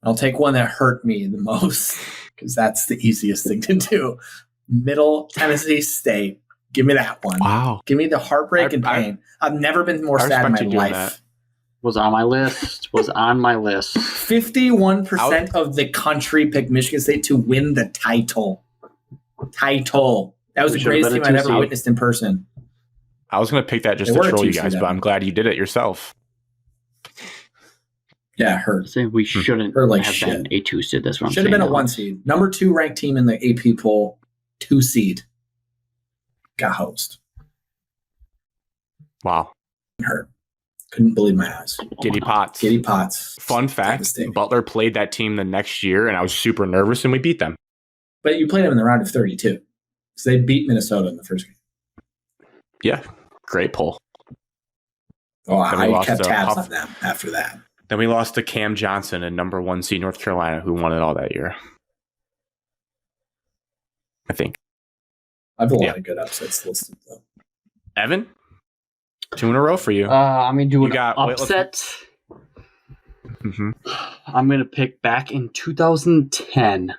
I'll take one that hurt me the most because that's the easiest thing to do. Middle Tennessee State. Give me that one. Wow. Give me the heartbreak and pain. I've never been more I sad in respect my you doing life. that. Was on my list. 51% of the country picked Michigan State to win the title. That was We the should've greatest been team a I've ever 2 seed. witnessed in person. I was going to pick that just They to were a troll you 2 guys, seed, but I'm glad you did it yourself. Yeah, it hurt. Say we shouldn't Or like have shit. been a 2 seed. That's what I'm Should saying. have been a now. 1 seed. Number 2 ranked team in the AP poll, 2 seed. Got host. Wow. Hurt. Couldn't believe my eyes. Giddy Potts. Giddy Potts. Fun fact, Devastating. Butler played that team the next year, and I was super nervous, and we beat them. But you played them in the round of 32. So they beat Minnesota in the first game. Yeah. Great pull. Oh, Then we I lost kept to tabs Puff- on them after that. Then we lost to Cam Johnson and number 1 seed North Carolina, who won it all that year. I think. I have a lot Yeah. of good upsets listed, though. Evan? 2 in a row for you. I'm going to do You an got- wait, let's- upset. Mm-hmm. I'm going to pick back in 2010.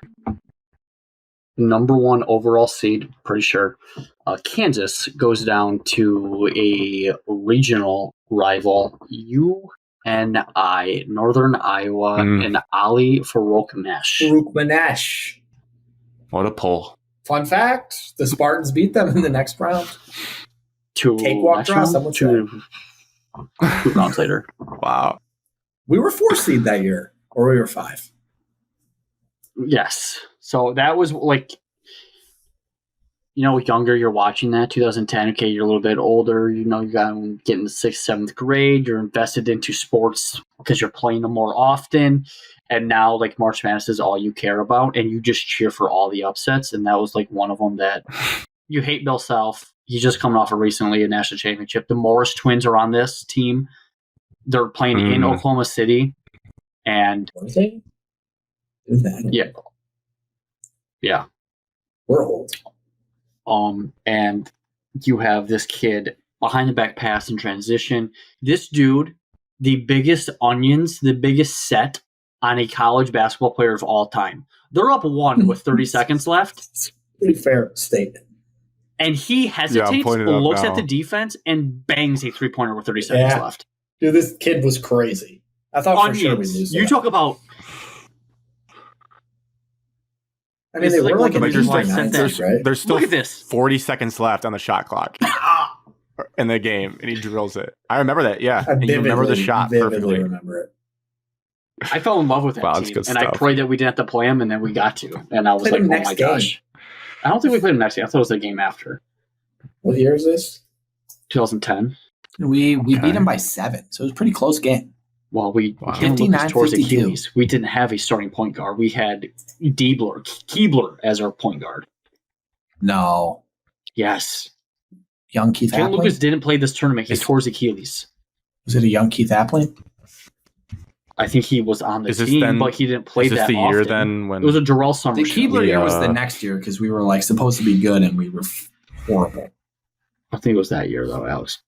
Number 1 overall seed, pretty sure. Kansas goes down to a regional rival, UNI, Northern Iowa, and Ali Faroukmash. Farouk Manesh. What a pull. Fun fact, the Spartans beat them in the next round. To Cakewalk next draw, round, someone two rounds later. Wow. We were 4 seed that year, or we were 5. Yes. So that was like, younger, you're watching that 2010. Okay, you're a little bit older. You got to get in the 6th, 7th grade. You're invested into sports because you're playing them more often. And now, like, March Madness is all you care about, and you just cheer for all the upsets. And that was like one of them that you hate. Bill Self. He's just coming off recently a national championship. The Morris twins are on this team. They're playing in Oklahoma City, and Were they? yeah. We're old. And you have this kid behind the back pass in transition. This dude, the biggest onions, the biggest set on a college basketball player of all time. They're up 1 with 30 seconds left. It's a pretty fair statement. And he hesitates, pulling it up looks now. at the defense, and bangs a 3-pointer with 30 seconds Yeah. left. Dude, this kid was crazy. I thought for sure we'd Onions. lose. You that. talk about I mean, it's they like were one like of in the the biggest early like 90s, right? There's still look at this. 40 seconds left on the shot clock in the game, and he drills it. I remember that, yeah. I And you remember the shot vividly perfectly. remember it. I fell in love with that Wow, that's team, good and I stuff. prayed that we didn't have to play him, and then we got to. And I was Played like, him oh next my game. gosh. I don't think we played him next game. I thought it was the game after. What year is this? 2010. We Okay. beat him by 7, so it was a pretty close game. Well, we Wow. gave Lucas towards 59-52. Achilles. We didn't have a starting point guard. We had Keebler as our point guard. No. Yes. Young Keith Jalen Appling? Lucas didn't play this tournament. He Is- tore his Achilles. Was it a young Keith Appling? I think he was on the Is this team, then- but he didn't play Is this that the year often. then when It was a Jarrell Summer The show. Keebler year was the Yeah. next year because we were like supposed to be good and we were horrible. I think it was that year, though, Alex.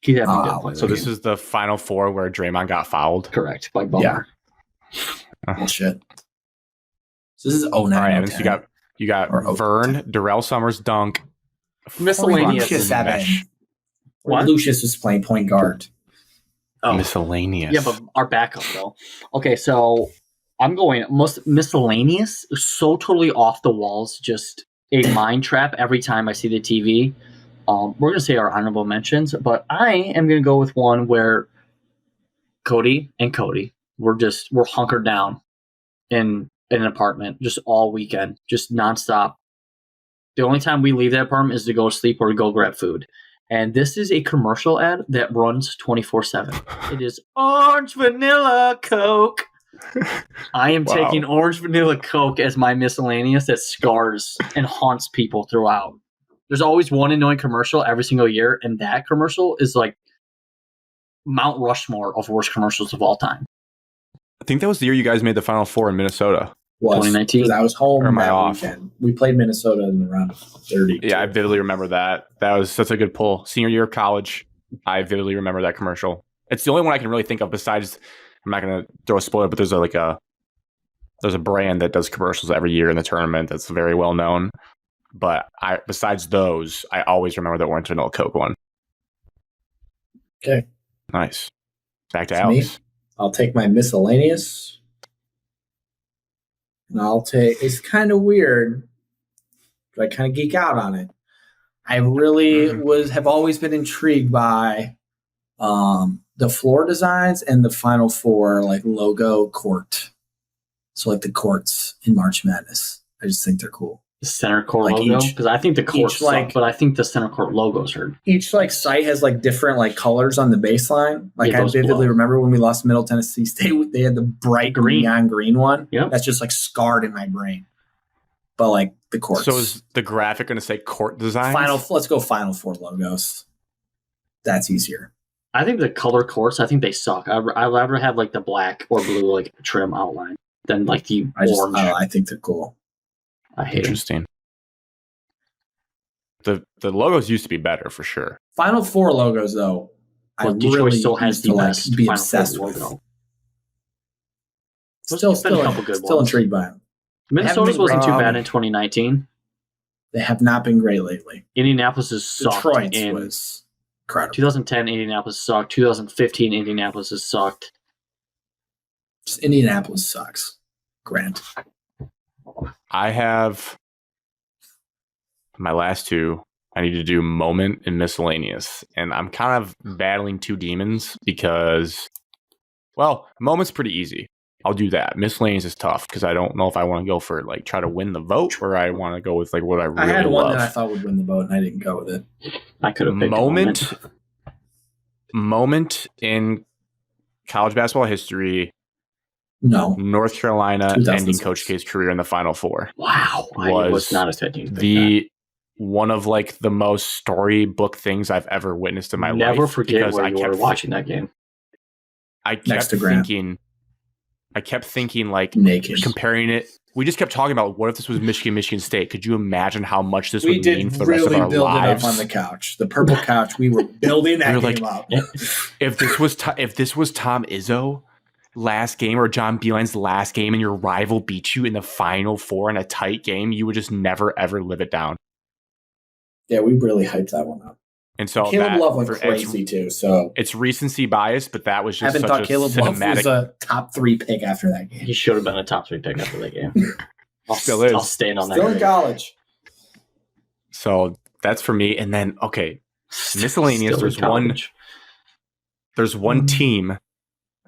Keith Appling didn't play. so this is the Final Four where Draymond got fouled? correct by Butler. Bullshit. So this is 09. All right, Evans, you got Or Vern, Darrell Summers, dunk. Miscellaneous. Lucius Evans. Mesh. What? Lucius was playing point guard. Oh, Miscellaneous. yeah, but our backup though. Okay, so I'm going most miscellaneous, so totally off the walls, just a mind trap every time I see the TV. We're gonna say our honorable mentions, but I am gonna go with one where Cody and Cody, we're hunkered down in an apartment just all weekend, just nonstop. The only time we leave that apartment is to go sleep or to go grab food. And this is a commercial ad that runs 24/7. It is Orange Vanilla Coke. I am taking Orange Vanilla Coke as my miscellaneous that scars and haunts people throughout. There's always one annoying commercial every single year, and that commercial is like Mount Rushmore of worst commercials of all time. I think that was the year you guys made the Final Four in Minnesota. 2019. Because I was home Or am I that off? weekend. We played Minnesota in the round of 30. Yeah, I vividly remember that. That was such a good pull. Senior year of college, I vividly remember that commercial. It's the only one I can really think of besides, I'm not going to throw a spoiler, but there's a brand that does commercials every year in the tournament that's very well known. But besides those, I always remember the Orange Vanilla Coke one. Okay. Nice. Back to It's Alex. me. I'll take my miscellaneous. And it's kind of weird, but I kind of geek out on it. I really have always been intrigued by the floor designs and the Final Four like logo court. So like the courts in March Madness. I just think they're cool. The center court Like logo? each- Because I think the court each, like- but I think the center court logos are. Each like site has like different like colors on the baseline. Like Yeah, I those vividly blow. remember when we lost to Middle Tennessee State, they had the bright Green. neon green one. Yep. That's just like scarred in my brain. But like the courts. So is the graphic going to say court design? Let's go Final Four logos. That's easier. I think the color courts, I think they suck. I'd rather have like the black or blue like trim outline than like the orange. I think they're cool. I hate it. Interesting. The logos used to be better for sure. Final Four logos though. Well, I Detroit really still has used the to like best be Final obsessed Four with. logo. Still There's been a couple good still ones. intrigued by them. Minnesota's been wasn't too great. bad in 2019. They have not been great lately. Indianapolis has sucked. Detroit's in was incredible. 2010, Indianapolis sucked. 2015, Indianapolis has sucked. Just Indianapolis sucks. Grant. I have my last two. I need to do moment and miscellaneous. And I'm kind of battling two demons because, well, moment's pretty easy. I'll do that. Miscellaneous is tough because I don't know if I want to go for like try to win the vote or I want to go with like what I really I had one love. that I thought would win the vote and I didn't go with it. I could have picked Moment in college basketball history. No. North Carolina 2006. ending Coach K's career in the Final Four. Wow, I Was was not expecting you to pick The one of like the most storybook things I've ever witnessed in my that. life. Never forget because where I you were watching that game. I Next kept to Grant. thinking like Naked. comparing it. We just kept talking about what if this was Michigan State? Could you imagine how much this We would mean did for the rest of really our build lives? it up on the couch. The purple couch. We were building that We were game like, up. If this was Tom Izzo last game or John Beeline's last game and your rival beat you in the Final Four in a tight game, you would just never ever live it down. Yeah, we really hyped that one up. And so Caleb Love went for- crazy too. So It's recency bias, but that was I just haven't such thought a Caleb Love was cinematic. a top 3 pick after that game. He should have been a top 3 pick after that game. Still is. I'll stand on that. Still in college. So that's for me. And then miscellaneous. Still in college. There's one team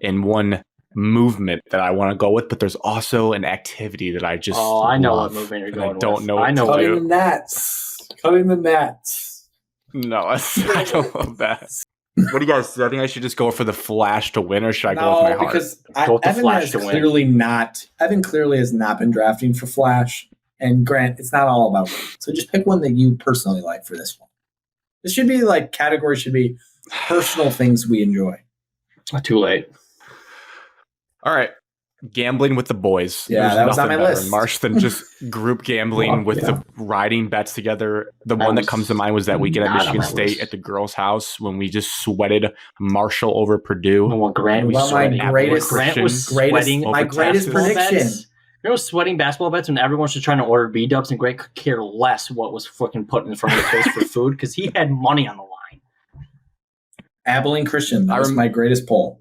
and one movement that I want to go with, but there's also an activity that I just I know love, what movement you're and going I with. don't know. I know what to Cutting do. the nets. Cutting the nets. No, I don't love that. What do you guys? I think I should just go for the flash to win, or should I go with my heart? because Go with the Evan Flash has to win. Evan clearly has not been drafting for Flash. And Grant, it's not all about winning. So just pick one that you personally like for this one. This should be like category should be personal things we enjoy. Too late. All right, gambling with the boys. Yeah, There's that was on nothing my better list. in March than just group gambling with Yeah. the riding bets together. The That one that was comes to mind was that weekend at not on Michigan my State list. at the girls' house when we just sweated Marshall over Purdue. Well, Grant What was about my sweating. greatest- Grant was greatest- sweating. my greatest basketball prediction. bets. Grant was sweating basketball bets when everyone's just trying to order B-dubs, and Grant could care less what was fucking put in front of his face for food because he had money on the line. Abilene Christian. That was my greatest poll.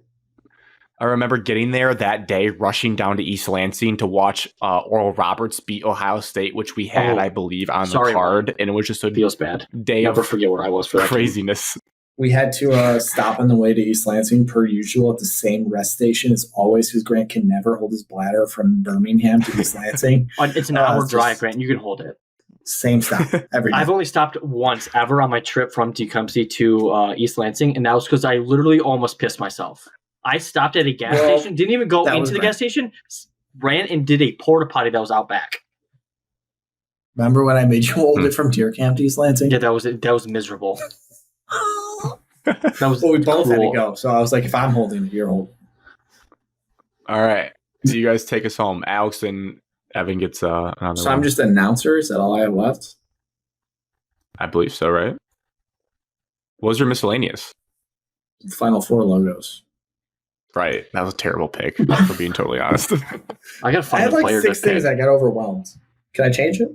I remember getting there that day, rushing down to East Lansing to watch Oral Roberts beat Ohio State, which we had, I believe, on the card. And it was just a Feels bad. day Never of forget where I was for that game. craziness. We had to stop on the way to East Lansing, per usual, at the same rest station as always, because Grant can never hold his bladder from Birmingham to East Lansing. It's an hour drive, Grant. You can hold it. Same stop every day. I've only stopped once ever on my trip from Tecumseh to East Lansing, and that was because I literally almost pissed myself. I stopped at a gas station, didn't even go into the gas station, ran and did a porta potty that was out back. Remember when I made you hold it from Deer Camp to East Lansing? Yeah, that was miserable. That was well, we both had cruel. to go, so I was like, if I'm holding it, you're holding it. All right. So you guys take us home. Alex and Evan gets another So one. I'm just an announcer? Is that all I have left? I believe so, right? What was your miscellaneous? Final Four logos. Right. That was a terrible pick, for being totally honest. I gotta I find had a like player 6 to pick. things. I got overwhelmed. Can I change it?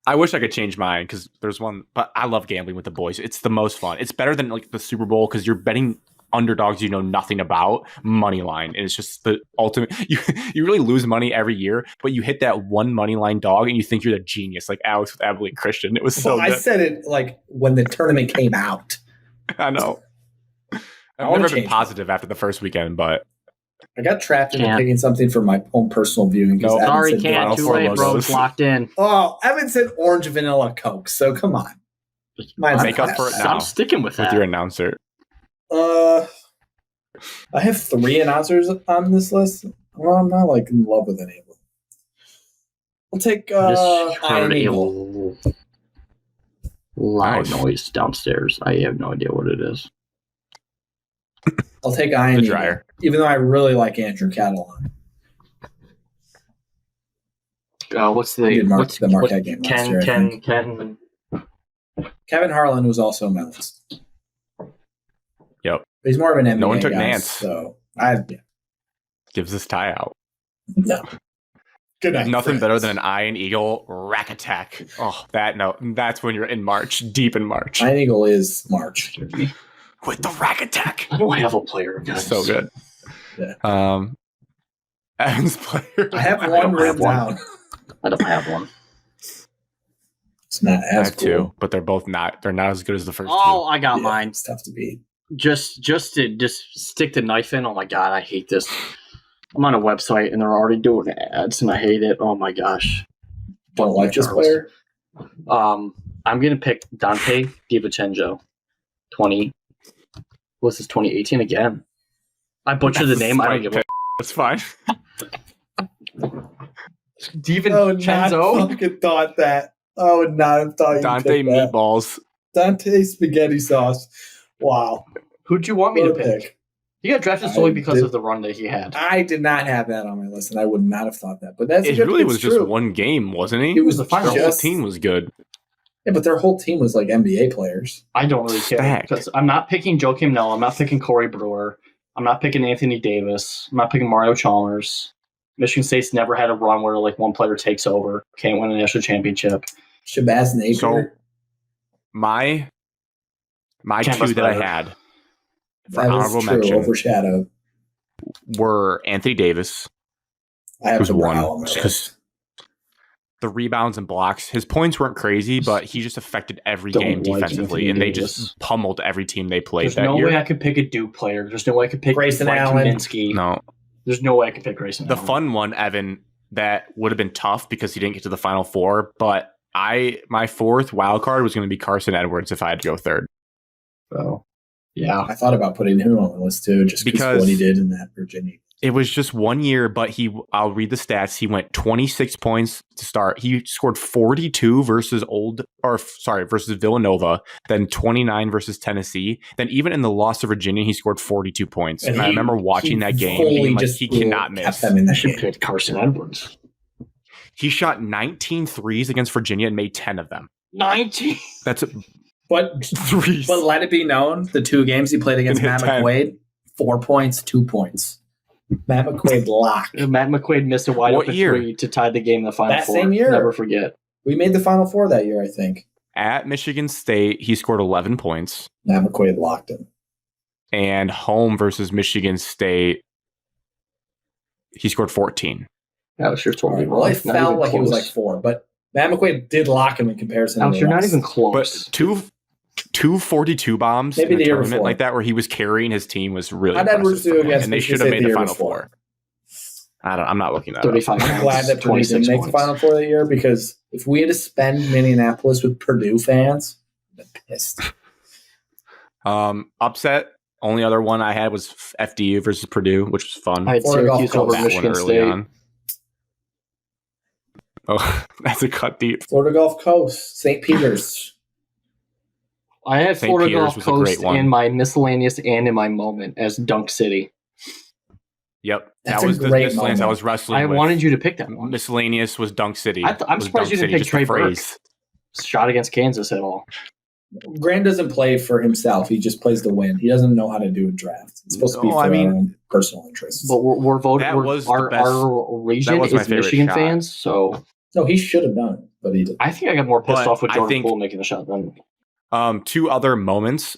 I wish I could change mine because there's one, but I love gambling with the boys. It's the most fun. It's better than like the Super Bowl because you're betting underdogs you know nothing about, money line, and it's just the ultimate. You really lose money every year, but you hit that one money line dog and you think you're the genius, like Alex with Abilene Christian. It was so I good. said it like when the tournament came out. I know. I've wanna never been change positive after the first weekend, but I got trapped into Can't. picking something for my own personal viewing. No. Evan Sorry, said can't. Final Too Four late, bro. logos. It's locked in. Oh, Evan said orange vanilla Coke. So come on. Mine's Make up for it now. I'm sticking with with that. your announcer. I have 3 announcers on this list. Well, I'm not like in love with any of them. We'll take Just Iron heard a Eagle. loud Nice. noise downstairs. I have no idea what it is. I'll take Iron The Eagle, dryer. even though I really like Andrew Catalan. What's He the did what's the Marquette game last year, I Ken Kevin Harlan was also on my list. Yep. But he's more of an NBA No one took guy, Nance. So Gives this tie out. no. Good night. Nothing friends. better than an Iron Eagle rack attack. Oh, that's when you're in March, deep in March. Iron Eagle is March. With the rack attack. I don't have a player, guys. So good. Yeah. Evan's player. I have I one don't have written one. down. I don't have one. It's not I as have cool. 2, but they're not as good as the first Oh, I got Yeah, mine. It's tough to beat. Just to stick the knife in. Oh my god, I hate this. I'm on a website and they're already doing ads, and I hate it. Oh my gosh. Don't Fuck like you, this Charles. player. I'm gonna pick Dante DiVincenzo. 20. What's this? 2018 again? I butchered the name. I don't give a. That's fine. DiVincenzo. fucking thought that. I would not have thought you Dante picked that. meatballs. Dante spaghetti sauce. Wow. Who'd you want me What to a pick? He got drafted solely I because did- of the run that he had. I did not have that on my list, and I would not have thought that. But that's It good. really It's was just true. one game, wasn't he? It was the final. The whole just- team was good. Yeah, but their whole team was like NBA players. I don't really care Stacked. because I'm not picking Joakim Noah. I'm not picking Corey Brewer. I'm not picking Anthony Davis. I'm not picking Mario Chalmers. Michigan State's never had a run where like one player takes over, can't win a national championship. Shabazz Napier. So my Canvas 2 that I player. had for that is honorable true. mention Overshadowed. were Anthony Davis, I have who's the one, Brow on my just list. 'cause the rebounds and blocks. His points weren't crazy, but he just affected every Don't game like defensively, Anthony and they Davis. just pummeled every team they played There's that no year. way I could pick a Duke player. There's no way I could pick Grayson Frank Allen. Kaminsky. No, There's no way I could pick Grayson the Allen. fun one, Evan, that would have been tough because he didn't get to the Final Four. But my 4th wild card was going to be Carson Edwards if I had to go 3rd. So, yeah. I thought about putting him on the list too, just because Because- what he did in that Virginia. It was just 1 year, but I'll read the stats. He went 26 points to start. He scored 42 versus Villanova, then 29 versus Tennessee. Then even in the loss to Virginia, he scored 42 points. And I remember watching that game, being like, he cannot miss. That should pick Carson Edwards. He shot 19 threes against Virginia and made 10 of them. 19? That's But threes. But let it be known, the 2 games he played against Matt 10. McQuaid, 4 points, 2 points. Matt McQuaid locked. Matt McQuaid missed a wide open three to tie the game in the Final Four. That same year. Never forget. We made the Final Four that year, I think. At Michigan State, he scored 11 points. Matt McQuaid locked him. And home versus Michigan State, he scored 14. Alex, you're totally wrong. Well, it felt like he was like 4, but Matt McQuaid did lock him in comparison Alex, to you're the not rest. even close. But two 42 bombs Maybe in the a year tournament before. like that, where he was carrying his team, was really How'd Edwards impressive. do for him, against and they Michigan should have State made the year Final before? Four. I'm not looking that 35 I'm points, glad that Purdue 26 didn't make the points. Final Four that year, because if we had to spend Minneapolis with Purdue fans, I'd been pissed. up. Upset. Only other one I had was FDU versus Purdue, which was fun. I had Florida Gulf Syracuse over Coast. That one Michigan State. Oh, that's a cut deep. Florida Gulf Coast, St. Peter's. I had St. Florida Peter's Gulf was a great Coast one. in my miscellaneous and in my moment as Dunk City. Yep, That's that a was the great miscellaneous I moment. was wrestling I with. wanted you to pick that one. Miscellaneous was Dunk City. I'm Was surprised you Dunk didn't pick just a Trey Burke. phrase. Shot against Kansas at all. Grant doesn't play for himself. He just plays to win. He doesn't know how to do a draft. It's supposed to be No, for I mean- our own personal interests. But we're voting. That was the Our region that was my is favorite Michigan shot. fans, so No, he should have done it, but he didn't. I think I got more pissed But off with I Jordan think- Poole making the shot than Two other moments.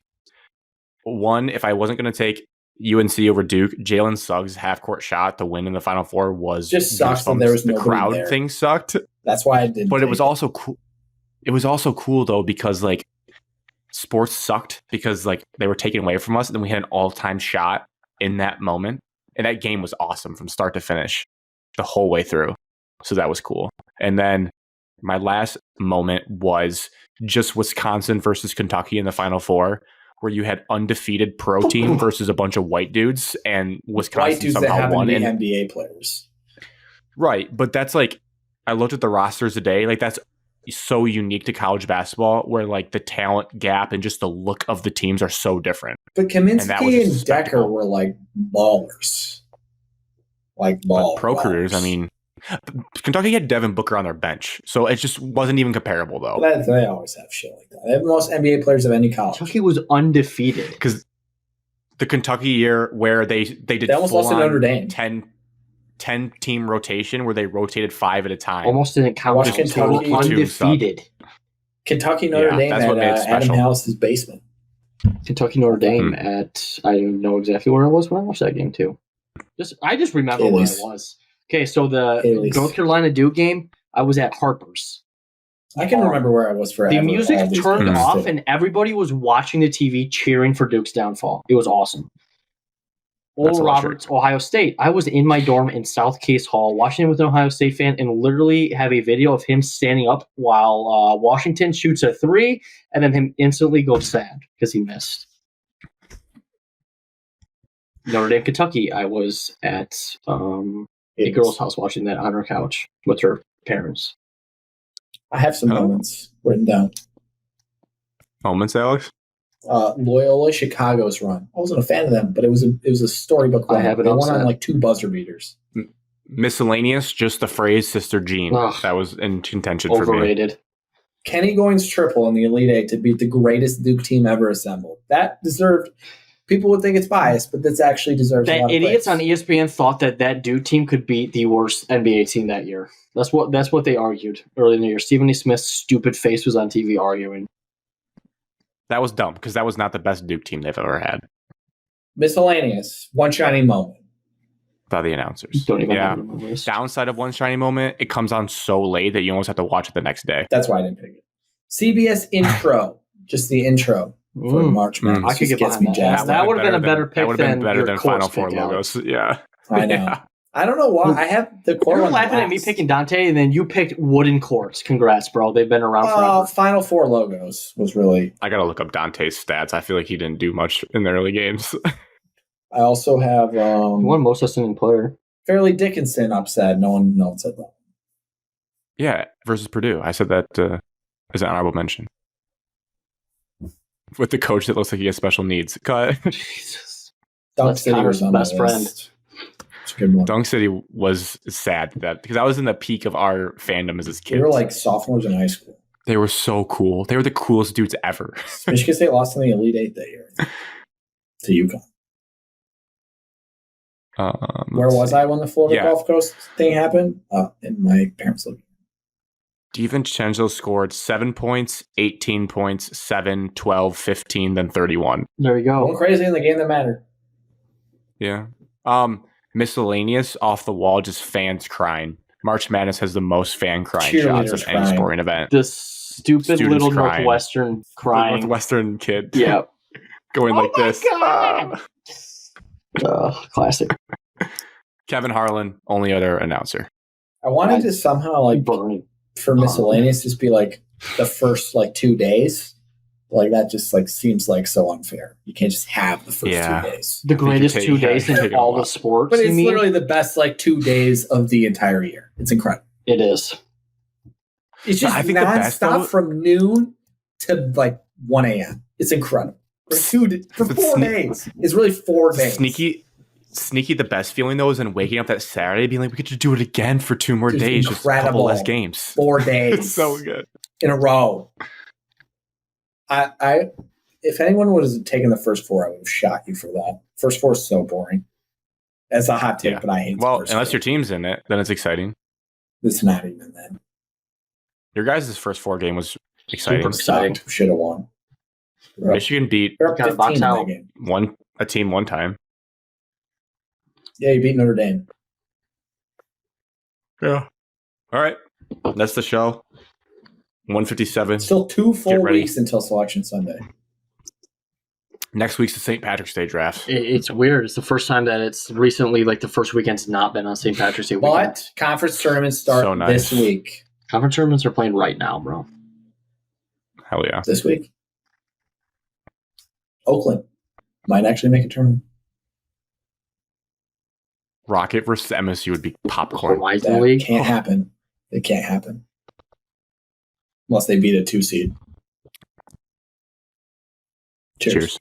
One, if I wasn't going to take UNC over Duke, Jalen Suggs' half-court shot to win in the Final Four was Just sucks that there was the nobody crowd there. thing sucked, That's why I didn't. but it take was also cool. It was also cool though, because like sports sucked because like they were taken away from us, and then we had an all-time shot in that moment, and that game was awesome from start to finish, the whole way through. So that was cool. And then my last moment was just Wisconsin versus Kentucky in the Final Four, where you had undefeated pro team versus a bunch of white dudes, and white Wisconsin dudes that somehow happen to won. be And, NBA players. right, but that's like, I looked at the rosters today, like that's so unique to college basketball, where like the talent gap and just the look of the teams are so different. But And that was Kaminsky just a and Decker spectacle. were like ballers. Like But pro ballers. careers, I mean, Kentucky had Devin Booker on their bench, so it just wasn't even comparable though. They always have shit like that. They have the most NBA players of any college. Kentucky was undefeated. Because the Kentucky year where they did They almost lost to full-on Notre Dame. 10 team rotation where they rotated 5 at a time. Almost didn't count. Watch as Kentucky- total undefeated. Kentucky Notre Yeah, Dame that's at what made it Adam special. House's basement. Kentucky Notre Dame at I don't know exactly where I was when I watched that game too. I just remember where Haley's. I was. Okay, so the Haley's. North Carolina Duke game, I was at Harper's. I can remember where I was for The music all these turned games, off too. and everybody was watching the TV cheering for Duke's downfall. It was awesome. That's Oral electric. Roberts, Ohio State. I was in my dorm in South Case Hall watching it with an Ohio State fan and literally have a video of him standing up while Washington shoots a 3 and then him instantly goes sad because he missed. Notre Dame, Kentucky. I was at a girl's house watching that on her couch with her parents. I have some Oh. moments written down. Moments, Alex? Loyola Chicago's run. I wasn't a fan of them, but it was a storybook run. I have it They on won on set. like 2 buzzer beaters. Miscellaneous, just the phrase Sister Jean. Ugh. That was in contention for me. Overrated. Kenny Goins triple in the Elite Eight to beat the greatest Duke team ever assembled. That deserved. People would think it's biased, but that's actually deserves. a lot That of idiots on praise. ESPN thought that Duke team could beat the worst NBA team that year. That's what they argued early in the year. Stephen A. Smith's stupid face was on TV arguing. That was dumb because that was not the best Duke team they've ever had Miscellaneous. One shining moment. by the announcers. Don't even Yeah. remember this. Downside of one shiny moment, it comes on so late that you almost have to watch it the next day. That's why I didn't pick it. CBS intro. Just the intro for Mm. March Madness. I could just get gets behind me that. jazzed. That would've been a better That pick would have been than better your than Colts Final Four pick, Alex. logos. Yeah. I know. Yeah. I don't know why. I have the core You're one laughing at me last. picking Dante, and then you picked wooden courts. Congrats, bro. They've been around forever. Final Four logos was really. I got to look up Dante's stats. I feel like he didn't do much in the early games. I also have He won most outstanding player. Fairleigh Dickinson upset. No one said that. Yeah, versus Purdue. I said that as an honorable mention. With the coach that looks like he has special needs. Cut. Jesus. Dunk That's City Connor's was on best my friend. list. It's a good one. Dunk City was sad that because I was in the peak of our fandom as kids. We were like sophomores in high school. They were so cool. They were the coolest dudes ever. Michigan State lost in the Elite Eight that year to UConn. Where was I when the Florida Gulf Coast thing happened? In my parents' living room. DiVincenzo scored 7 points, 18 points, 7, 12, 15, then 31. There you go. Going crazy in the game that mattered. Yeah. Miscellaneous off the wall, just fans crying. March Madness has the most fan crying shots of any sporting event. The stupid Students little crying. Northwestern crying. Northwestern kid. Yeah. Going like this. God. Classic. Kevin Harlan, only other announcer. I wanted to somehow like for miscellaneous just be like the first like 2 days. Like that just like seems like so unfair. You can't just have the first 2 days. The greatest 2 days in all the sports. But it's literally the best like 2 days of the entire year. It's incredible. It is. It's just nonstop from noon to like 1 a.m. It's incredible. For 4 days. It's really 4 days. Sneaky, the best feeling though is in waking up that Saturday being like, we could just do it again for 2 more days, just a couple less games. 4 days. It's so good. In a row. I if anyone would have taken the first 4, I would have shot you for that. First 4 is so boring. That's a hot take, but I hate Well, unless your team's in it, then it's exciting. It's not even then. Your guys' first 4 game was exciting. Super exciting. Should have won. Michigan beat a team one time. Yeah, you beat Notre Dame. Yeah. All right. That's the show. 157. Still 2 full weeks until Selection Sunday. Next week's the St. Patrick's Day draft. It's weird. It's the first time that it's recently, like the first weekend's not been on St. Patrick's Day weekend. But conference tournaments start this week. Conference tournaments are playing right now, bro. Hell yeah. This week. Oakland might actually make a tournament. Rocket versus MSU would be popcorn. That can't happen. It can't happen. Unless they beat a 2 seed. Cheers.